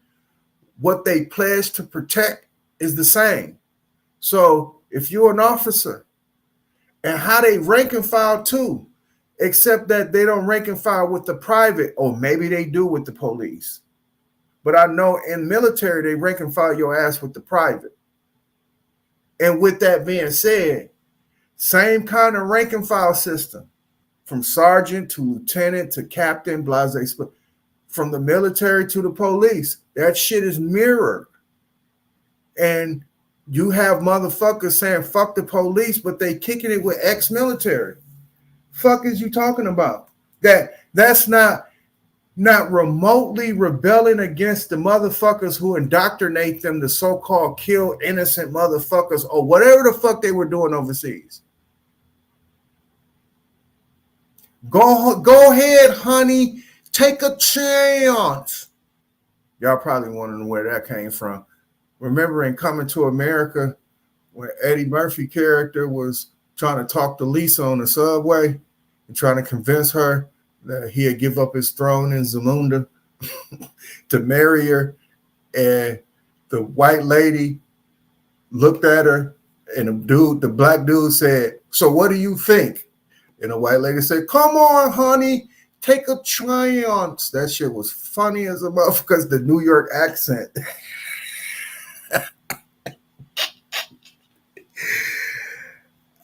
What they pledge to protect is the same. So if you're an officer, and how they rank and file too, except that they don't rank and file with the private, or maybe they do with the police. But I know in military, they rank and file your ass with the private. And with that being said, same kind of rank and file system, from sergeant to lieutenant to captain, blase, from the military to the police. That shit is mirrored. And you have motherfuckers saying fuck the police, but they kicking it with ex-military. Fuck is you talking about? That's not remotely rebelling against the motherfuckers who indoctrinate them to so-called kill innocent motherfuckers or whatever the fuck they were doing overseas. Go ahead, honey. Take a chance. Y'all probably wondering where that came from. Remember in Coming to America, when Eddie Murphy character was trying to talk to Lisa on the subway and trying to convince her that he'd give up his throne in Zamunda to marry her. And the white lady looked at her and the black dude said, so what do you think? And the white lady said, come on, honey, take a chance. That shit was funny as a motherfucker because the New York accent.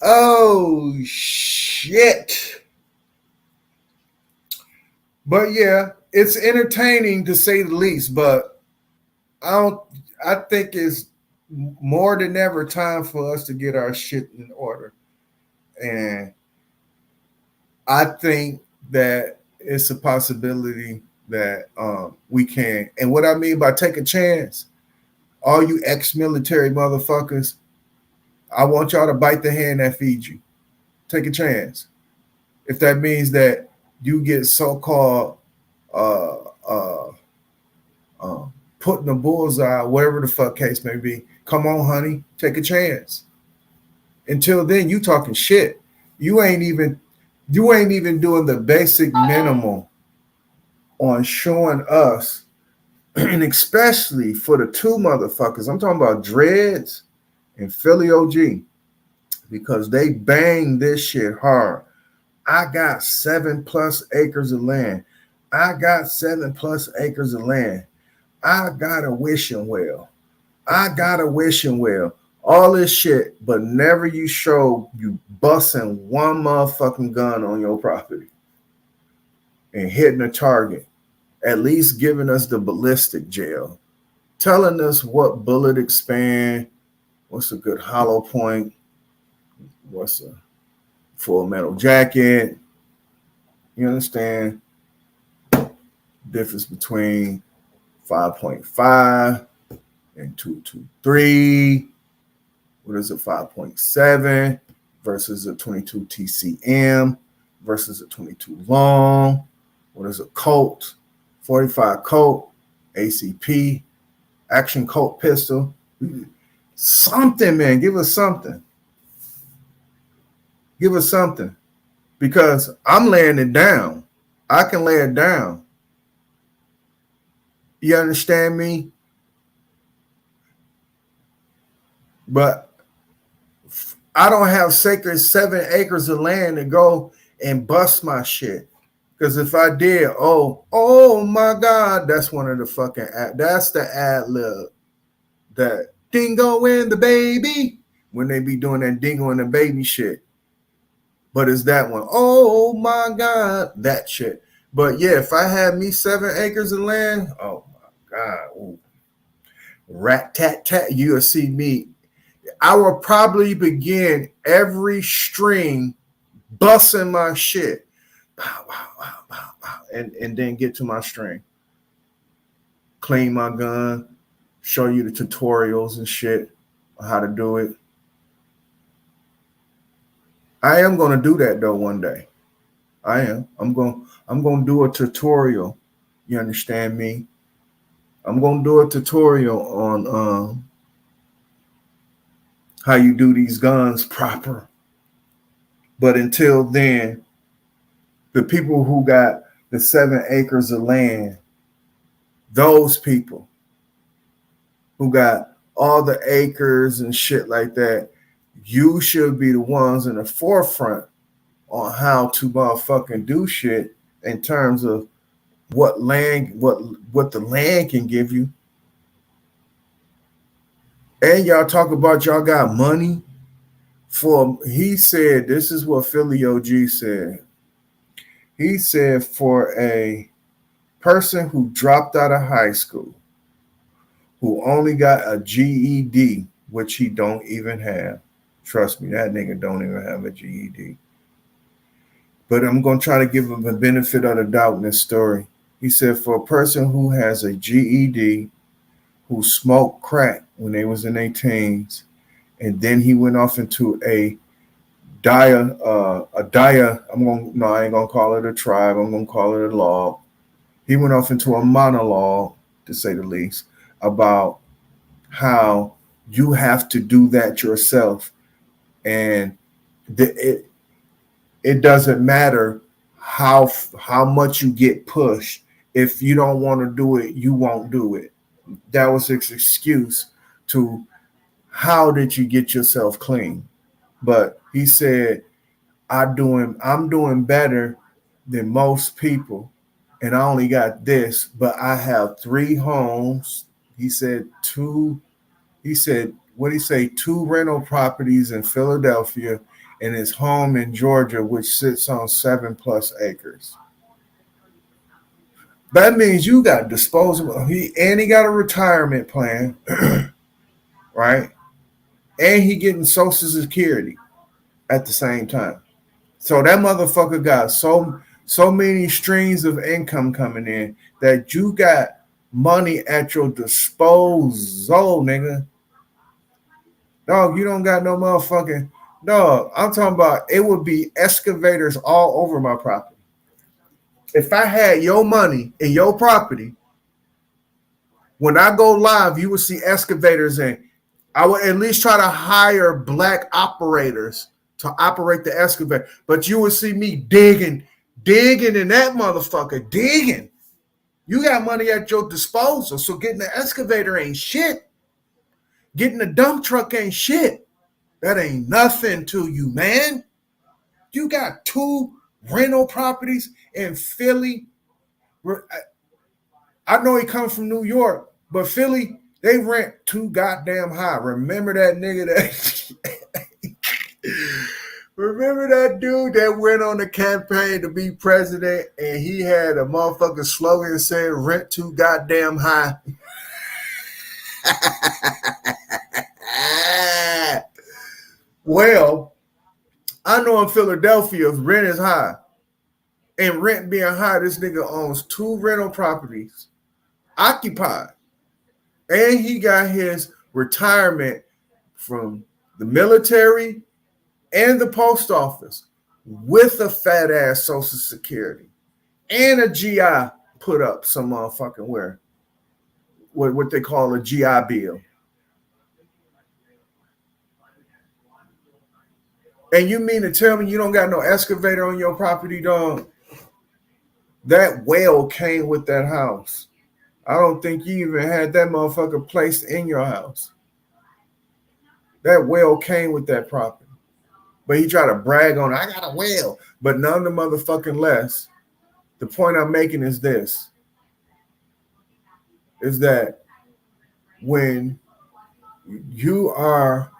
Oh, shit. But yeah, it's entertaining to say the least, but I think it's more than ever time for us to get our shit in order. And I think that it's a possibility that we can. And what I mean by take a chance, all you ex-military motherfuckers, I want y'all to bite the hand that feeds you. Take a chance. If that means that you get so-called putting the bullseye, whatever the fuck case may be, come on, honey, take a chance. Until then, you talking shit. You ain't even doing the basic minimum on showing us, and especially for the two motherfuckers. I'm talking about Dreads and Philly OG, because they bang this shit hard. I got 7+ acres of land. I got 7+ acres of land. I got a wishing well. I got a wishing well. All this shit, but never you show you busting one motherfucking gun on your property and hitting a target. At least giving us the ballistic gel. Telling us what bullet expand, what's a good hollow point, what's a full metal jacket. You understand? Difference between 5.5 and 223. What is a 5.7 versus a 22 TCM versus a 22 long? What is a Colt? 45 Colt, ACP, Action Colt pistol. Something, man. Give us something. Give us something. Because I'm laying it down. I can lay it down. You understand me? But I don't have sacred 7 acres of land to go and bust my shit. Because if I did, oh my God, that's one of the fucking, that's the ad lib. That dingo and the baby, when they be doing that dingo and the baby shit. But it's that one. Oh my God, that shit. But yeah, if I had me 7 acres of land, oh my God, ooh. Rat tat tat, you'll see me. I will probably begin every string busting my shit. Wow, wow, wow, wow, wow. And then get to my string. Clean my gun, show you the tutorials and shit on how to do it. I am going to do that though one day. I am. I'm going to do a tutorial. You understand me? I'm going to do a tutorial on how you do these guns proper. But until then, the people who got the 7 acres of land, those people who got all the acres and shit like that, you should be the ones in the forefront on how to motherfucking do shit in terms of what land, what the land can give you. And y'all talk about y'all got money for, he said, this is what Philly OG said. He said for a person who dropped out of high school, who only got a GED, which he don't even have. Trust me, that nigga don't even have a GED. But I'm going to try to give him the benefit of the doubt in this story. He said for a person who has a GED, who smoked crack when they was in their teens, and then he went off into I ain't gonna call it a tribe, I'm gonna call it a law. He went off into a monologue, to say the least, about how you have to do that yourself, and it doesn't matter how much you get pushed. If you don't want to do it, you won't do it. That was his excuse to how did you get yourself clean. But he said, I'm doing better than most people, and I only got this, but I have 3 homes. He said 2 rental properties in Philadelphia and his home in Georgia, which sits on 7+ acres. That means you got disposable. He got a retirement plan, right? And he getting Social Security at the same time. So that motherfucker got so so many streams of income coming in that you got money at your disposal, nigga. Dog, you don't got no motherfucking dog. I'm talking about it would be excavators all over my property. If I had your money in your property, when I go live, you would see excavators in. I would at least try to hire black operators to operate the excavator. But you would see me digging in that motherfucker, digging. You got money at your disposal, so getting the excavator ain't shit. Getting the dump truck ain't shit. That ain't nothing to you, man. You got 2 rental properties in Philly. I know he comes from New York, but Philly, they rent too goddamn high. Remember that nigga that remember that dude that went on the campaign to be president and he had a motherfucking slogan saying rent too goddamn high. Well, I know in Philadelphia, rent is high. And rent being high, this nigga owns 2 rental properties occupied. And he got his retirement from the military and the post office with a fat ass Social Security and a GI put up some motherfucking where what they call a GI Bill. And you mean to tell me you don't got no excavator on your property, dog? That well came with that house. I don't think you even had that motherfucker placed in your house. That well came with that property. But he tried to brag on, I got a well, but none the motherfucking less. The point I'm making is this, is that when you are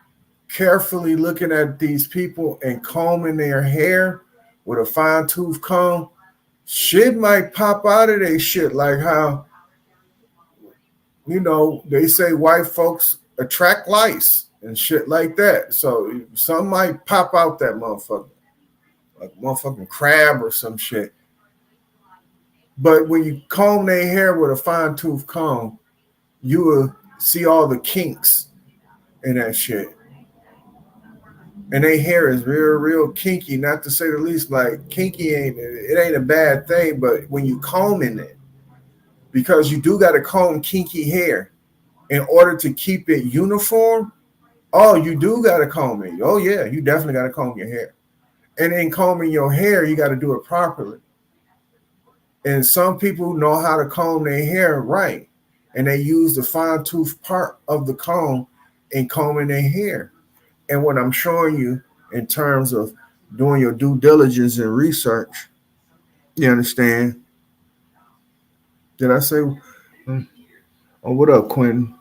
carefully looking at these people and combing their hair with a fine-tooth comb, shit might pop out of their shit, like how, you know, they say white folks attract lice and shit like that. So some might pop out that motherfucker, like a motherfucking crab or some shit. But when you comb their hair with a fine-tooth comb, you will see all the kinks in that shit. And their hair is real kinky, not to say the least. Like, kinky ain't a bad thing, but when you combing it, because you do got to comb kinky hair in order to keep it uniform. Oh, you do got to comb it. Oh, yeah, you definitely got to comb your hair. And in combing your hair, you got to do it properly. And some people know how to comb their hair right. And they use the fine tooth part of the comb in combing their hair. And what I'm showing you in terms of doing your due diligence and research, you understand? Did I say, oh, what up, Quentin?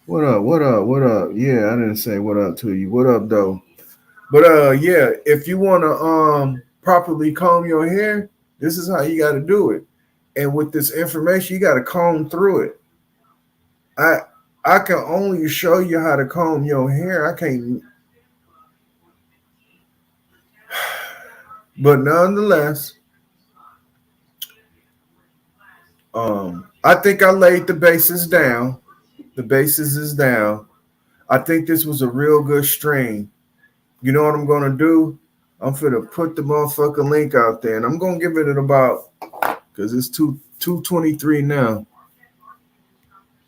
What up? Yeah, I didn't say what up to you. What up, though? But yeah, if you want to properly comb your hair, this is how you got to do it. And with this information, you got to comb through it. I can only show you how to comb your hair. I can't. But nonetheless, I think I laid the basis down. The basis is down. I think this was a real good stream. You know what I'm going to do? I'm going to put the motherfucking link out there, and I'm going to give it about, because it's 2:23 now.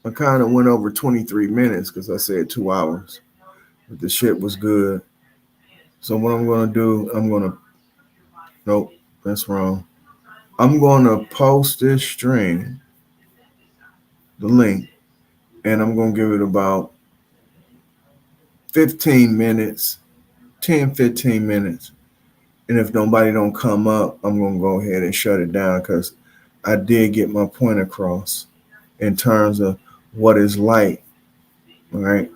I kind of went over 23 minutes because I said 2 hours. But the shit was good. So what I'm going to do, nope, that's wrong. I'm going to post this stream, the link, and I'm going to give it about 15 minutes, 10, 15 minutes. And if nobody don't come up, I'm going to go ahead and shut it down because I did get my point across in terms of what is light, all right?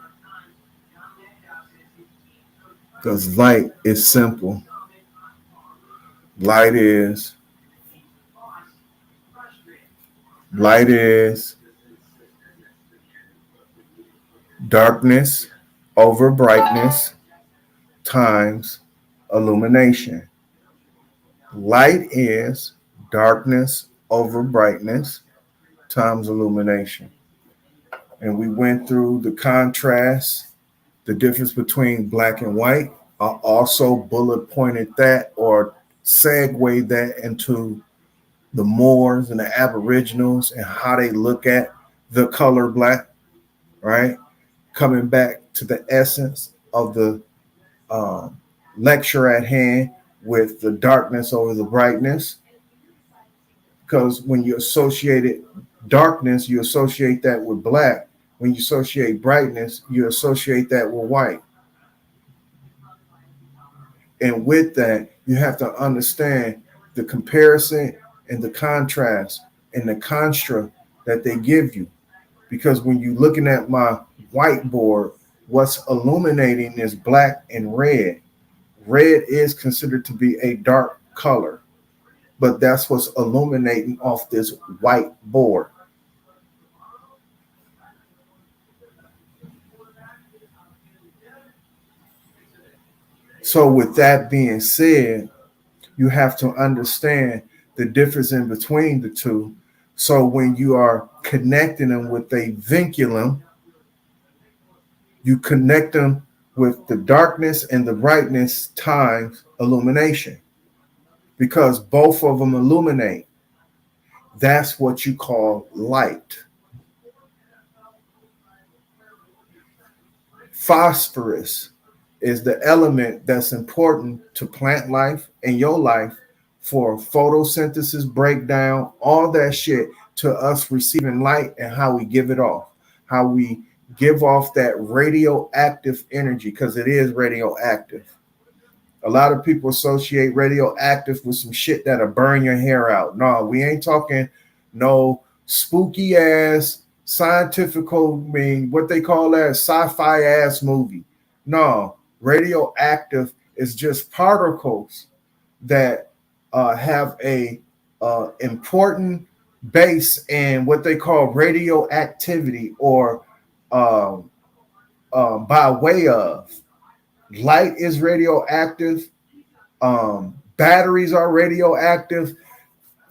Because light is simple. Light is darkness over brightness times illumination. Light is darkness over brightness times illumination. And we went through the contrast, the difference between black and white. I also bullet pointed that or segue that into the Moors and the Aboriginals and how they look at the color black, right? Coming back to the essence of the um, lecture at hand with the darkness over the brightness. Because when you associate it, darkness, you associate that with black. When you associate brightness, you associate that with white. And with that, you have to understand the comparison and the contrast and the construct that they give you. Because when you're looking at my whiteboard, what's illuminating is black and red. Red is considered to be a dark color, but that's what's illuminating off this white board. So, with that being said, you have to understand the difference in between the two. So, when you are connecting them with a vinculum, you connect them with the darkness and the brightness times illumination because both of them illuminate. That's what you call light. Phosphorus is the element that's important to plant life and your life for photosynthesis, breakdown, all that shit to us receiving light and how we give it off, how we give off that radioactive energy because it is radioactive. A lot of people associate radioactive with some shit that'll burn your hair out. No, we ain't talking no spooky ass scientific, what they call that sci-fi ass movie. No, radioactive is just particles that have a important base in what they call radioactivity or by way of. Light is radioactive. Batteries are radioactive.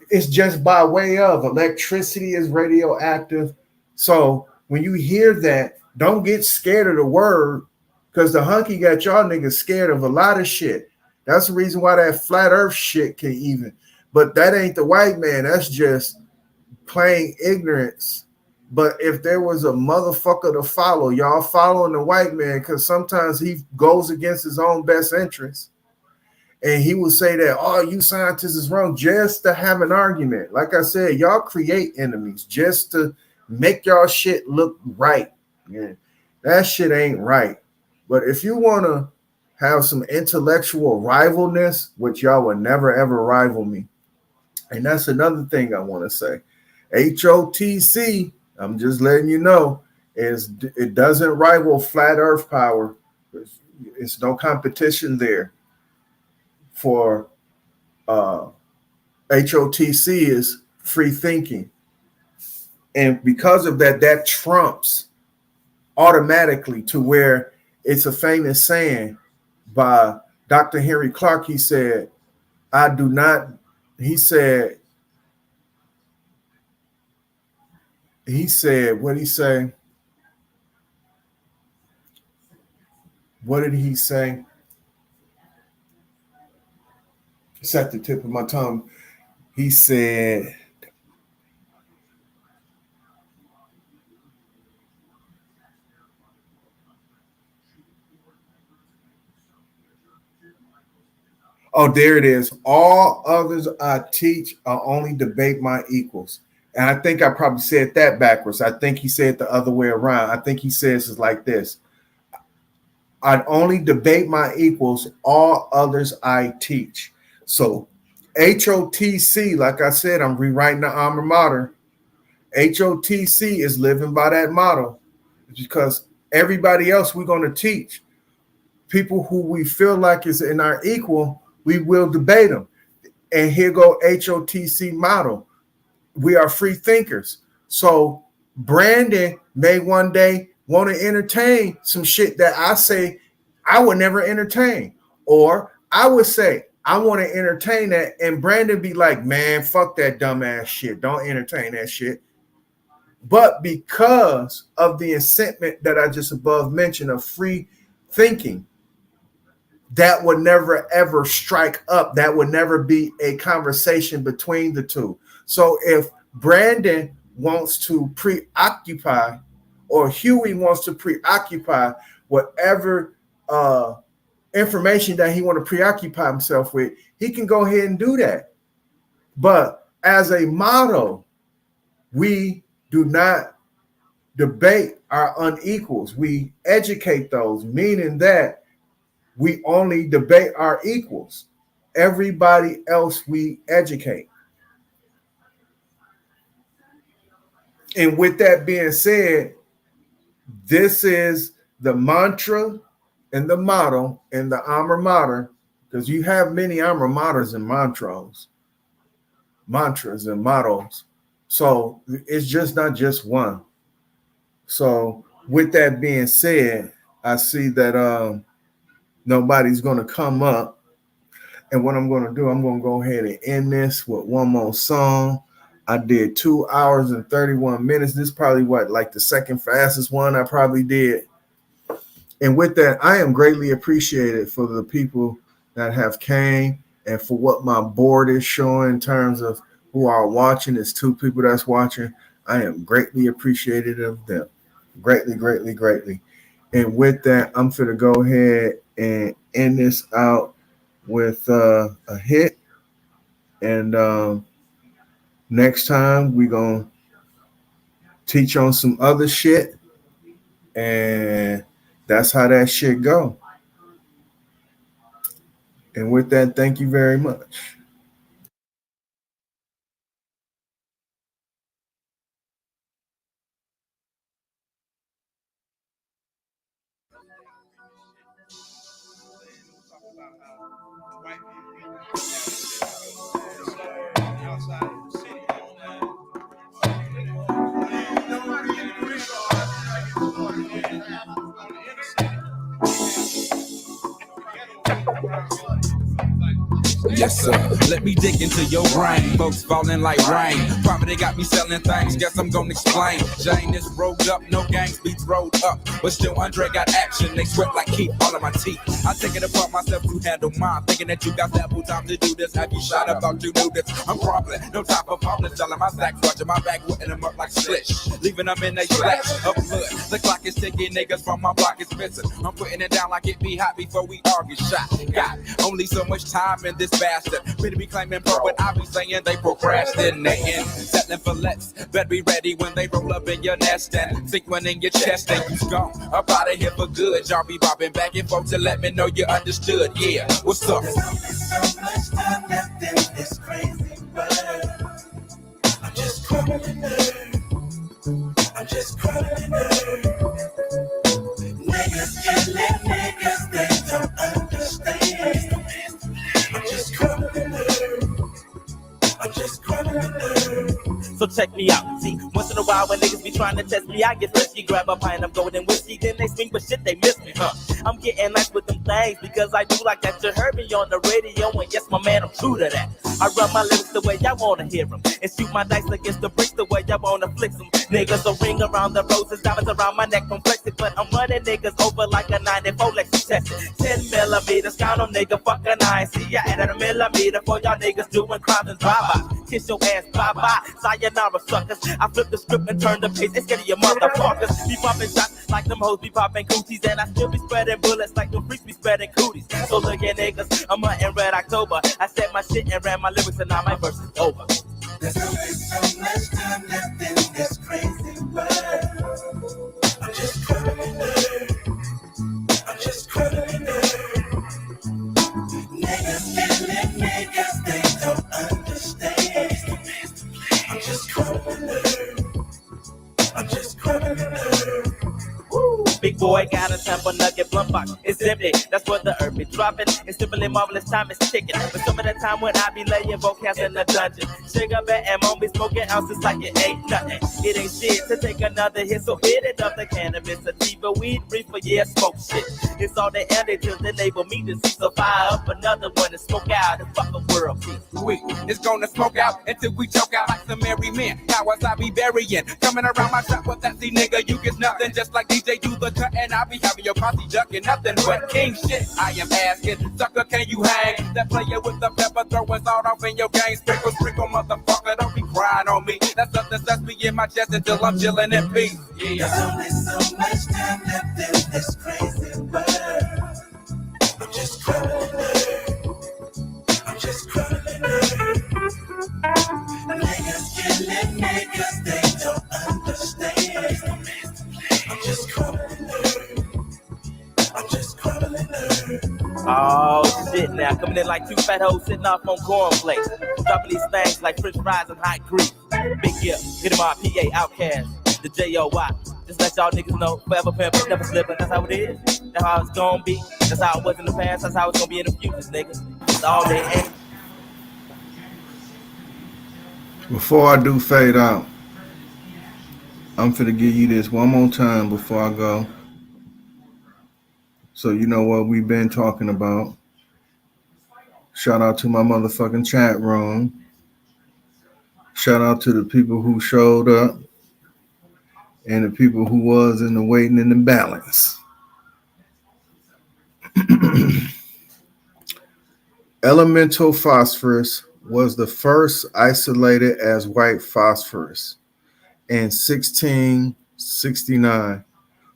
It's just by way of. Electricity is radioactive. So when you hear that, don't get scared of the word because the hunky got y'all niggas scared of a lot of shit. That's the reason why that flat earth shit can even. But that ain't the white man. That's just plain ignorance. But if there was a motherfucker to follow, y'all following the white man because sometimes he goes against his own best interest. And he will say that, oh, you scientists is wrong just to have an argument. Like I said, y'all create enemies just to make y'all shit look right. Yeah, that shit ain't right. But if you want to have some intellectual rivalness, which y'all will never, ever rival me. And that's another thing I want to say. HOTC, I'm just letting you know, is it doesn't rival flat earth power. It's no competition there. For HOTC is free thinking. And because of that, that trumps automatically to where it's a famous saying by Dr. Henry Clark. He said, I do not, he said, what did he say? What did he say? It's at the tip of my tongue. He said, oh, there it is. All others I teach are only debate my equals. And I think I probably said that backwards. I think he said the other way around. I think he says it's like this. I'd only debate my equals, all others I teach. So HOTC, like I said, I'm rewriting the alma mater. HOTC is living by that motto because everybody else we're going to teach. People who we feel like is in our equal, we will debate them. And here go HOTC motto. We are free thinkers. So Brandon may one day want to entertain some shit that I say I would never entertain. Or I would say I want to entertain that. And Brandon be like, man, fuck that dumbass shit. Don't entertain that shit. But because of the incentiment that I just above mentioned of free thinking, that would never ever strike up. That would never be a conversation between the two. So if Brandon wants to preoccupy, or Huey wants to preoccupy whatever information that he want to preoccupy himself with, he can go ahead and do that. But as a motto, we do not debate our unequals. We educate those, meaning that we only debate our equals. Everybody else we educate. And with that being said, this is the mantra and the motto and the alma mater, because you have many alma maters and mantras and mottos. So it's just not just one. So with that being said, I see that nobody's going to come up. And what I'm going to do, I'm going to go ahead and end this with one more song. I did 2 hours and 31 minutes. This is probably like the second fastest one I probably did. And with that, I am greatly appreciated for the people that have came and for what my board is showing in terms of who are watching. It's 2 people that's watching. I am greatly appreciative of them. Greatly, greatly, greatly. And with that, I'm going to go ahead and end this out with a hit. And next time, we're going to teach on some other shit. And that's how that shit go. And with that, thank you very much. Yes, sir. Let me dig into your brain. Folks falling like rain. Poverty got me selling things. Guess I'm gonna explain. Jane is rolled up, no gangs beats rolled up. But still, Andre got action. They sweat like heat all of my teeth. I take it upon myself to handle mine. Thinking that you got that time to do this. Have you shot up? Thought you knew this. I'm crumbling. No time for problems. Selling my stacks. Watching my back. Whipping them up like slish. Leaving them in a splash of blood. The clock is ticking. Niggas from my block is missing. I'm putting it down like it be hot before we all get shot. Got only so much time in this bastard. Better be claiming pro, but I be saying they procrastinating. Settling for less. Better be ready when they roll up in your nest and sink one in your chest and you gone. Up out of here for good. Y'all be bobbing back and forth to let me know you understood. Yeah, what's up? There's only so much time left in this crazy world. I'm just crumbling earth. I'm just crumbling earth. Niggas killing niggas, they don't understand. I'm just crumbling earth. I'm just crumbling earth. So check me out. See, once in a while when niggas be trying to test me, I get frisky, grab a pint of golden whiskey, then they swing, but shit, they miss me, I'm getting nice with them things because I do like that. You heard me on the radio, and yes, my man, I'm true to that. I run my lyrics the way I wanna hear them, and shoot my dice against the bricks the way I wanna flick them. Niggas a ring around the roses, diamonds around my neck from flexing, but I'm running niggas over like a 94 Lexus tested. 10 millimeters, count them, nigga, fuck an eye. See, I added a millimeter for y'all niggas doing crimes and drive-by. Kiss your ass, bye-bye, sayonara, suckers. I flip the script and turn the page, it's getting your motherfuckers. Be popping shots like them hoes be popping cooties, and I still be spreading bullets like them freaks be spreading cooties. So look at niggas, I'm hunting Red October. I said my shit and ran my lyrics, and now my verse is over. There's only so much time left in this crazy world. I'm just crumbling earth. I'm just crumbling earth. Niggas killing niggas, they don't understand. I'm just crumbling earth. I'm just crumbling earth. Big boy boy got a sample nugget blunt box. It's empty. That's what the earth be dropping. It's simply marvelous time is ticking. But some of the time when I be laying vocals in the dungeon, sugar bear and mom be smoking ounces like it ain't nothing. It ain't shit to take another hit, so hit it up. The cannabis, sativa, weed, reefer, yeah, smoke shit. It's all they ended till they enable me to see. So fire up another one and smoke out the fucking world peace. We is gonna smoke out until we choke out like some merry men. Cowards I be burying. Coming around my shop with that see nigga, you get nothing. Just like DJ do the cut and I be having your posse ducking nothing but king shit. I am asking, sucker, can you hang? That player with the pepper throwing salt off in your game. Sprinkle, sprinkle, motherfucker, don't be crying on me. That's something that's me in my chest until I'm chilling in peace. Yeah. There's only so much time left in this crazy world. I'm just crumbling earth. I'm just crumbling earth. Niggas killing niggas, they don't understand. I'm just crumbling earth. I'm just crumbling earth. Oh shit now, coming in like two fat hoes sitting off on cornflakes. Dropping these things like french fries and hot grease. Big Gip, get him on PA Outcast, the J.O.Y. Just let y'all niggas know, forever pimpin', never slippin', that's how it is. That's how it's gonna be. That's how it was in the past, that's how it's gonna be in the future, niggas. It's all they ain't. Before I do fade out, I'm finna give you this one more time before I go. So you know what we've been talking about. Shout out to my motherfucking chat room. Shout out to the people who showed up and the people who was in the waiting in the balance. Elemental phosphorus was the first isolated as white phosphorus in 1669.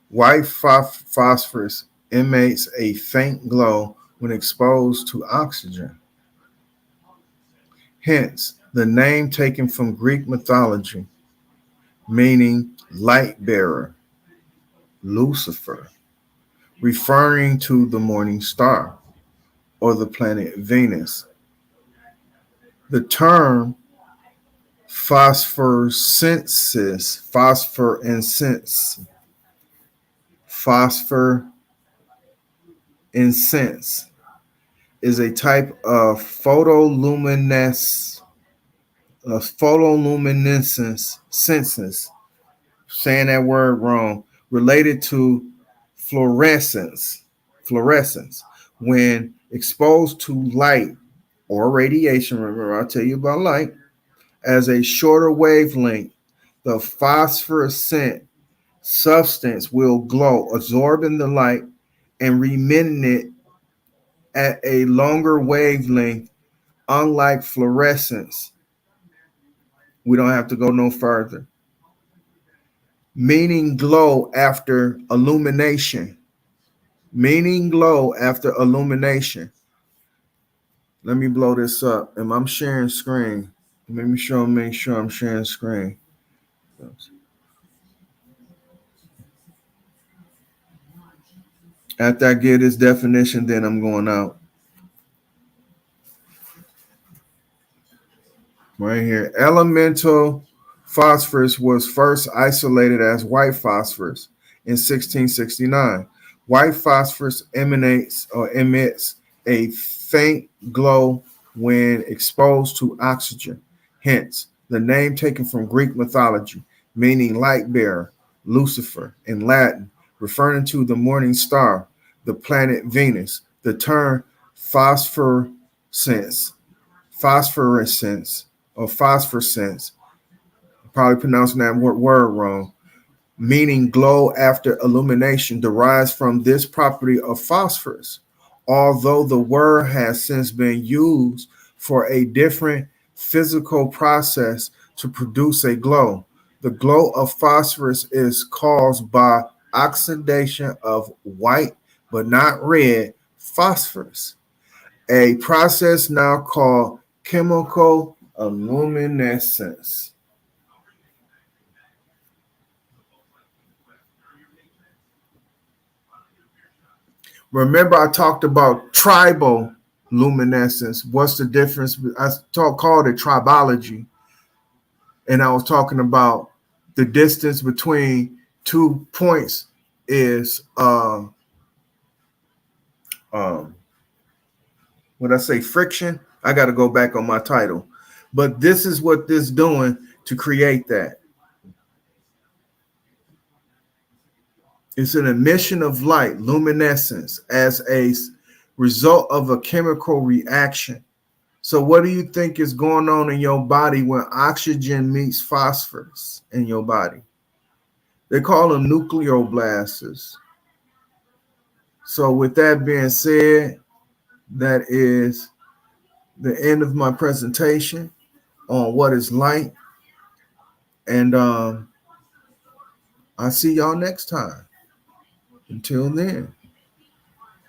White phosphorus emits a faint glow when exposed to oxygen. Hence, the name taken from Greek mythology, meaning light bearer, Lucifer, referring to the morning star or the planet Venus. The term phosphorescence is a type of photoluminescence, saying that word wrong, related to fluorescence, when exposed to light or radiation. Remember, I'll tell you about light. As a shorter wavelength, the phosphorescent substance will glow, absorbing the light and emitting it at a longer wavelength. Unlike fluorescence, we don't have to go no further. Meaning glow after illumination. Let me blow this up. And I'm sharing screen. Make sure I'm sharing screen. After I get this definition, then I'm going out. Right here. Elemental phosphorus was first isolated as white phosphorus in 1669. White phosphorus emits a faint glow when exposed to oxygen. Hence, the name taken from Greek mythology, meaning light bearer, Lucifer in Latin, referring to the morning star, the planet Venus. The term phosphorescence, probably pronouncing that word wrong, meaning glow after illumination, derives from this property of phosphorus, although the word has since been used for a different physical process to produce a glow. The glow of phosphorus is caused by oxidation of white, but not red, phosphorus, a process now called chemical luminescence. Remember, I talked about tribal luminescence. What's the difference? I called it tribology. And I was talking about the distance between 2 points is when I say friction, I got to go back on my title. But this is what this doing to create that. It's an emission of light, luminescence, as a result of a chemical reaction. So what do you think is going on in your body when oxygen meets phosphorus in your body? They call them nucleoblasts. So with that being said, that is the end of my presentation on what is light. And I'll see y'all next time. Until then.